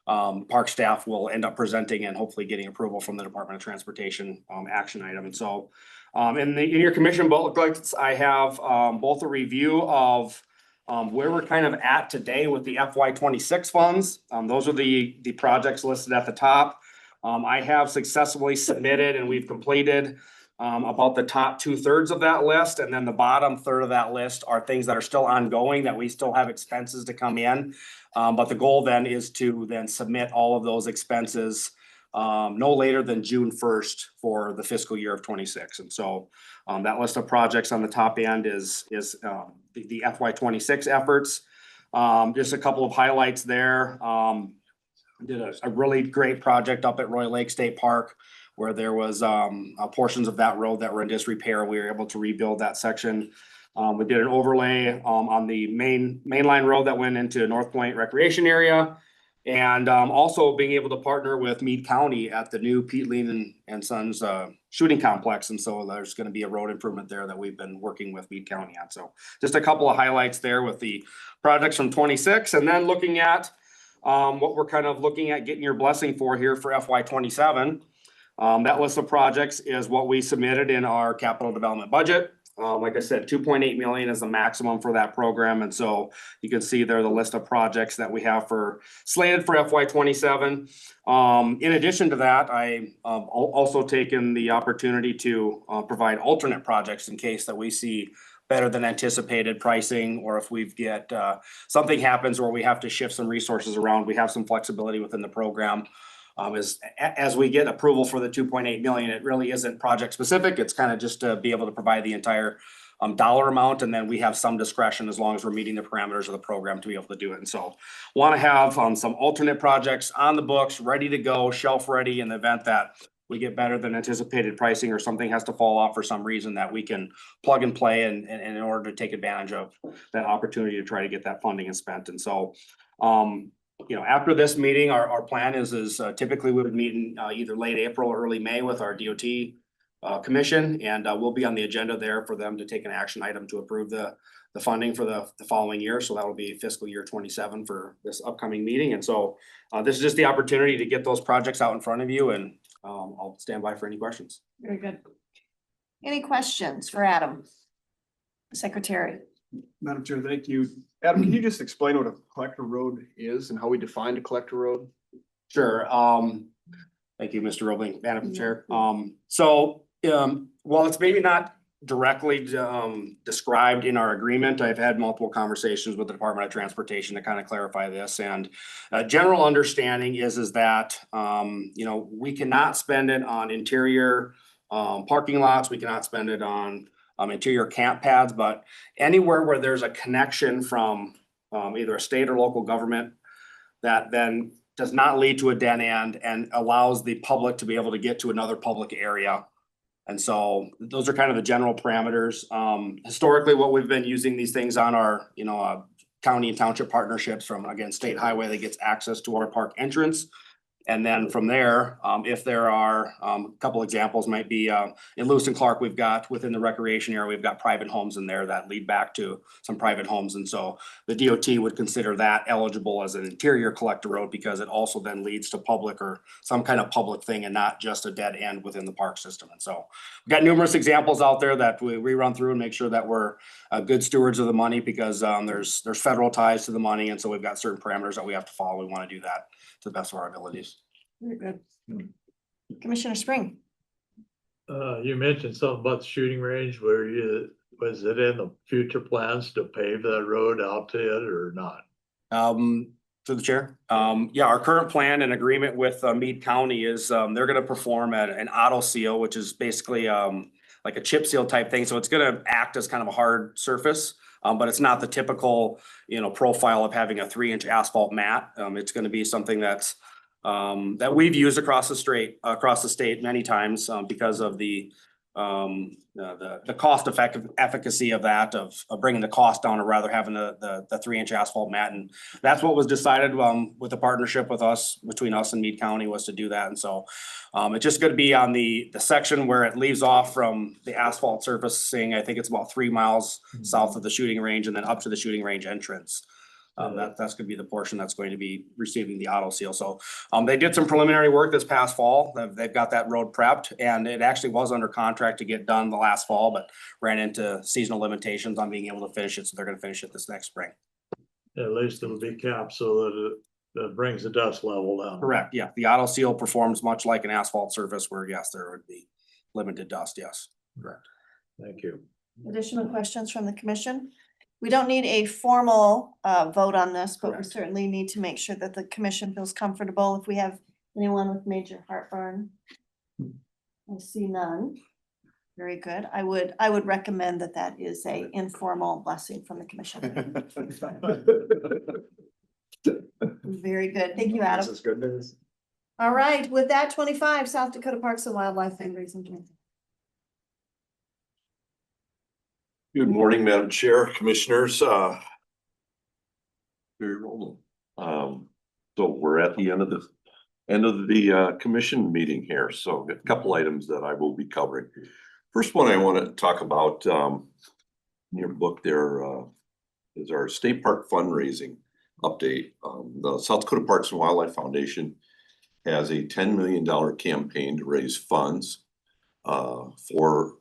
Speaker 15: park staff will end up presenting and hopefully getting approval from the Department of Transportation action item. And so in your commission booklets, I have both a review of where we're kind of at today with the FY 26 funds. Those are the projects listed at the top. I have successfully submitted and we've completed about the top 2/3 of that list. And then the bottom third of that list are things that are still ongoing that we still have expenses to come in. But the goal then is to then submit all of those expenses no later than June 1st for the fiscal year of 26. And so that list of projects on the top end is the FY 26 efforts. Just a couple of highlights there. Did a really great project up at Roy Lake State Park where there was portions of that road that were in disrepair. We were able to rebuild that section. We did an overlay on the mainline road that went into North Point Recreation Area. And also being able to partner with Meade County at the new Pete Lean and Sons shooting complex. And so there's going to be a road improvement there that we've been working with Meade County on. So just a couple of highlights there with the projects from 26, and then looking at what we're kind of looking at getting your blessing for here for FY 27. That list of projects is what we submitted in our capital development budget. Like I said, 2.8 million is the maximum for that program. And so you can see there the list of projects that we have for slated for FY 27. In addition to that, I also taken the opportunity to provide alternate projects in case that we see better than anticipated pricing, or if we've get something happens where we have to shift some resources around, we have some flexibility within the program. As we get approval for the 2.8 million, it really isn't project specific. It's kind of just to be able to provide the entire dollar amount, and then we have some discretion as long as we're meeting the parameters of the program to be able to do it. And so want to have some alternate projects on the books, ready to go, shelf ready in the event that we get better than anticipated pricing or something has to fall off for some reason, that we can plug and play and in order to take advantage of that opportunity to try to get that funding and spent. And so you know, after this meeting, our plan is typically we would meet in either late April or early May with our DOT commission, and we'll be on the agenda there for them to take an action item to approve the funding for the following year. So that will be fiscal year 27 for this upcoming meeting. And so this is just the opportunity to get those projects out in front of you, and I'll stand by for any questions.
Speaker 1: Very good. Any questions for Adam? Secretary.
Speaker 9: Madam Chair, thank you. Adam, can you just explain what a collector road is and how we define a collector road?
Speaker 15: Sure. Thank you, Mr. Roebling, Madam Chair. So while it's maybe not directly described in our agreement, I've had multiple conversations with the Department of Transportation to kind of clarify this. And general understanding is that you know, we cannot spend it on interior parking lots. We cannot spend it on interior camp pads, but anywhere where there's a connection from either a state or local government that then does not lead to a dead end and allows the public to be able to get to another public area. And so those are kind of the general parameters. Historically, what we've been using these things on are, you know, county and township partnerships from, again, state highway that gets access to our park entrance. And then from there, if there are a couple examples might be in Lewis and Clark, we've got within the recreation area, we've got private homes in there that lead back to some private homes. And so the DOT would consider that eligible as an interior collector road because it also then leads to public or some kind of public thing and not just a dead end within the park system. And so we've got numerous examples out there that we run through and make sure that we're good stewards of the money because there's federal ties to the money. And so we've got certain parameters that we have to follow. We want to do that to the best of our abilities.
Speaker 1: Very good. Commissioner Spring.
Speaker 16: You mentioned something about the shooting range. Was it in the future plans to pave that road out to it or not?
Speaker 15: Through the chair. Yeah, our current plan and agreement with Meade County is they're going to perform an auto seal, which is basically like a chip seal type thing. So it's going to act as kind of a hard surface. But it's not the typical, you know, profile of having a 3-inch asphalt mat. It's going to be something that's that we've used across the state many times because of the cost efficacy of that of bringing the cost down, or rather having the 3-inch asphalt mat. And that's what was decided with the partnership between us and Meade County was to do that. And so it's just going to be on the section where it leaves off from the asphalt surfacing. I think it's about 3 miles south of the shooting range and then up to the shooting range entrance. That's going to be the portion that's going to be receiving the auto seal. So they did some preliminary work this past fall. They've got that road prepped, and it actually was under contract to get done the last fall, but ran into seasonal limitations on being able to finish it. So they're going to finish it this next spring.
Speaker 16: At least it'll be capped so that it brings the dust level down.
Speaker 15: Correct. Yeah. The auto seal performs much like an asphalt surface where, yes, there would be limited dust. Yes. Correct.
Speaker 16: Thank you.
Speaker 1: Additional questions from the commission? We don't need a formal vote on this, but we certainly need to make sure that the commission feels comfortable. If we have anyone with major heartburn, I see none. Very good. I would recommend that is a informal blessing from the commission. Very good. Thank you, Adam.
Speaker 4: This is good news.
Speaker 1: All right, with that, 25, South Dakota Parks and Wildlife fundraising.
Speaker 17: Good morning, Madam Chair, Commissioners, Barry Rowland. So we're at the end of the commission meeting here, so a couple items that I will be covering. First one I want to talk about, in your book there, is our state park fundraising update. The South Dakota Parks and Wildlife Foundation has a $10 million campaign to raise funds for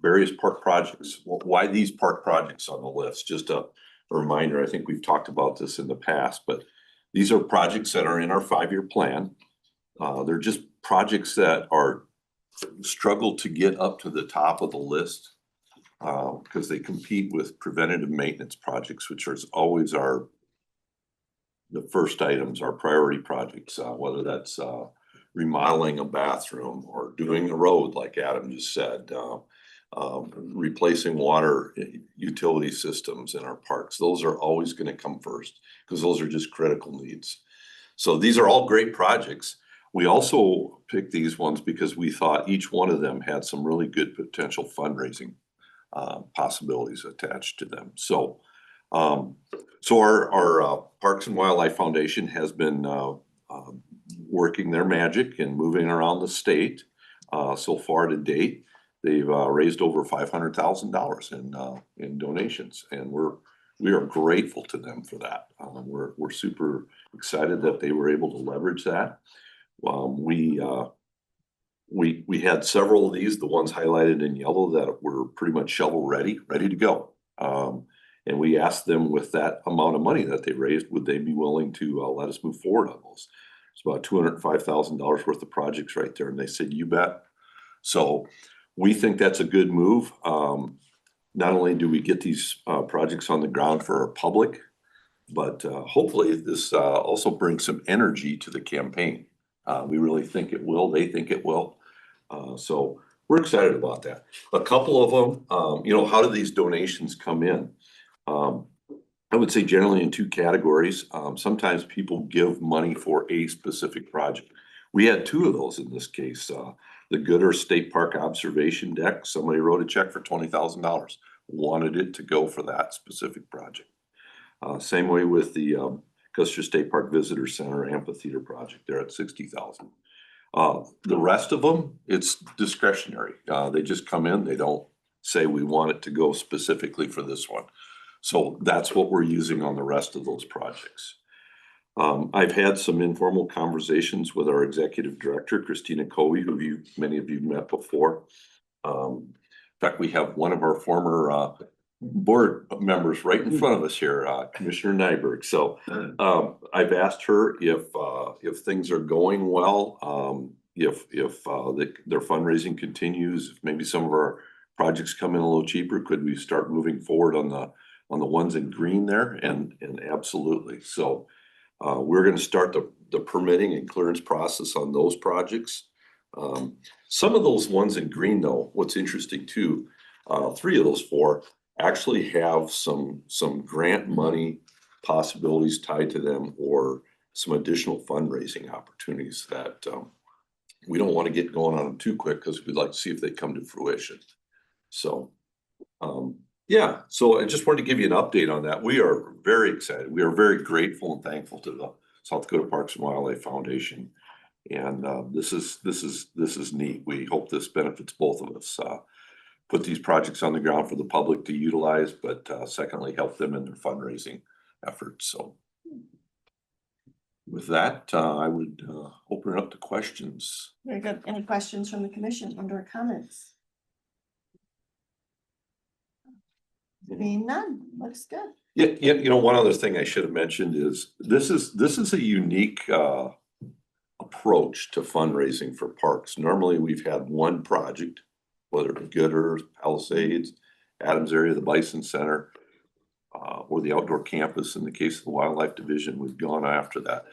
Speaker 17: various park projects. Why these park projects on the list? Just a reminder, I think we've talked about this in the past, but these are projects that are in our 5-year plan. They're just projects that are struggle to get up to the top of the list because they compete with preventative maintenance projects, which are always the first items, our priority projects, whether that's remodeling a bathroom or doing a road, like Adam just said, replacing water utility systems in our parks. Those are always going to come first because those are just critical needs. So these are all great projects. We also picked these ones because we thought each one of them had some really good potential fundraising possibilities attached to them. So our Parks and Wildlife Foundation has been working their magic and moving around the state. So far to date, they've raised over $500,000 in donations, and we are grateful to them for that. We're super excited that they were able to leverage that. We had several of these, the ones highlighted in yellow, that were pretty much shovel ready to go. And we asked them, with that amount of money that they raised, would they be willing to let us move forward on those? It's about $205,000 worth of projects right there. And they said, you bet. So we think that's a good move. Not only do we get these projects on the ground for our public, but hopefully this also brings some energy to the campaign. We really think it will. They think it will. So we're excited about that. A couple of them, how do these donations come in? I would say generally in two categories. Sometimes people give money for a specific project. We had two of those in this case. The Gooder State Park Observation Deck, somebody wrote a check for $20,000, wanted it to go for that specific project. Same way with the Custer State Park Visitor Center Amphitheater project, they're at $60,000. The rest of them, it's discretionary. They just come in, they don't say we want it to go specifically for this one. So that's what we're using on the rest of those projects. I've had some informal conversations with our executive director, Christina Covey, who many of you met before. In fact, we have one of our former board members right in front of us here, Commissioner Nyberg. So I've asked her if things are going well, if their fundraising continues, if maybe some of our projects come in a little cheaper, could we start moving forward on the ones in green there? And absolutely. So we're going to start the permitting and clearance process on those projects. Some of those ones in green, though, what's interesting too, 3 of those 4 actually have some grant money possibilities tied to them, or some additional fundraising opportunities that we don't want to get going on them too quick, because we'd like to see if they come to fruition. So yeah, so I just wanted to give you an update on that. We are very excited. We are very grateful and thankful to the South Dakota Parks and Wildlife Foundation. And this is neat. We hope this benefits both of us. Put these projects on the ground for the public to utilize, but secondly, help them in their fundraising efforts. So with that, I would open it up to questions.
Speaker 1: Very good. Any questions from the commission or comments? Being none, looks good.
Speaker 17: Yeah, one other thing I should have mentioned is this is a unique approach to fundraising for parks. Normally, we've had one project, whether it be Gooder, Palisades, Adams area, the Bison Center, or the outdoor campus. In the case of the Wildlife Division, we've gone after that.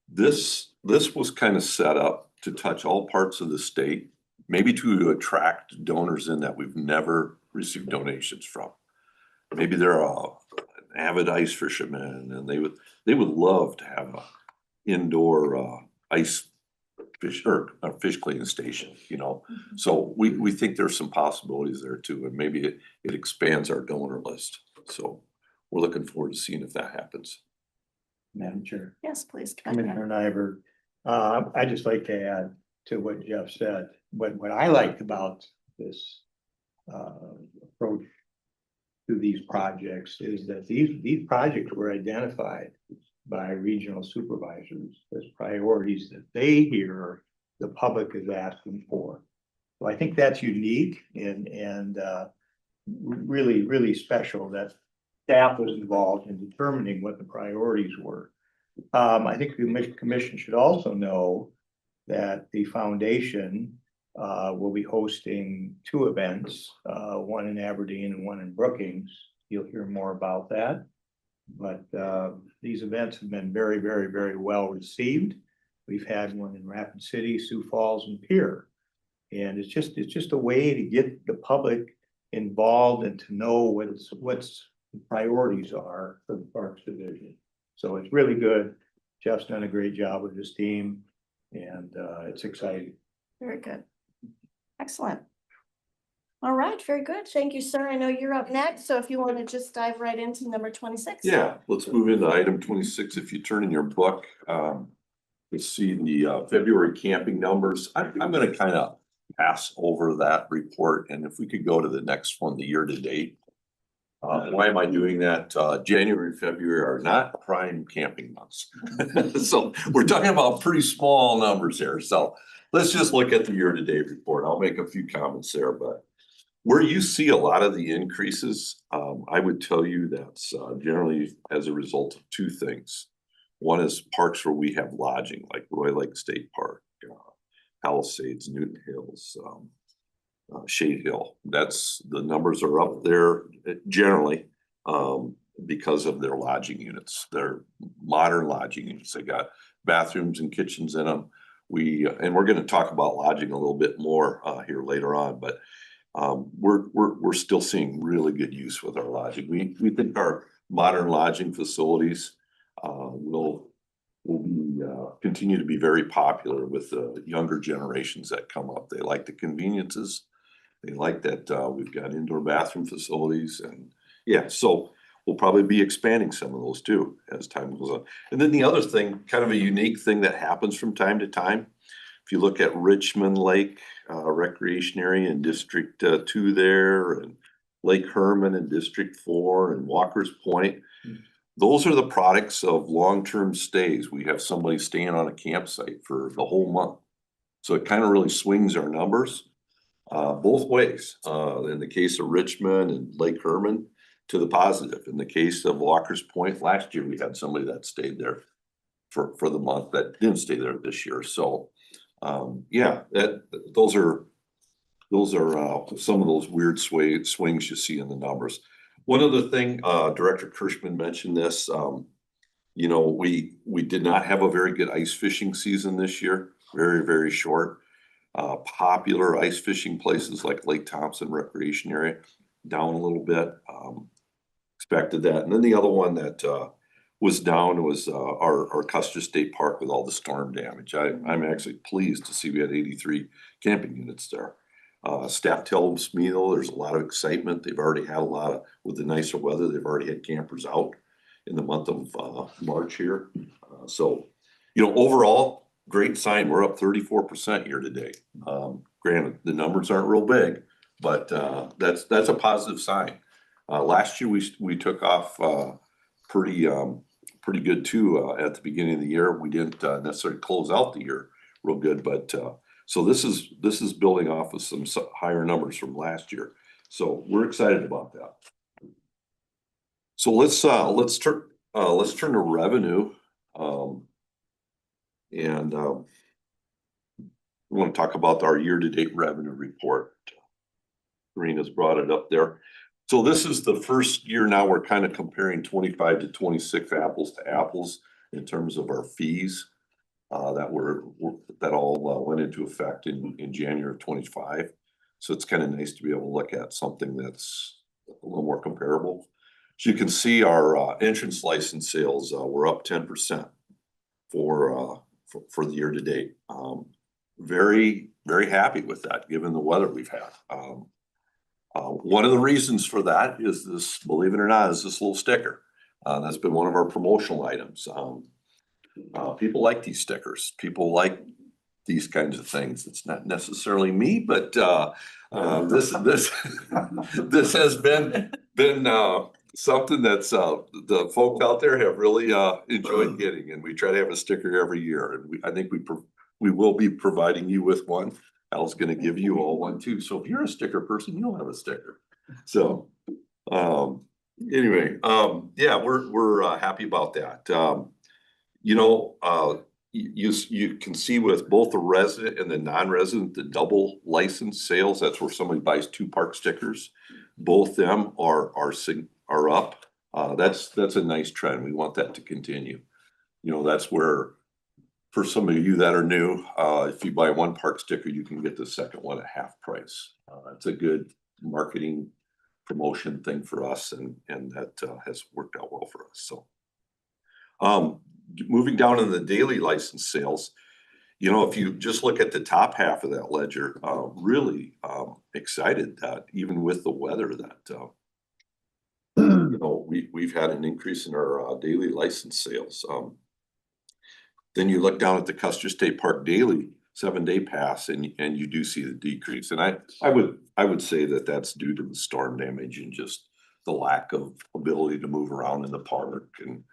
Speaker 17: This was kind of set up to touch all parts of the state, maybe to attract donors in that we've never received donations from. Maybe they're an avid ice fisherman and they would love to have a indoor ice fish or a fish cleaning station, you know? So we think there's some possibilities there too, and maybe it expands our donor list. So we're looking forward to seeing if that happens.
Speaker 5: Madam Chair.
Speaker 1: Yes, please.
Speaker 5: Commissioner Nyberg, I'd just like to add to what Jeff said. What I liked about this approach to these projects is that these projects were identified by regional supervisors as priorities that they hear the public is asking for. So I think that's unique and really, really special that staff was involved in determining what the priorities were. I think the commission should also know that the foundation will be hosting 2 events, one in Aberdeen and one in Brookings. You'll hear more about that. But these events have been very, very, very well received. We've had one in Rapid City, Sioux Falls, and Pierre. And it's just a way to get the public involved and to know what's the priorities are for the Parks Division. So it's really good. Jeff's done a great job with his team, and it's exciting.
Speaker 1: Very good. Excellent. All right, very good. Thank you, sir. I know you're up next, so if you want to just dive right into number 26.
Speaker 17: Yeah, let's move into item 26. If you turn in your book, you see the February camping numbers. I'm gonna kind of pass over that report, and if we could go to the next one, the year to date. Why am I doing that? January, February are not prime camping months. So we're talking about pretty small numbers here. So let's just look at the year to date report. I'll make a few comments there, but where you see a lot of the increases, I would tell you that's generally as a result of 2 things. One is parks where we have lodging, like Roy Lake State Park, Palisades, Newton Hills, Shade Hill. That's the numbers are up there generally because of their lodging units. They're modern lodging units. They got bathrooms and kitchens in them. And we're going to talk about lodging a little bit more here later on, but we're still seeing really good use with our lodging. We think our modern lodging facilities will be continue to be very popular with the younger generations that come up. They like the conveniences. They like that we've got indoor bathroom facilities, and yeah, so we'll probably be expanding some of those too as time goes on. And then the other thing, kind of a unique thing that happens from time to time, if you look at Richmond Lake Recreation Area in District 2 there, and Lake Herman in District 4, and Walker's Point, those are the products of long-term stays. We have somebody staying on a campsite for the whole month. So it kind of really swings our numbers both ways. In the case of Richmond and Lake Herman, to the positive. In the case of Walker's Point, last year we had somebody that stayed there for the month that didn't stay there this year. So yeah, those are some of those weird swings you see in the numbers. One other thing, Director Kirschman mentioned this, you know, we did not have a very good ice fishing season this year, very, very short. Popular ice fishing places like Lake Thompson Recreation Area, down a little bit, expected that. And then the other one that was down was our Custer State Park with all the storm damage. I'm actually pleased to see we had 83 camping units there. Staff tells me though, there's a lot of excitement. They've already had a lot of, with the nicer weather, they've already had campers out in the month of March here. So, you know, overall, great sign. We're up 34% year to date. Granted, the numbers aren't real big, but that's a positive sign. Last year we took off pretty good too at the beginning of the year. We didn't necessarily close out the year real good, but so this is building off of some higher numbers from last year. So we're excited about that. So let's turn to revenue. And we want to talk about our year-to-date revenue report. Karina's brought it up there. So this is the first year now we're kind of comparing 25 to 26 apples to apples in terms of our fees. that all went into effect in January of 25. So it's kind of nice to be able to look at something that's a little more comparable. So you can see our entrance license sales were up 10% for the year to date. Very, very happy with that, given the weather we've had. One of the reasons for that is this, believe it or not, is this little sticker. That's been one of our promotional items. People like these stickers. People like these kinds of things. It's not necessarily me, but this has been something that's the folks out there have really enjoyed getting, and we try to have a sticker every year. And I think we will be providing you with one. Al's going to give you all one too. So if you're a sticker person, you'll have a sticker. So anyway, yeah, we're happy about that. You know, you can see with both the resident and the non-resident, the double license sales, that's where somebody buys 2 park stickers. Both them are up. That's a nice trend. We want that to continue. You know, that's where, for some of you that are new, if you buy 1 park sticker, you can get the second one at half price. It's a good marketing promotion thing for us, and that has worked out well for us. So moving down in the daily license sales, you know, if you just look at the top half of that ledger, really excited that even with the weather that you know, we've had an increase in our daily license sales. Then you look down at the Custer State Park daily 7-day pass, and you do see the decrease. And I would say that that's due to the storm damage and just the lack of ability to move around in the park. And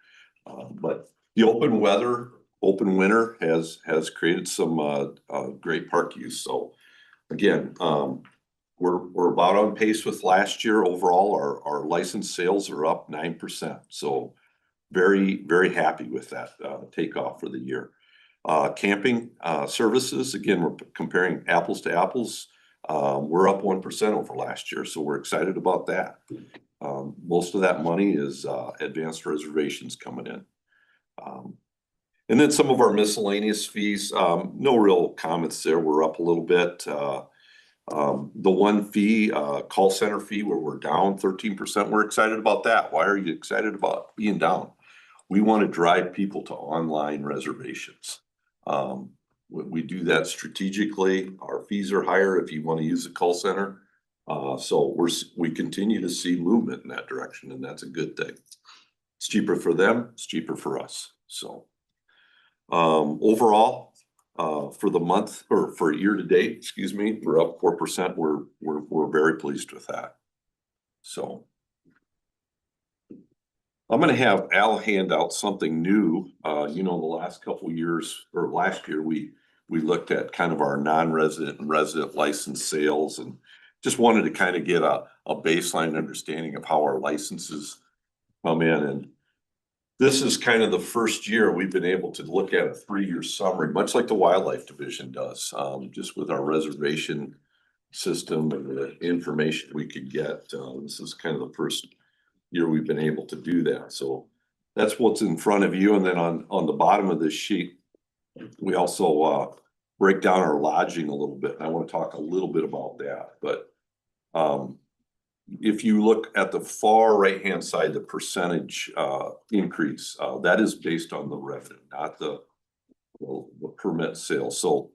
Speaker 17: but the open winter has created some great park use. So again, we're about on pace with last year. Overall, our license sales are up 9%. So very, very happy with that takeoff for the year. Camping services, again, we're comparing apples to apples. We're up 1% over last year, so we're excited about that. Most of that money is advanced reservations coming in. And then some of our miscellaneous fees, no real comments there. We're up a little bit. The one fee, call center fee, where we're down 13%, we're excited about that. Why are you excited about being down? We want to drive people to online reservations. We do that strategically. Our fees are higher if you want to use a call center. So we continue to see movement in that direction, and that's a good thing. It's cheaper for them, it's cheaper for us. So overall, for the month, or for year to date, excuse me, we're up 4%. We're very pleased with that. So I'm going to have Al hand out something new. You know, the last couple of years, or last year, we looked at kind of our non-resident and resident license sales, and just wanted to kind of get a baseline understanding of how our licenses come in. And this is kind of the first year we've been able to look at a 3-year summary, much like the wildlife division does, just with our reservation system and the information we could get. This is kind of the first year we've been able to do that. So that's what's in front of you. And then on the bottom of this sheet, we also break down our lodging a little bit. And I want to talk a little bit about that. But if you look at the far right-hand side, the percentage increase, that is based on the revenue, not the permit sales. So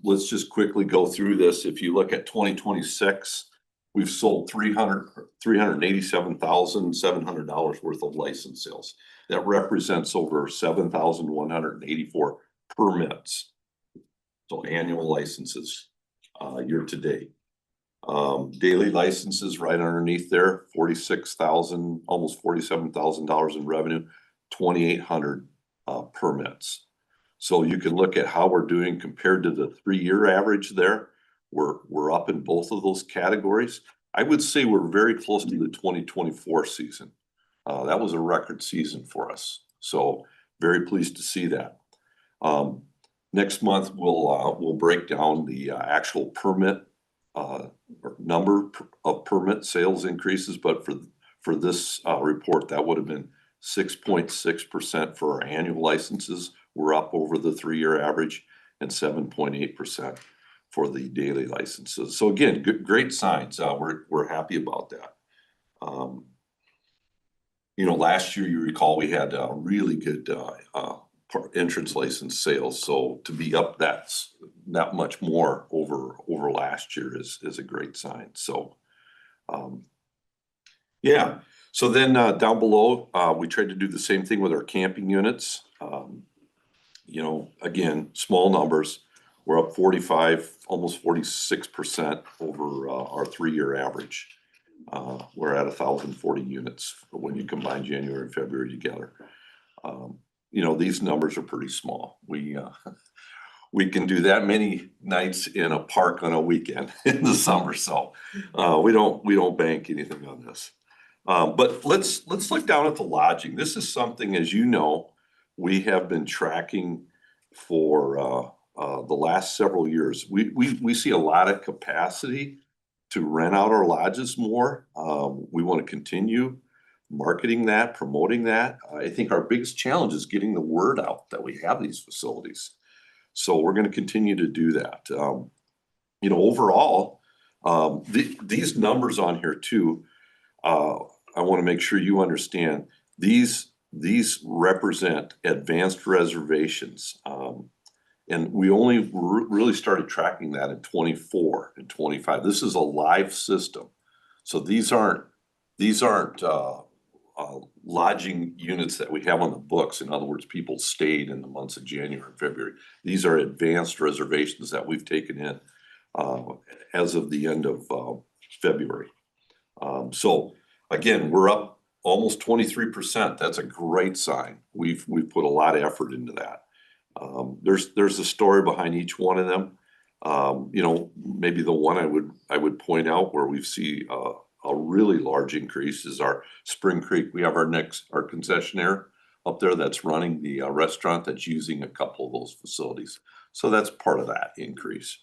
Speaker 17: let's just quickly go through this. If you look at 2026, we've sold $387,700 worth of license sales. That represents over 7,184 permits. So annual licenses year to date. Daily licenses right underneath there, 46,000, almost $47,000 in revenue, 2,800 permits. So you can look at how we're doing compared to the 3-year average there. We're up in both of those categories. I would say we're very close to the 2024 season. That was a record season for us. So very pleased to see that. Next month, we'll break down the actual permit number of permit sales increases, but for this report, that would have been 6.6% for our annual licenses, we're up over the 3-year average, and 7.8% for the daily licenses. So again, great signs. We're happy about that. You know, last year, you recall, we had really good entrance license sales. So to be up that much more over last year is a great sign. So yeah. So then down below, we tried to do the same thing with our camping units. You know, again, small numbers. We're up 45, almost 46% over our 3-year average. We're at 1,040 units when you combine January and February together. You know, these numbers are pretty small. We can do that many nights in a park on a weekend in the summer, so we don't bank anything on this. But let's look down at the lodging. This is something, as you know, we have been tracking for the last several years. We see a lot of capacity to rent out our lodges more. We want to continue marketing that, promoting that. I think our biggest challenge is getting the word out that we have these facilities. So we're going to continue to do that. You know, overall, these numbers on here too, I want to make sure you understand these represent advanced reservations. And we only really started tracking that in 24 and 25. This is a live system. So these aren't lodging units that we have on the books. In other words, people stayed in the months of January and February. These are advanced reservations that we've taken in as of the end of February. So again, we're up almost 23%. That's a great sign. We've put a lot of effort into that. There's a story behind each one of them. You know, maybe the one I would point out where we see a really large increase is our Spring Creek. We have our concessionaire up there that's running the restaurant that's using a couple of those facilities. So that's part of that increase.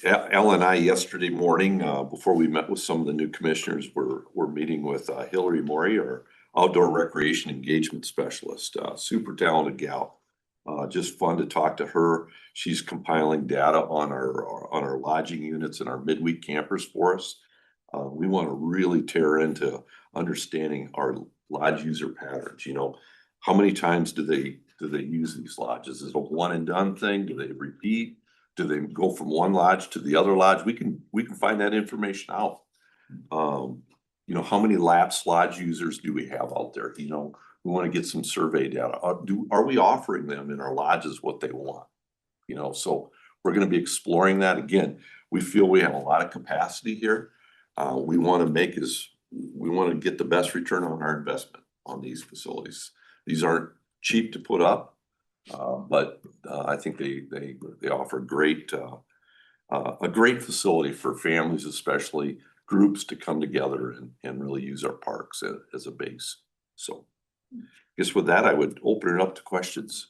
Speaker 17: Al and I yesterday morning, before we met with some of the new commissioners, we're meeting with Hillary Morey, our outdoor recreation engagement specialist, super talented gal. Just fun to talk to her. She's compiling data on our lodging units and our midweek campers for us. We want to really tear into understanding our lodge user patterns. You know, how many times do they use these lodges? Is it a one and done thing? Do they repeat? Do they go from one lodge to the other lodge? We can find that information out. You know, how many lapsed lodge users do we have out there? You know, we want to get some survey data. Are we offering them in our lodges what they want? You know, so we're going to be exploring that. Again, we feel we have a lot of capacity here. We want to get the best return on our investment on these facilities. These aren't cheap to put up, but I think they offer a great facility for families, especially groups, to come together and really use our parks as a base. So I guess with that, I would open it up to questions.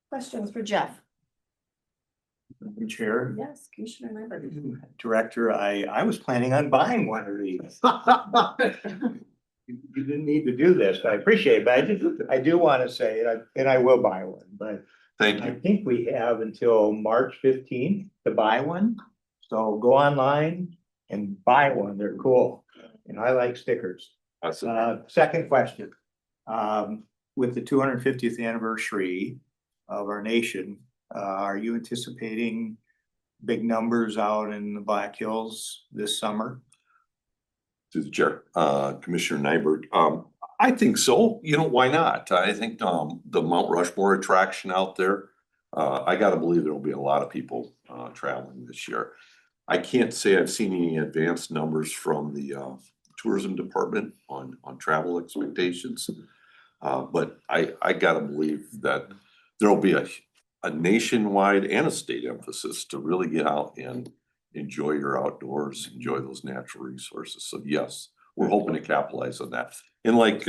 Speaker 1: Questions for Jeff?
Speaker 5: Chair,
Speaker 1: Yes, Commissioner Nyberg.
Speaker 5: Director, I was planning on buying one of these. You didn't need to do this, but I appreciate it. But I do want to say, and I will buy one, but
Speaker 17: Thank
Speaker 5: I
Speaker 17: you.
Speaker 5: think we have until March 15th to buy one. So go online and buy one. They're cool. And I like stickers.
Speaker 17: Awesome.
Speaker 5: Second question. With the 250th anniversary of our nation, are you anticipating big numbers out in the Black Hills this summer?
Speaker 17: To the chair, Commissioner Nyberg. I think so. You know, why not? I think the Mount Rushmore attraction out there, I gotta believe there will be a lot of people traveling this year. I can't say I've seen any advanced numbers from the tourism department on travel expectations. But I gotta believe that there'll be a nationwide and a state emphasis to really get out and enjoy your outdoors, enjoy those natural resources. So yes, we're hoping to capitalize on that. And like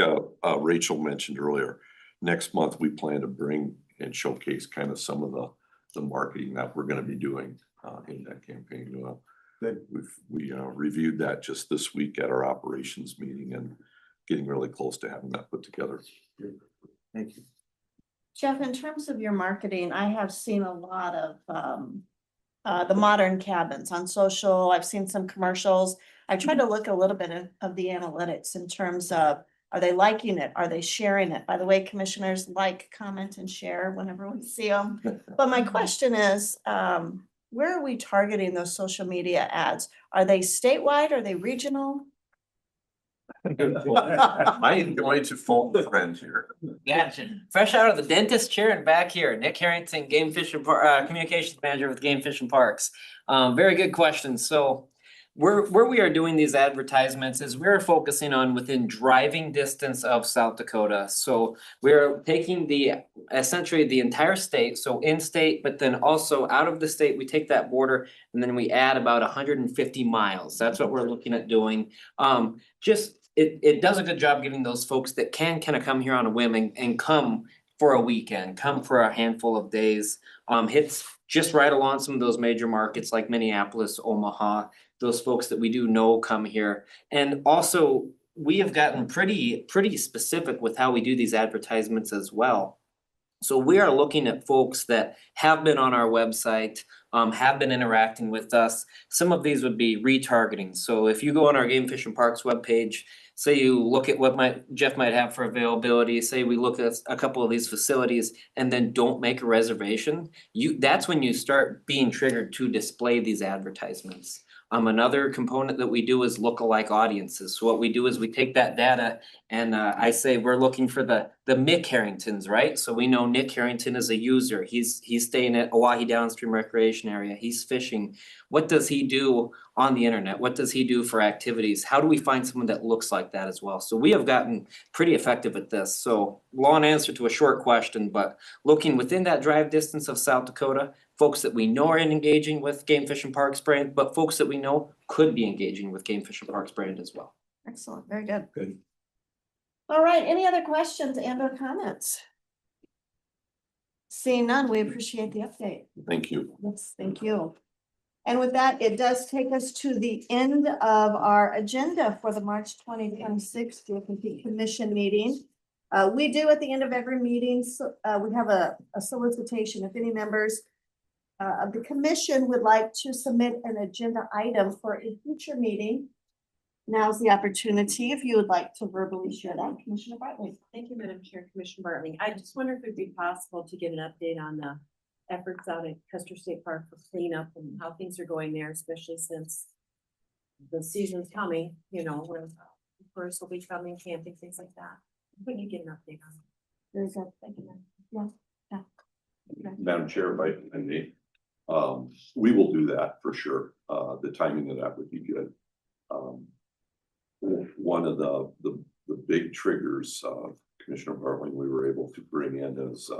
Speaker 17: Rachel mentioned earlier, next month we plan to bring and showcase kind of some of the marketing that we're going to be doing in that campaign. We reviewed that just this week at our operations meeting and getting really close to having that put together.
Speaker 5: Thank you.
Speaker 11: Jeff, in terms of your marketing, I have seen a lot of the modern cabins on social. I've seen some commercials. I tried to look a little bit of the analytics in terms of, are they liking it? Are they sharing it? By the way, commissioners like, comment, and share whenever we see them. But my question is, where are we targeting those social media ads? Are they statewide? Are they regional?
Speaker 17: I enjoy to phone friends here.
Speaker 12: Gotcha. Fresh out of the dentist chair and back here, Nick Harrington, Game Fish and Communications Manager with Game Fish and Parks. Very good question. So where we are doing these advertisements is we're focusing on within driving distance of South Dakota. So we're taking essentially the entire state, so in-state, but then also out of the state, we take that border and then we add about 150 miles. That's what we're looking at doing. It does a good job getting those folks that can kind of come here on a whim and come for a weekend, come for a handful of days. Hits just right along some of those major markets like Minneapolis, Omaha, those folks that we do know come here. And also, we have gotten pretty specific with how we do these advertisements as well. So we are looking at folks that have been on our website, have been interacting with us. Some of these would be retargeting. So if you go on our Game Fish and Parks webpage, say you look at what Jeff might have for availability, say we look at a couple of these facilities and then don't make a reservation, that's when you start being triggered to display these advertisements. Another component that we do is lookalike audiences. So what we do is we take that data and I say we're looking for the Mick Harringtons, right? So we know Nick Harrington is a user. He's staying at Oahe Downstream Recreation Area. He's fishing. What does he do on the internet? What does he do for activities? How do we find someone that looks like that as well? So we have gotten pretty effective at this. So long answer to a short question, but looking within that drive distance of South Dakota, folks that we know are engaging with Game Fish and Parks brand, but folks that we know could be engaging with Game Fish and Parks brand as well.
Speaker 11: Excellent, very good.
Speaker 5: Good.
Speaker 11: All right, any other questions and or comments? Seeing none, we appreciate the update.
Speaker 17: Thank you.
Speaker 11: Yes, thank you. And with that, it does take us to the end of our agenda for the March 2026 DFP Commission meeting. We do at the end of every meeting, so we have a solicitation. If any members of the commission would like to submit an agenda item for a future meeting, now's the opportunity if you would like to verbally share that. Commissioner Bartley.
Speaker 3: Thank you, Madam Chair, Commissioner Bartley. I just wonder if it'd be possible to get an update on the efforts out at Custer State Park for cleanup and how things are going there, especially since the season's coming, you know, where tourists will be coming, camping, things like that. When you get an update on it.
Speaker 11: Very good, thank you. Yeah.
Speaker 17: Madam Chair, if I may, we will do that for sure. The timing of that would be good. One of the big triggers, Commissioner Bartling, we were able to bring in is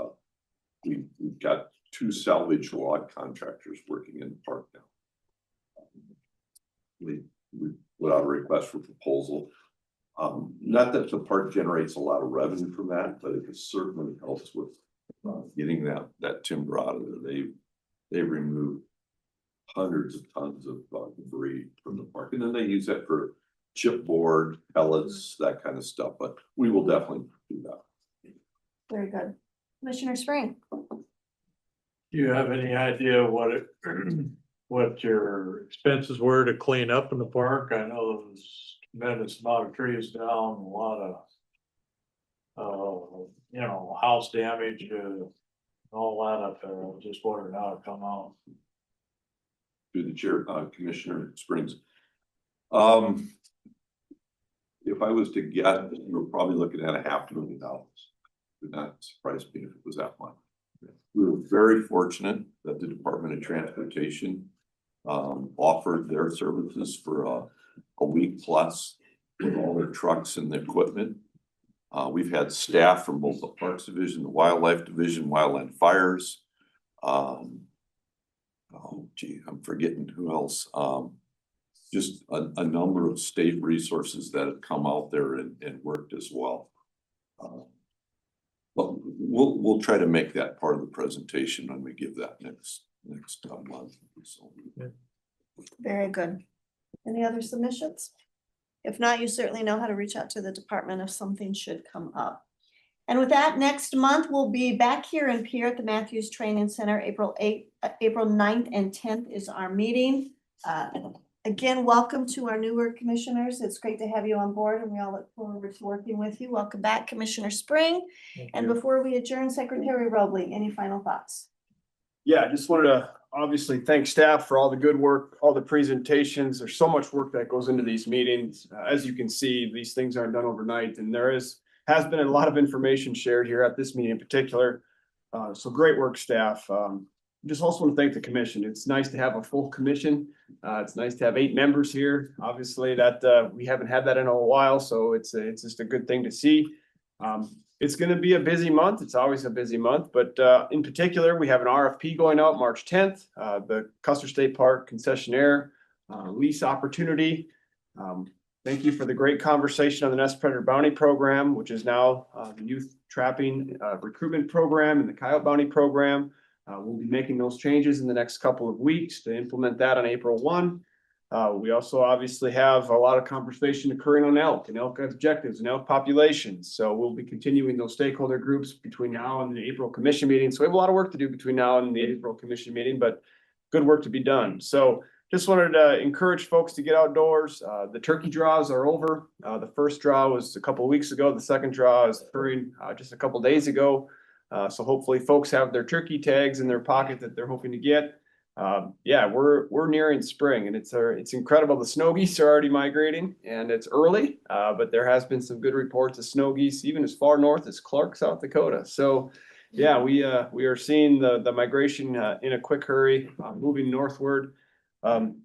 Speaker 17: we've got 2 salvage log contractors working in the park now. We put out a request for proposal. Not that the park generates a lot of revenue from that, but it certainly helps with getting that timber out of there. They remove hundreds of tons of debris from the park, and then they use that for chipboard, pellets, that kind of stuff. But we will definitely do that.
Speaker 11: Very good. Commissioner Spring.
Speaker 16: Do you have any idea what your expenses were to clean up in the park? I know there was a tremendous amount of trees down, a lot of house damage, all that up there. I was just wondering how it come out.
Speaker 17: Through the chair, Commissioner Springs. If I was to guess, we're probably looking at $500,000. Would not surprise me if it was that much. We were very fortunate that the Department of Transportation offered their services for a week plus with all their trucks and the equipment. We've had staff from both the Parks Division, the Wildlife Division, Wildland Fires. I'm forgetting who else. Just a number of state resources that have come out there and worked as well. But we'll try to make that part of the presentation when we give that next month. So.
Speaker 11: Very good. Any other submissions? If not, you certainly know how to reach out to the department if something should come up. And with that, next month, we'll be back here in Pierre at the Matthews Training Center, April 9th and 10th is our meeting. Again, welcome to our newer commissioners. It's great to have you on board and we all look forward to working with you. Welcome back, Commissioner Spring. And before we adjourn, Secretary Robley, any final thoughts?
Speaker 9: Yeah, I just wanted to obviously thank staff for all the good work, all the presentations. There's so much work that goes into these meetings. As you can see, these things aren't done overnight and has been a lot of information shared here at this meeting in particular. So great work, staff. Just also want to thank the commission. It's nice to have a full commission. It's nice to have 8 members here. Obviously that we haven't had that in a while, so it's just a good thing to see. It's going to be a busy month. It's always a busy month, but in particular, we have an RFP going out March 10th, the Custer State Park concessionaire lease opportunity. Thank you for the great conversation on the Nest Predator Bounty Program, which is now the youth trapping recruitment program and the coyote bounty program. We'll be making those changes in the next couple of weeks to implement that on April 1. We also obviously have a lot of conversation occurring on elk and elk objectives and elk populations. So we'll be continuing those stakeholder groups between now and the April commission meeting. So we have a lot of work to do between now and the April commission meeting, but good work to be done. So just wanted to encourage folks to get outdoors. The turkey draws are over. The first draw was a couple of weeks ago. The second draw is occurring just a couple of days ago. So hopefully folks have their turkey tags in their pocket that they're hoping to get. Yeah, we're nearing spring and it's incredible. The snow geese are already migrating and it's early, but there has been some good reports of snow geese even as far north as Clark, South Dakota. So yeah, we are seeing the migration in a quick hurry, moving northward.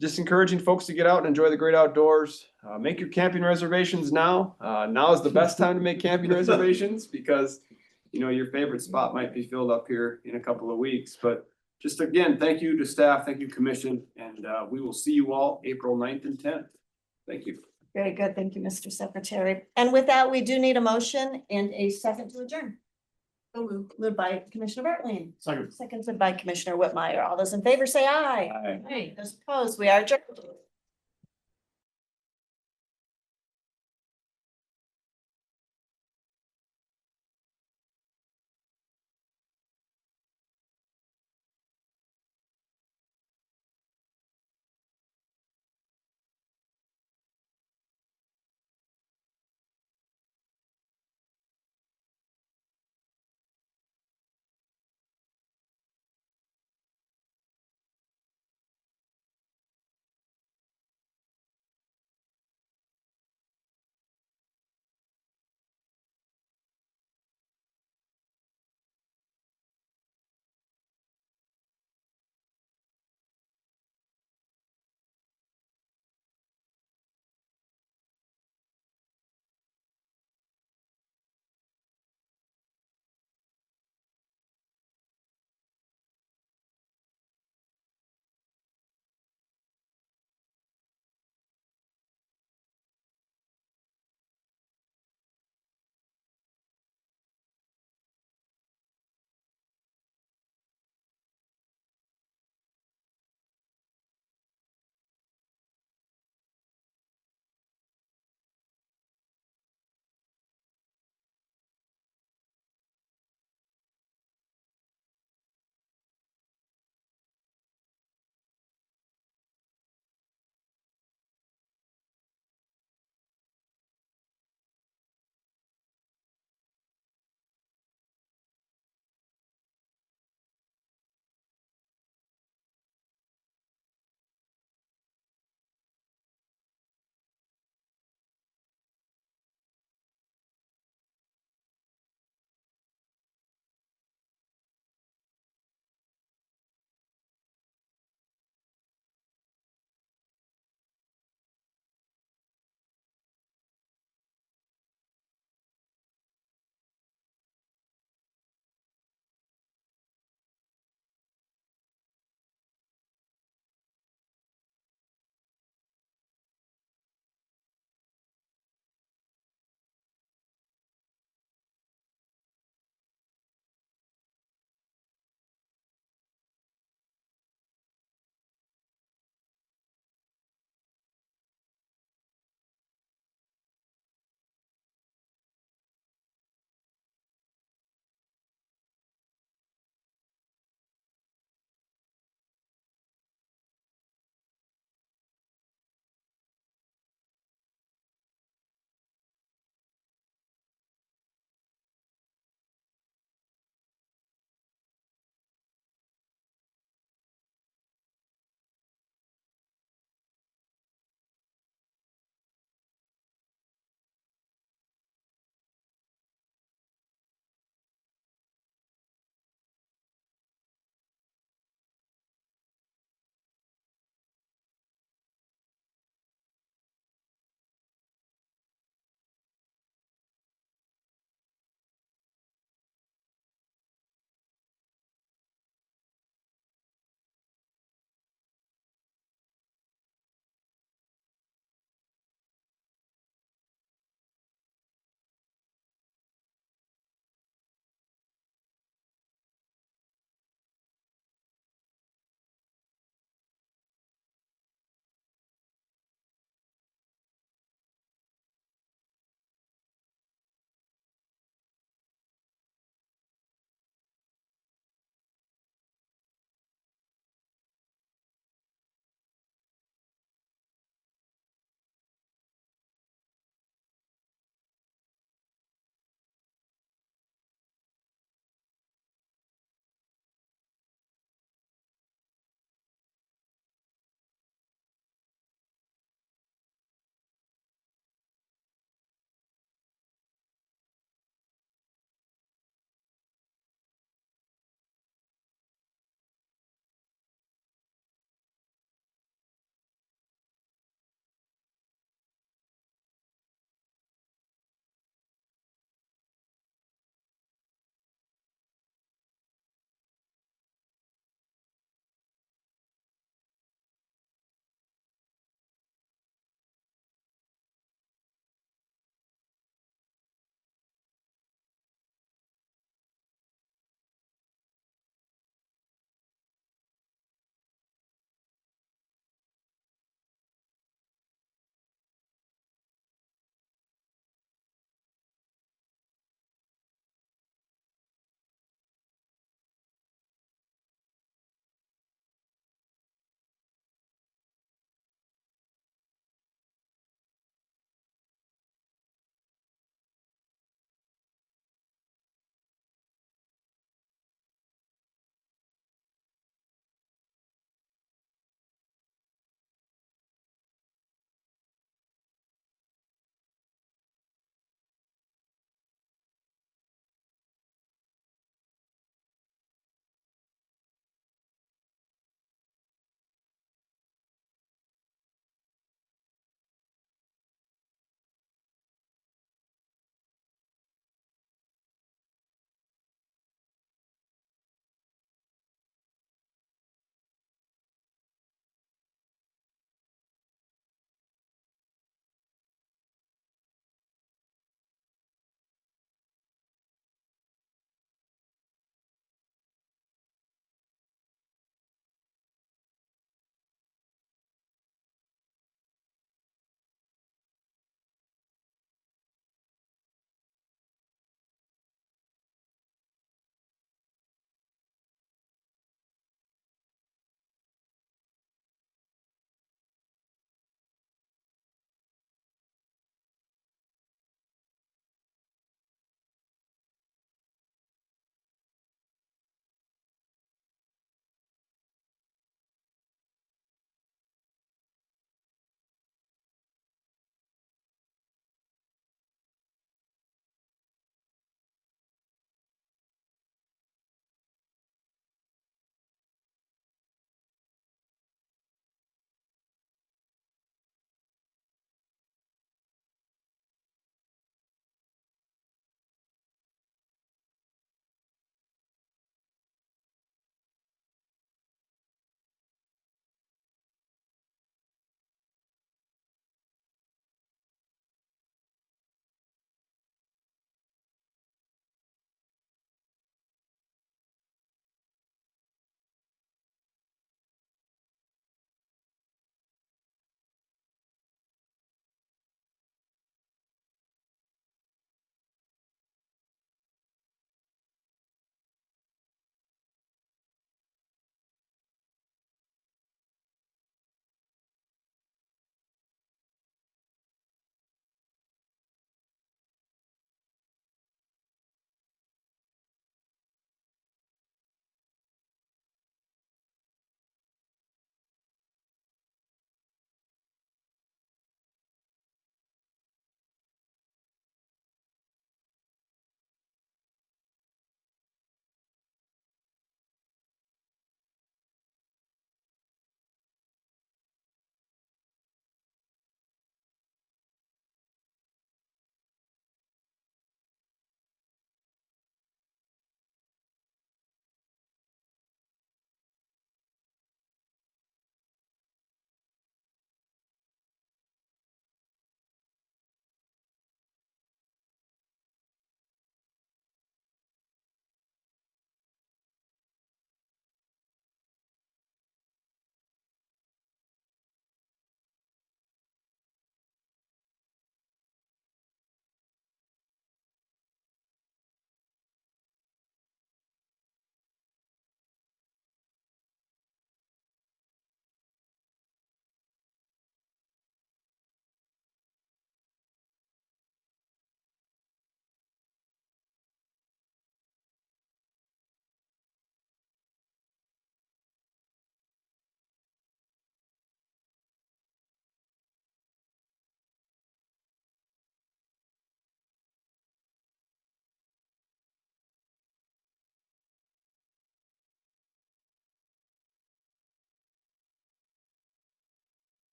Speaker 9: Just encouraging folks to get out and enjoy the great outdoors. Make your camping reservations now. Now is the best time to make camping reservations because you know your favorite spot might be filled up here in a couple of weeks. But just again, thank you to staff, thank you commission, and we will see you all April 9th and 10th. Thank you.
Speaker 11: Very good. Thank you, Mr. Secretary. And with that, we do need a motion and a second to adjourn. Moved by Commissioner Bartling. Seconded by Commissioner Whitmire. All those in favor say aye.
Speaker 5: Aye.
Speaker 11: Those opposed, we are adjourned.